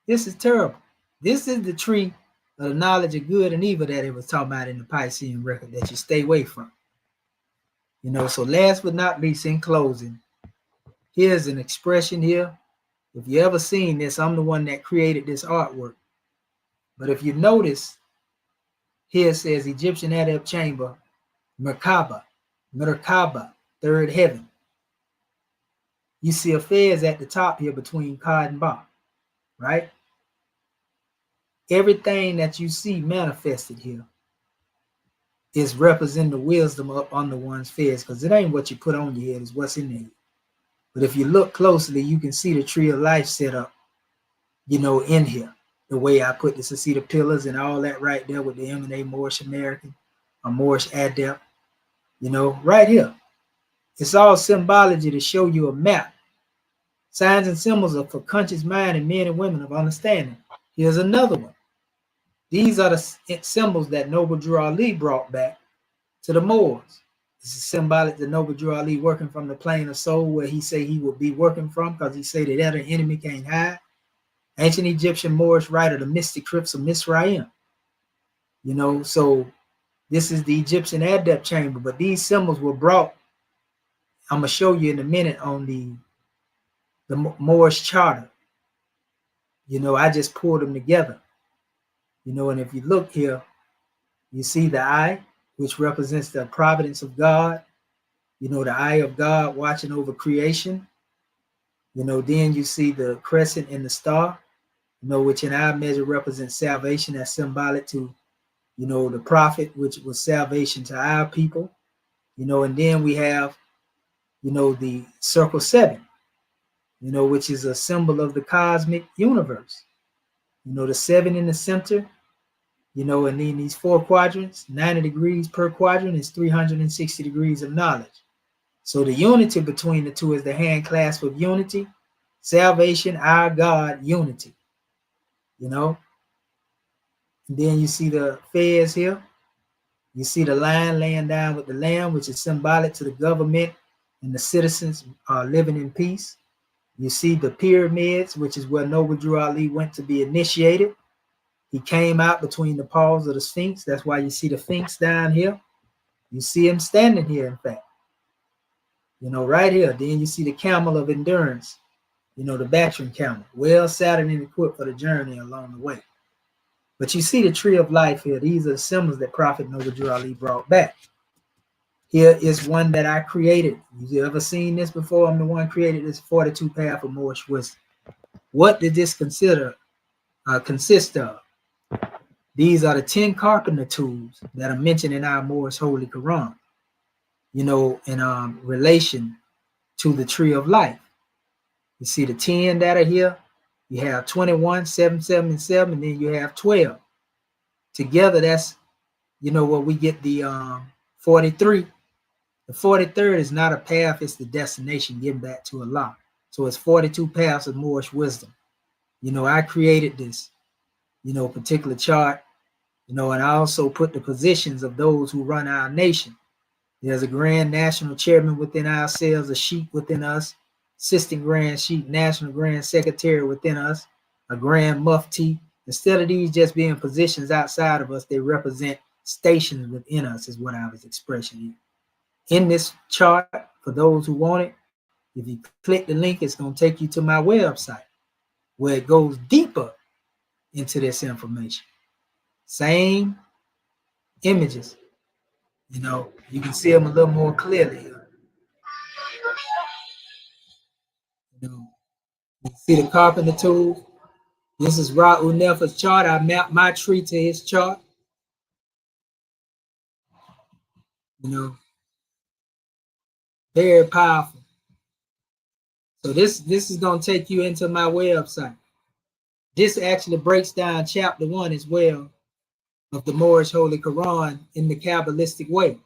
this is terrible. This is the tree of the knowledge of good and evil that it was talking about in the Piscean record that you stay away from. So last but not least, in closing, here's an expression here. If you ever seen this, I'm the one that created this artwork. But if you notice, here it says Egyptian Adept Chamber, Merkaba, third heaven. You see a fez at the top here between Ka and Ba, right? Everything that you see manifested here is representing the wisdom up under one's fez, because it ain't what you put on your head, it's what's in there. But if you look closely, you can see the tree of life set up, in here. The way I put this, to see the pillars and all that right there with the M&A Moorish American, or Moorish Adept, right here. It's all symbology to show you a map. Signs and symbols are for conscious mind and men and women of understanding. Here's another one. These are the symbols that Noble Drew Ali brought back to the Moors. This is symbolic to Noble Drew Ali working from the plane of soul, where he say he would be working from, because he say that other enemy can't hide. Ancient Egyptian Moorish writer, the Mystic Crypts of Misraim. So this is the Egyptian Adept Chamber, but these symbols were brought, I'm going to show you in a minute, on the Moorish Charter. I just pulled them together. And if you look here, you see the eye, which represents the providence of God. The eye of God watching over creation. Then you see the crescent and the star, which in our measure represents salvation. That's symbolic to, the prophet, which was salvation to our people. And then we have, the circle 7, which is a symbol of the cosmic universe. The 7 in the center, and then these 4 quadrants, 90 degrees per quadrant is 360 degrees of knowledge. So the unity between the two is the hand clasp of unity, salvation, our God, unity. And then you see the fez here. You see the lion laying down with the lamb, which is symbolic to the government and the citizens living in peace. You see the pyramids, which is where Noble Drew Ali went to be initiated. He came out between the paws of the Sphinx. That's why you see the Sphinx down here. You see him standing here, in fact. Right here. Then you see the camel of endurance, the Bactrian camel, well saddled and equipped for the journey along the way. But you see the tree of life here. These are the symbols that Prophet Noble Drew Ali brought back. Here is one that I created. You ever seen this before? I'm the one created this 42 path of Moorish wisdom. What did this consist of? These are the 10 carpenter tools that are mentioned in our Moorish Holy Quran, in relation to the tree of life. You see the 10 that are here. You have 21, 7, 7, and 7, and then you have 12. Together, that's, where we get the 43. The 43rd is not a path, it's the destination, getting back to Allah. So it's 42 paths of Moorish wisdom. I created this, particular chart, and I also put the positions of those who run our nation. There's a grand national chairman within ourselves, a sheikh within us, assistant grand sheikh, national grand secretary within us, a grand mufti. Instead of these just being positions outside of us, they represent stations within us, is what I was expressing. In this chart, for those who want it, if you click the link, it's going to take you to my website where it goes deeper into this information. Same images. You can see them a little more clearly. You see the carpenter tool. This is Ra'u Nefer's chart. I mapped my tree to his chart. Very powerful. So this is going to take you into my website. This actually breaks down chapter 1 as well of the Moorish Holy Quran in the Kabbalistic way.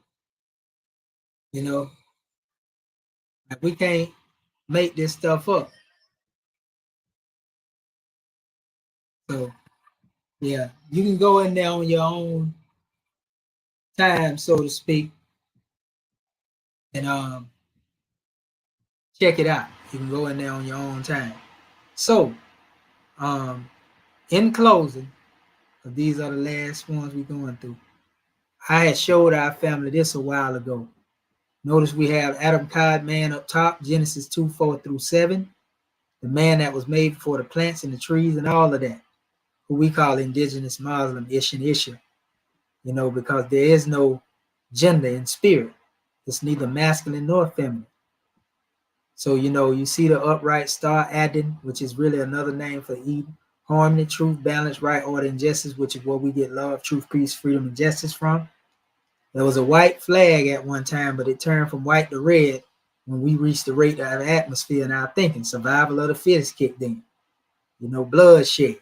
Like we can't make this stuff up. So, yeah, you can go in there on your own time, so to speak, and check it out. You can go in there on your own time. So, in closing, these are the last ones we're going through. I had showed our family this a while ago. Notice we have Adam Cod man up top, Genesis 2:4-7, the man that was made for the plants and the trees and all of that, who we call indigenous Muslim, Ish and Isha, because there is no gender in spirit. It's neither masculine nor feminine. So, you see the upright star, Adin, which is really another name for Eden, harmony, truth, balance, right, order, and justice, which is where we get love, truth, peace, freedom, and justice from. There was a white flag at one time, but it turned from white to red when we reached the rate of atmosphere in our thinking. Survival of the fittest kicked in. Bloodshed.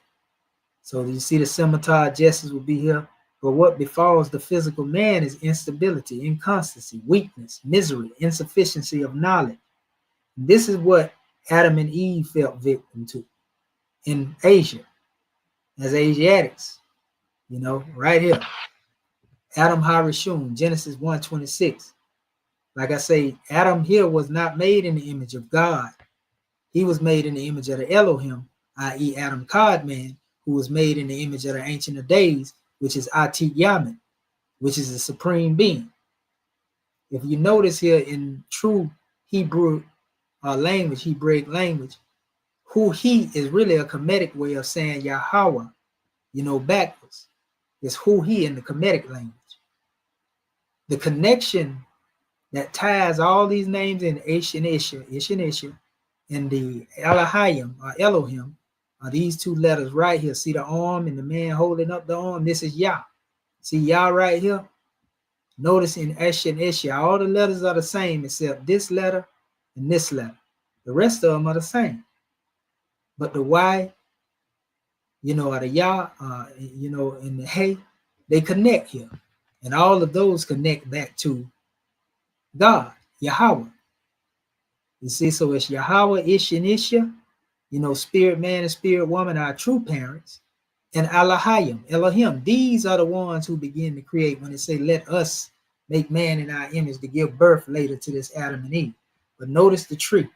So you see the scimitar justice will be here. But what befalls the physical man is instability, inconstancy, weakness, misery, insufficiency of knowledge. This is what Adam and Eve felt victim to in Asia, as Asiatics, right here. Adam Harishun, Genesis 1:26. Like I say, Adam here was not made in the image of God. He was made in the image of the Elohim, i.e. Adam Codman, who was made in the image of the Ancient of Days, which is Atik Yamin, which is the supreme being. If you notice here in true Hebrew language, Hebraic language, who he is really a Kemetic way of saying Yahweh, backwards. It's who he in the Kemetic language. The connection that ties all these names in Ish and Isha, and the Elohim or Elohim are these two letters right here. See the arm and the man holding up the arm? This is Yah. See Yah right here? Notice in Ish and Isha, all the letters are the same except this letter and this letter. The rest of them are the same. But the Y, or the Yah, and the Hey, they connect here. And all of those connect back to God, Yahweh. You see, so it's Yahweh, Ish, and Isha, spirit man and spirit woman are true parents. And Elohim, these are the ones who begin to create when they say, let us make man in our image to give birth later to this Adam and Eve. But notice the tree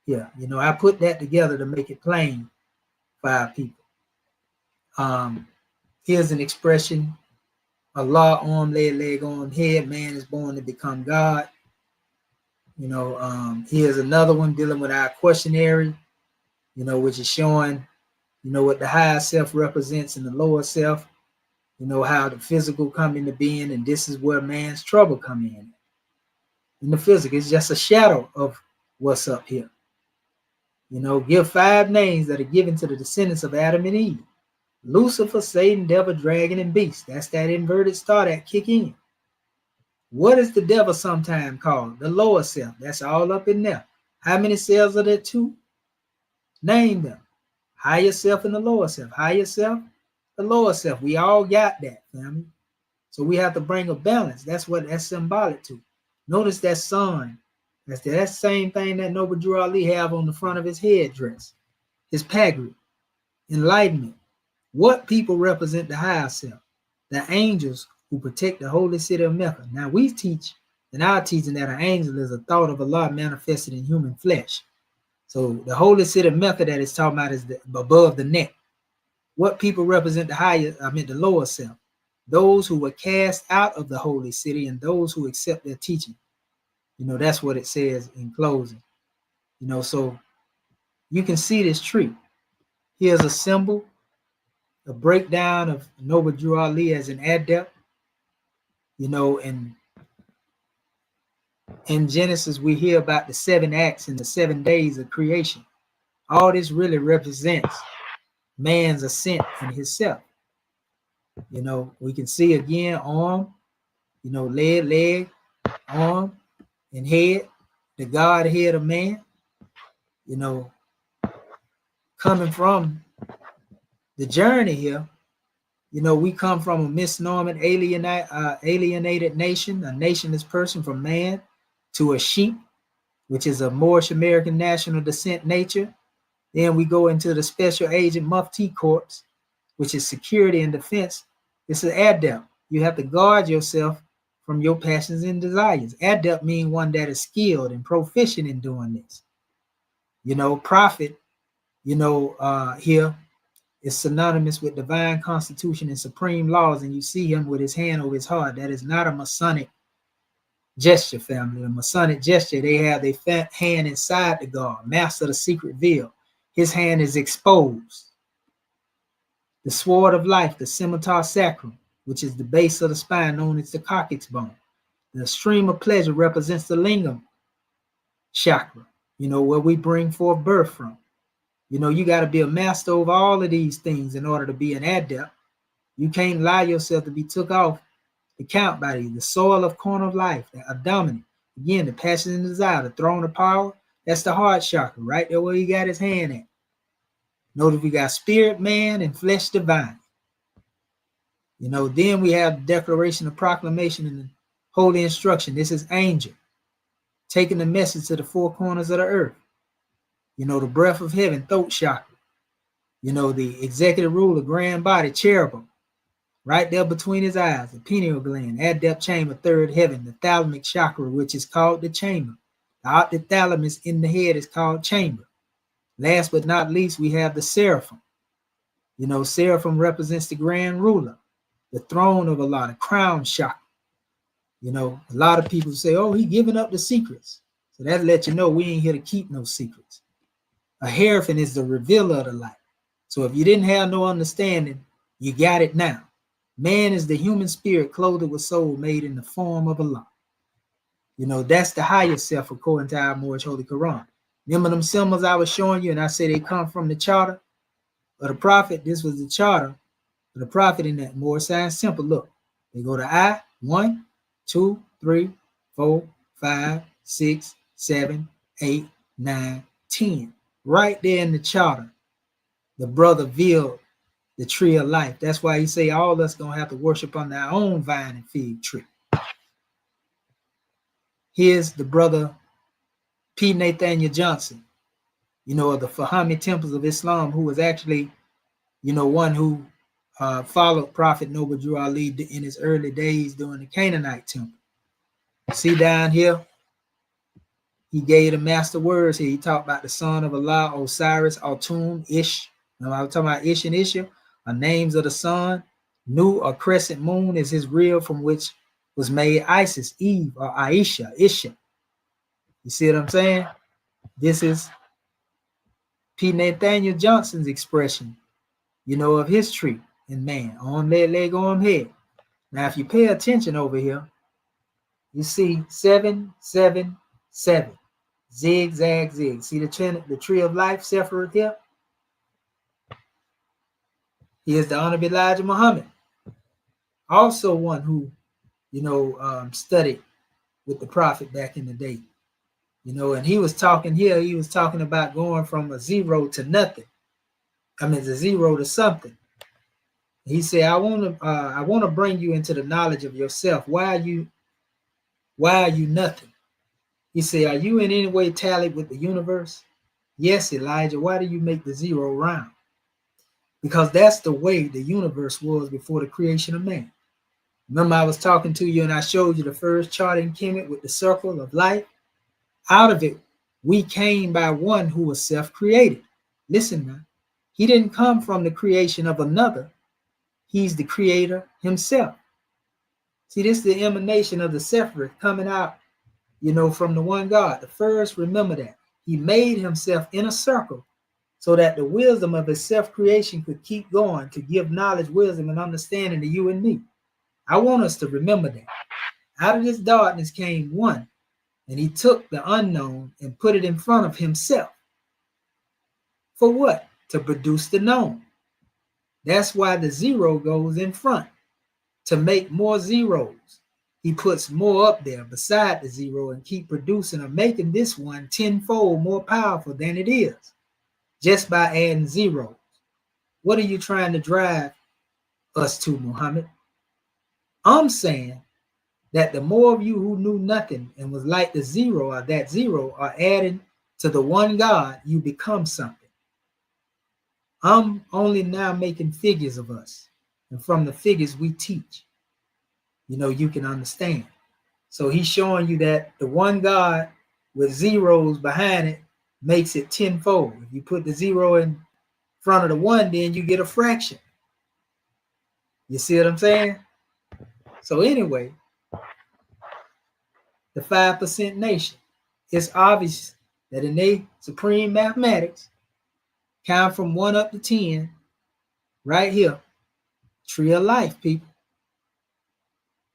here. I put that together to make it plain for our people. Here's an expression: Allah, arm, leg, arm, head. Man is born to become God. Here's another one dealing with our questionary, which is showing, what the higher self represents and the lower self, how the physical come into being, and this is where man's trouble come in. In the physical, it's just a shadow of what's up here. Give 5 names that are given to the descendants of Adam and Eve: Lucifer, Satan, devil, dragon, and beast. That's that inverted star that kick in. What is the devil sometimes called? The lower self. That's all up in there. How many cells are there? 2? Name them. Higher self and the lower self. Higher self, the lower self. We all got that, family. So we have to bring a balance. That's what that's symbolic to. Notice that sun. That's that same thing that Noble Drew Ali have on the front of his headdress. His pagri. Enlightenment. What people represent the higher self? The angels who protect the holy city of Mecca. Now we teach in our teaching that an angel is a thought of Allah manifested in human flesh. So the holy city of Mecca that it's talking about is above the neck. What people represent the lower self? Those who were cast out of the holy city and those who accept their teaching. That's what it says in closing. So you can see this tree. Here's a symbol, a breakdown of Noble Drew Ali as an adept. And in Genesis, we hear about the 7 acts and the 7 days of creation. All this really represents man's ascent in himself. We can see again arm, leg, arm, and head, the Godhead of man, coming from the journey here. We come from a misnomer, alienated nation, a nationless person from man, to a sheep, which is a Moorish American national descent nature. Then we go into the Special Agent Mufti Corps, which is security and defense. It's an adept. You have to guard yourself from your passions and desires. Adept means one that is skilled and proficient in doing this. Prophet, here is synonymous with divine constitution and supreme laws, and you see him with his hand over his heart. That is not a Masonic gesture, family. A Masonic gesture, they have their hand inside the guard, master of the secret veil. His hand is exposed. The sword of life, the scimitar sacrum, which is the base of the spine, known as the coccyx bone. The stream of pleasure represents the lingam chakra, where we bring forth birth from. You got to be a master over all of these things in order to be an adept. You can't allow yourself to be took off the count by these. The soil of corner of life, the abdomen. Again, the passion and desire, the throne of power. That's the heart chakra, right there where he got his hand at. Notice we got spirit man and flesh divine. Then we have the declaration of proclamation and the holy instruction. This is angel, taking the message to the 4 corners of the earth. The breath of heaven, throat chakra. The executive ruler, grand body, cherubim. Right there between his eyes, the pineal gland, adept chamber, 3rd heaven, the thalamic chakra, which is called the chamber. The optothalamus in the head is called chamber. Last but not least, we have the seraphim. Seraphim represents the grand ruler, the throne of Allah, the crown chakra. A lot of people say, oh, he giving up the secrets. So that lets you know we ain't here to keep no secrets. A hierophant is the revealer of the light. So if you didn't have no understanding, you got it now. Man is the human spirit clothed with soul made in the form of Allah. That's the higher self according to our Moorish Holy Quran. Remember them symbols I was showing you, and I said they come from the charter of the prophet. This was the charter of the prophet in that Moorish science simple. Look, they go to I, 1, 2, 3, 4, 5, 6, 7, 8, 9, 10, right there in the charter, the brother veiled the tree of life. That's why he say all of us gonna have to worship on our own vine and fig tree. Here's the brother P. Nathaniel Johnson, of the Fahimi temples of Islam, who was actually, one who followed Prophet Noble Drew Ali in his early days during the Canaanite temple. See down here, he gave the master words here. He talked about the son of Allah, Osiris, Atum, Ish. I was talking about Ish and Isha are names of the sun. Nu, or crescent moon, is his rib from which was made Isis, Eve, or Aisha, Isha. You see what I'm saying? This is P. Nathaniel Johnson's expression, of his tree in man. Arm, leg, arm, head. Now, if you pay attention over here, you see 7, 7, 7. Zig, zag, zig. See the tree of life separate here? He is the Honorable Elijah Muhammad. Also one who, studied with the Prophet back in the day. And he was talking here, he was talking about going from a zero to nothing. The zero to something. He said, I want to bring you into the knowledge of yourself. Why are you nothing? He said, are you in any way tallied with the universe? Yes, Elijah. Why do you make the zero round? Because that's the way the universe was before the creation of man. Remember, I was talking to you and I showed you the first chart in Kemet with the circle of life. Out of it, we came by one who was self-created. Listen now, he didn't come from the creation of another. He's the creator himself. See, this is the emanation of the Separate coming out, from the one God. The first, remember that. He made himself in a circle so that the wisdom of his self-creation could keep going to give knowledge, wisdom, and understanding to you and me. I want us to remember that. Out of this darkness came one, and he took the unknown and put it in front of himself. For what? To produce the known. That's why the zero goes in front, to make more zeros. He puts more up there beside the zero and keep producing or making this one tenfold more powerful than it is, just by adding zeros. What are you trying to drive us to, Muhammad? I'm saying that the more of you who knew nothing and was like the zero or that zero are adding to the one God, you become something. I'm only now making figures of us. And from the figures we teach, you can understand. So he's showing you that the one God with zeros behind it makes it tenfold. If you put the zero in front of the one, then you get a fraction. You see what I'm saying? So anyway, the 5% nation, it's obvious that in their supreme mathematics, count from 1 up to 10, right here, tree of life, people.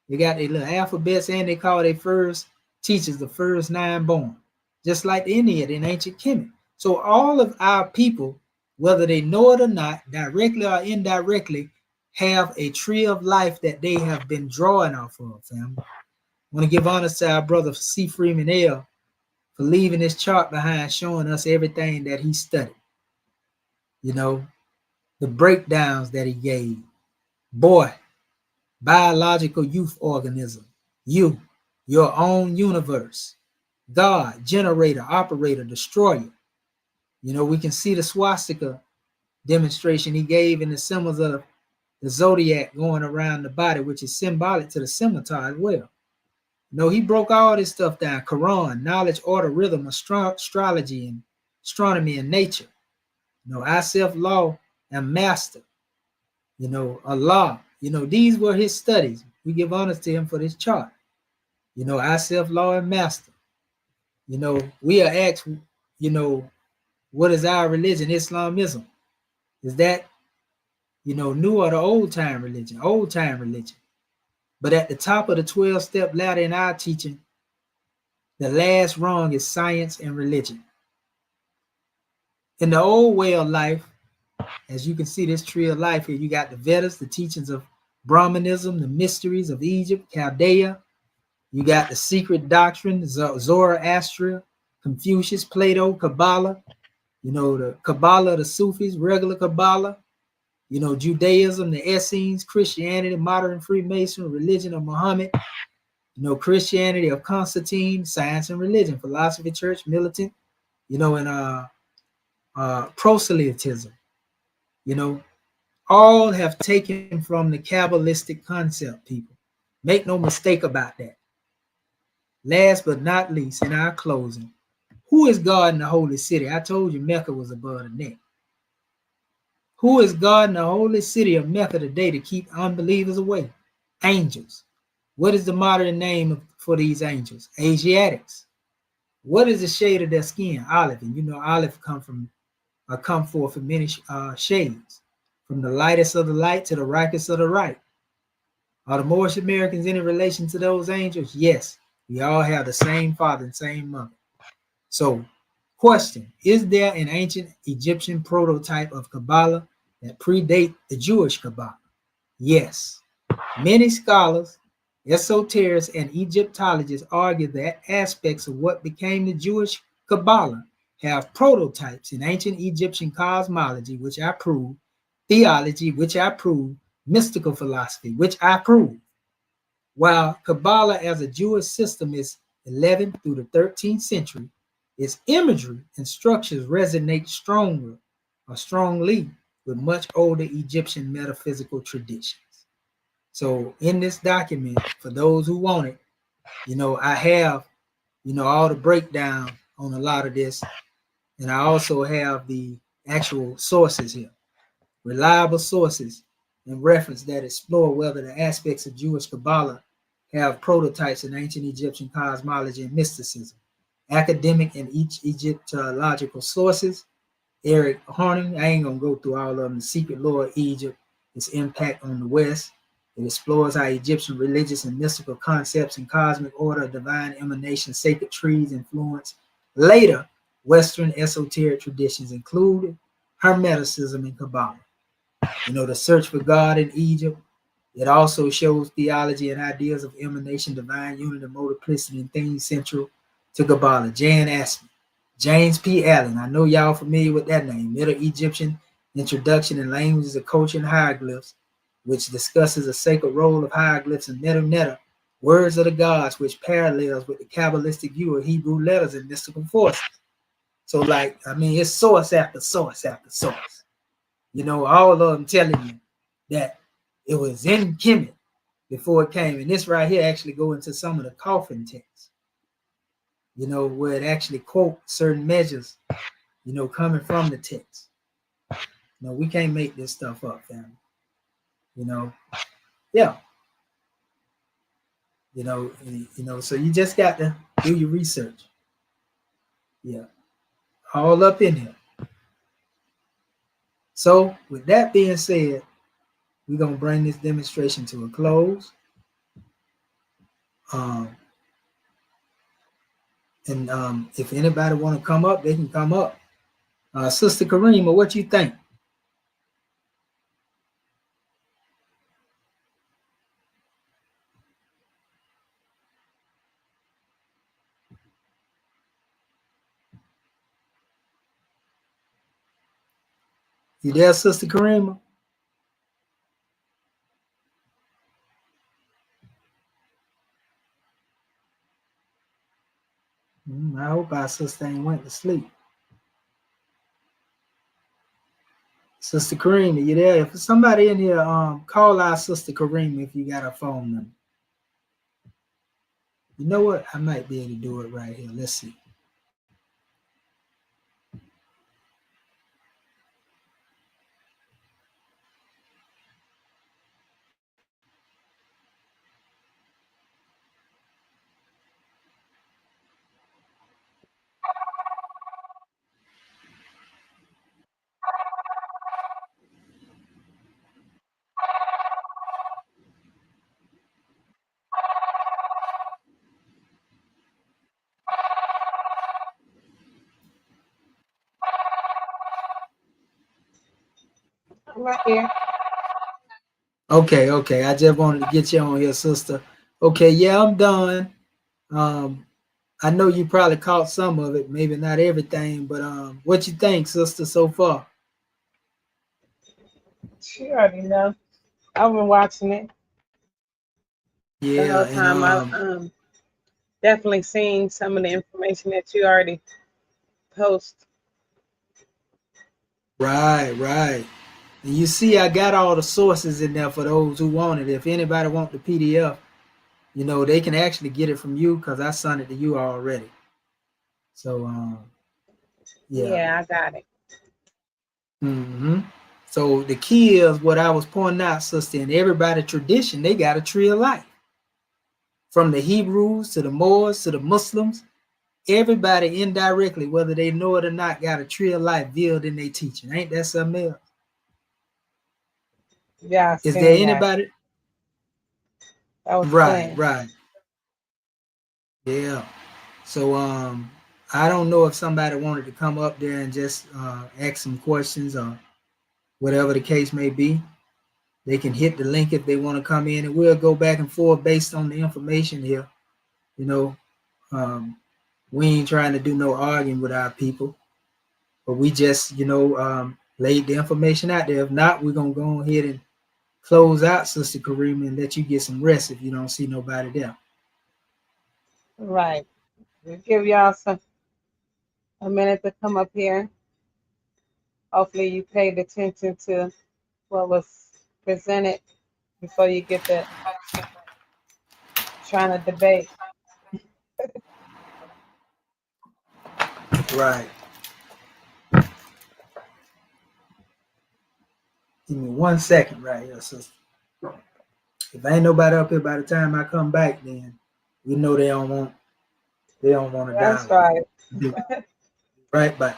They got their little alphabets and they call their first teachers the first 9 born, just like the Indian in ancient Kemet. So all of our people, whether they know it or not, directly or indirectly, have a tree of life that they have been drawing off of, family. I want to give honors to our brother C. Freeman L. for leaving this chart behind, showing us everything that he studied. The breakdowns that he gave. Boy, biological youth organism, you, your own universe, God, generator, operator, destroyer. We can see the swastika demonstration he gave in the symbols of the zodiac going around the body, which is symbolic to the scimitar as well. He broke all this stuff down. Quran, knowledge, order, rhythm, astrology, and astronomy and nature. I self-law and master. Allah. These were his studies. We give honors to him for this chart. I self-law and master. We are asked, what is our religion? Islamism. Is that, new or the old time religion? Old time religion. But at the top of the 12-step ladder in our teaching, the last rung is science and religion. In the old way of life, as you can see this tree of life here, you got the Vedas, the teachings of Brahmanism, the mysteries of Egypt, Chaldea. You got the secret doctrine, Zoroaster, Confucius, Plato, Kabbalah, the Kabbalah, the Sufis, regular Kabbalah, Judaism, the Essenes, Christianity, modern Freemason, religion of Muhammad, Christianity of Constantine, science and religion, philosophy, church, militant, and proselytism, all have taken from the Kabbalistic concept, people. Make no mistake about that. Last but not least, in our closing, who is God in the holy city? I told you Mecca was above the neck. Who is God in the holy city of Mecca today to keep unbelievers away? Angels. What is the modern name for these angels? Asiatics. What is the shade of their skin? Olive. And olive come forth in many shades, from the lightest of the light to the ripest of the ripe. Are the Moorish Americans in relation to those angels? Yes. We all have the same father and same mother. So, question, is there an ancient Egyptian prototype of Kabbalah that predate the Jewish Kabbalah? Yes. Many scholars, esoterics, and Egyptologists argue that aspects of what became the Jewish Kabbalah have prototypes in ancient Egyptian cosmology, which I prove, theology, which I prove, mystical philosophy, which I prove. While Kabbalah as a Jewish system is 11th through the 13th century, its imagery and structures resonate strongly with much older Egyptian metaphysical traditions. So in this document, for those who want it, I have, all the breakdown on a lot of this. And I also have the actual sources here, reliable sources and reference that explore whether the aspects of Jewish Kabbalah have prototypes in ancient Egyptian cosmology and mysticism. Academic and Egyptological sources. Eric Horning, I ain't gonna go through all of them. The Secret Law of Egypt, its impact on the West. It explores how Egyptian religious and mystical concepts and cosmic order, divine emanation, sacred trees influence later Western esoteric traditions, including Hermeticism and Kabbalah. The search for God in Egypt. It also shows theology and ideas of emanation, divine unity, multiplicity, and things central to Kabbalah. Jan Aspen, James P. Allen. I know y'all familiar with that name. Middle Egyptian Introduction in Languages of Culture and Hieroglyphs, which discusses the sacred role of hieroglyphs and meta, words of the gods, which parallels with the Kabbalistic view of Hebrew letters and mystical forces. So, it's source after source after source. All of them telling you that it was in Kemet before it came. And this right here actually go into some of the coffin texts, where it actually quote certain measures, coming from the text. We can't make this stuff up, family. Yeah. So you just got to do your research. Yeah. All up in here. So with that being said, we're going to bring this demonstration to a close. If anybody want to come up, they can come up. Sister Karima, what you think? You there, Sister Karima? I hope our sister ain't went to sleep. Sister Karima, you there? If somebody in here, call our Sister Karima if you got a phone number. You know what? I might be able to do it right here. Let's see. Right here. Okay. I just wanted to get you on here, sister. Okay, yeah, I'm done. I know you probably caught some of it, maybe not everything, but what you think, sister, so far? She already know. I've been watching it the Yeah, whole and time. I definitely seen some of the information that you already post. right. And you see, I got all the sources in there for those who want it. If anybody want the PDF, they can actually get it from you because I sent it to you already. So, yeah. Yeah, I got it. hmm So the key is what I was pointing out, sister. In everybody tradition, they got a tree of life. From the Hebrews to the Moors to the Muslims, everybody indirectly, whether they know it or not, got a tree of life veiled in their teaching. Ain't that something else? Yeah, I Is there seen that. anybody? That was Right, clean. right. Yeah. So I don't know if somebody wanted to come up there and just ask some questions or whatever the case may be. They can hit the link if they want to come in, and we'll go back and forth based on the information here. You know, we ain't trying to do no arguing with our people, but we just, laid the information out there. If not, we're gonna go ahead and close out, Sister Karima, and let you get some rest if you don't see nobody there. Right. We'll give y'all a minute to come up here. Hopefully you paid attention to what was presented before you get to trying to debate. Right. Give me 1 second right here, sister. If ain't nobody up here by the time I come back, then we know they don't want to That's dialogue. right. Right back.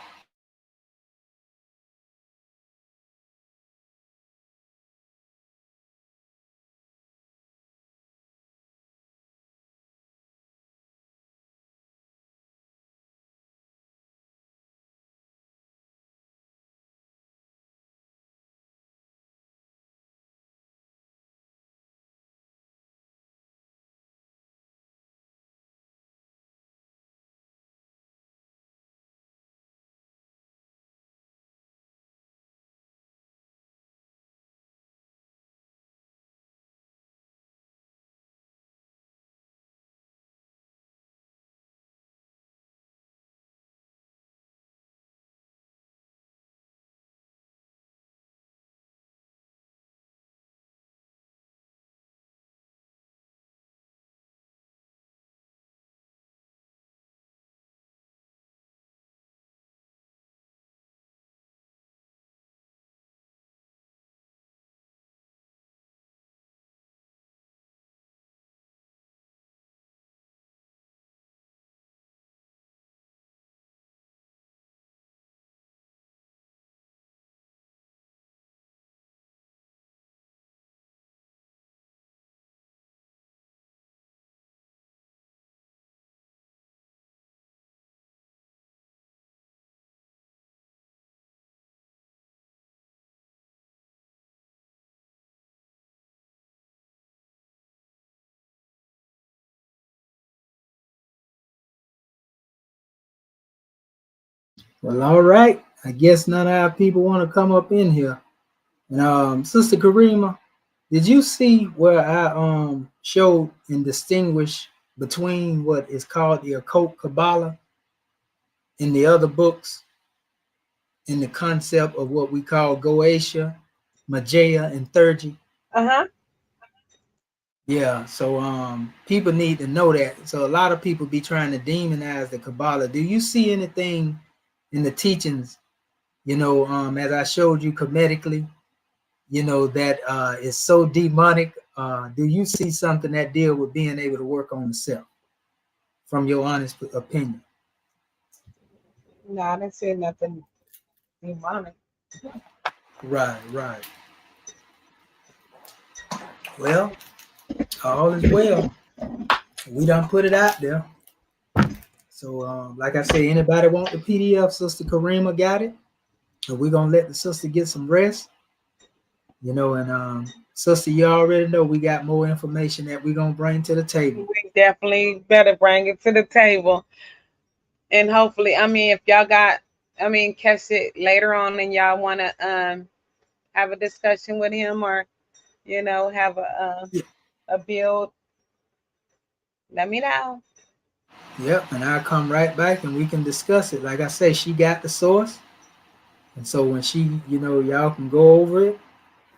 Well, all right. I guess none of our people want to come up in here. And Sister Karima, did you see where I showed and distinguished between what is called the occult Kabbalah in the other books in the concept of what we call Goetia, Magia, and Thurgy? Uh-huh. Yeah, so people need to know that. So a lot of people be trying to demonize the Kabbalah. Do you see anything in the teachings, as I showed you Kemetically, that is so demonic? Do you see something that deal with being able to work on the self from your honest opinion? No, I didn't say nothing demonic. Right. Well, all is well. We done put it out there. So, like I say, anybody want the PDF, Sister Karima got it. So we're going to let the sister get some rest. You know, and sister, you already know we got more information that we're gonna bring to the table. We definitely better bring it to the table. And hopefully, I mean, if y'all got, I mean, catch it later on and y'all want to have a discussion with him, or, you know, have Yeah. a build, let me know. Yep, and I'll come right back and we can discuss it. Like I say, she got the source. And so when she, you know, y'all can go over it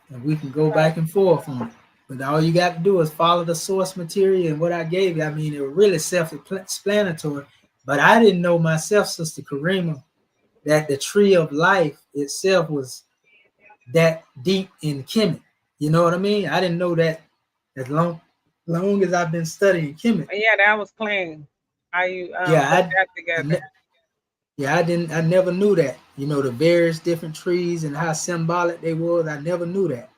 and we can go back and forth on it. But all you got to do is follow the source material and what I gave you. I mean, it was really self-explanatory. But I didn't know myself, Sister Karima, that the tree of life itself was that deep in Kemet. You know what I mean? I didn't know that as long as I've been studying Kemet. Yeah, that was clean. How you put Yeah, that together. I never knew that. You know, the various different trees and how symbolic they was. I never knew that.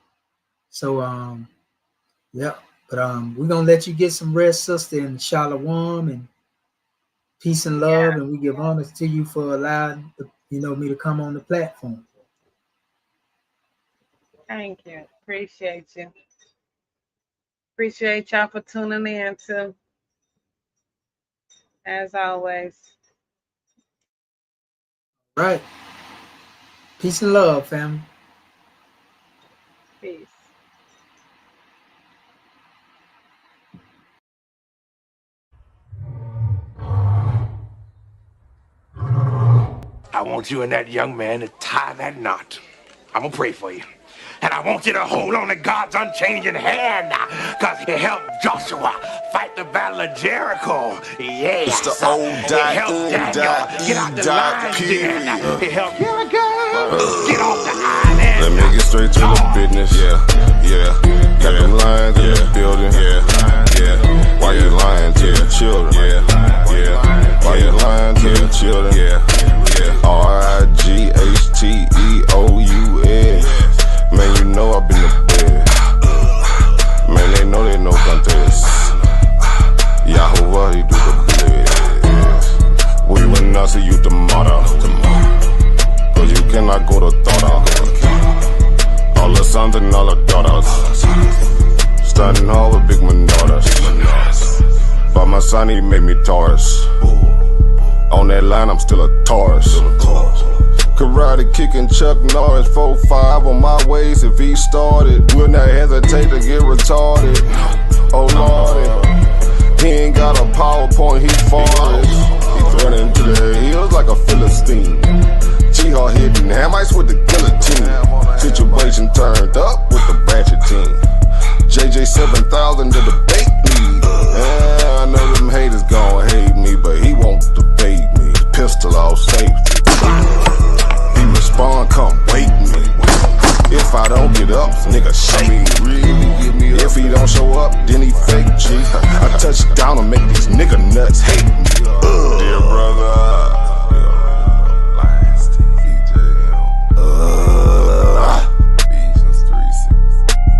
So yeah. But we're gonna let you get some rest, sister, and shalom and peace and love, and we give honor to you for allowing me to come on the platform. Thank you. Appreciate you. Appreciate y'all for tuning in too. As always. Right. Peace and love, family. Peace. I want you and that young man to tie that knot. I'm gonna pray for you. And I want you to hold on to God's unchanging hand, because he helped Joshua fight the battle of Jericho. Yeah. It's the old He helped Daniel get out the lion's den. He helped get off the island. Let me get straight to the business. Yeah. Got them lions in the building. Yeah. Why you lying to the children? Yeah. Why you lying to the children? Yeah. RIGHTEOUS. Man, you know I've been to bed. Man, they know they no contest. Yahuwah, he do the bled. We will not see you tomorrow. Cause you cannot go to thought. All the sons and all the daughters. Standing hard with big manodas. But my son, he made me Taurus. On that line, I'm still a Taurus. Karate kicking Chuck Norris, 4-5 on my waist. If he started, will not hesitate to get retarded. Oh Lord, he ain't got a PowerPoint, he farted. He's running to the hills like a Philistine. Jihad hitting Hamites with the guillotine. Situation turned up with the Ratchet team. JJ 7000 to debate me. Yeah, I know them haters gon' hate me, but he won't debate me. Pistol off safety. He respond, come wake me. If I don't get up, nigga shake me. If he don't show up, then he fake G. I touch down and make these nigga nuts hate me. Dear brother.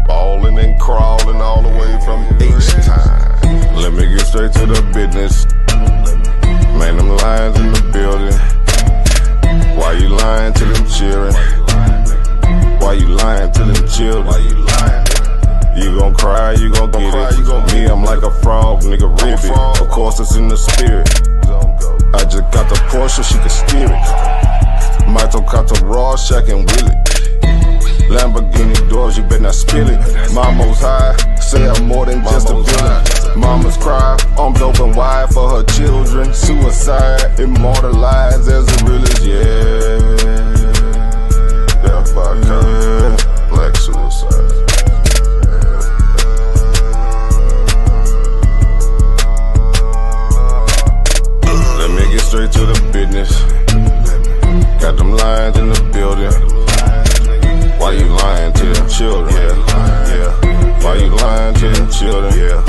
Ballin' and crawling all the way from H-time. Let me get straight to the business. Man, them lions in the building. Why you lying to them children? Why you lying to them children? You gon' cry, you gon' get it. Me, I'm like a frog, nigga, ribbit. Of course, it's in the spirit. I just got the Porsche, she can steer it. Mito got the raw, Shaq and Willie. Lamborghini doors, you better not spill it. Mama's high, say I'm more than just a villain. Mama's cry, arms open wide for her children. Suicide, immortalized as the realest, yeah. Death by cut, black suicide. Let me get straight to the business. Got them lions in the building. Why you lying to them children? Yeah. Why you lying to them children? Yeah.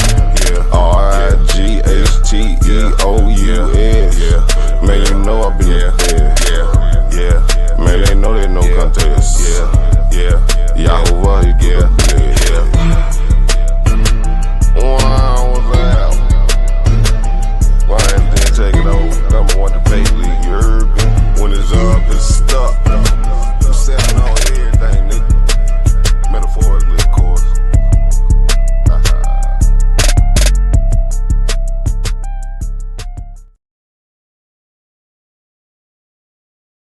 RIGHTEOUS. Man, you know I've been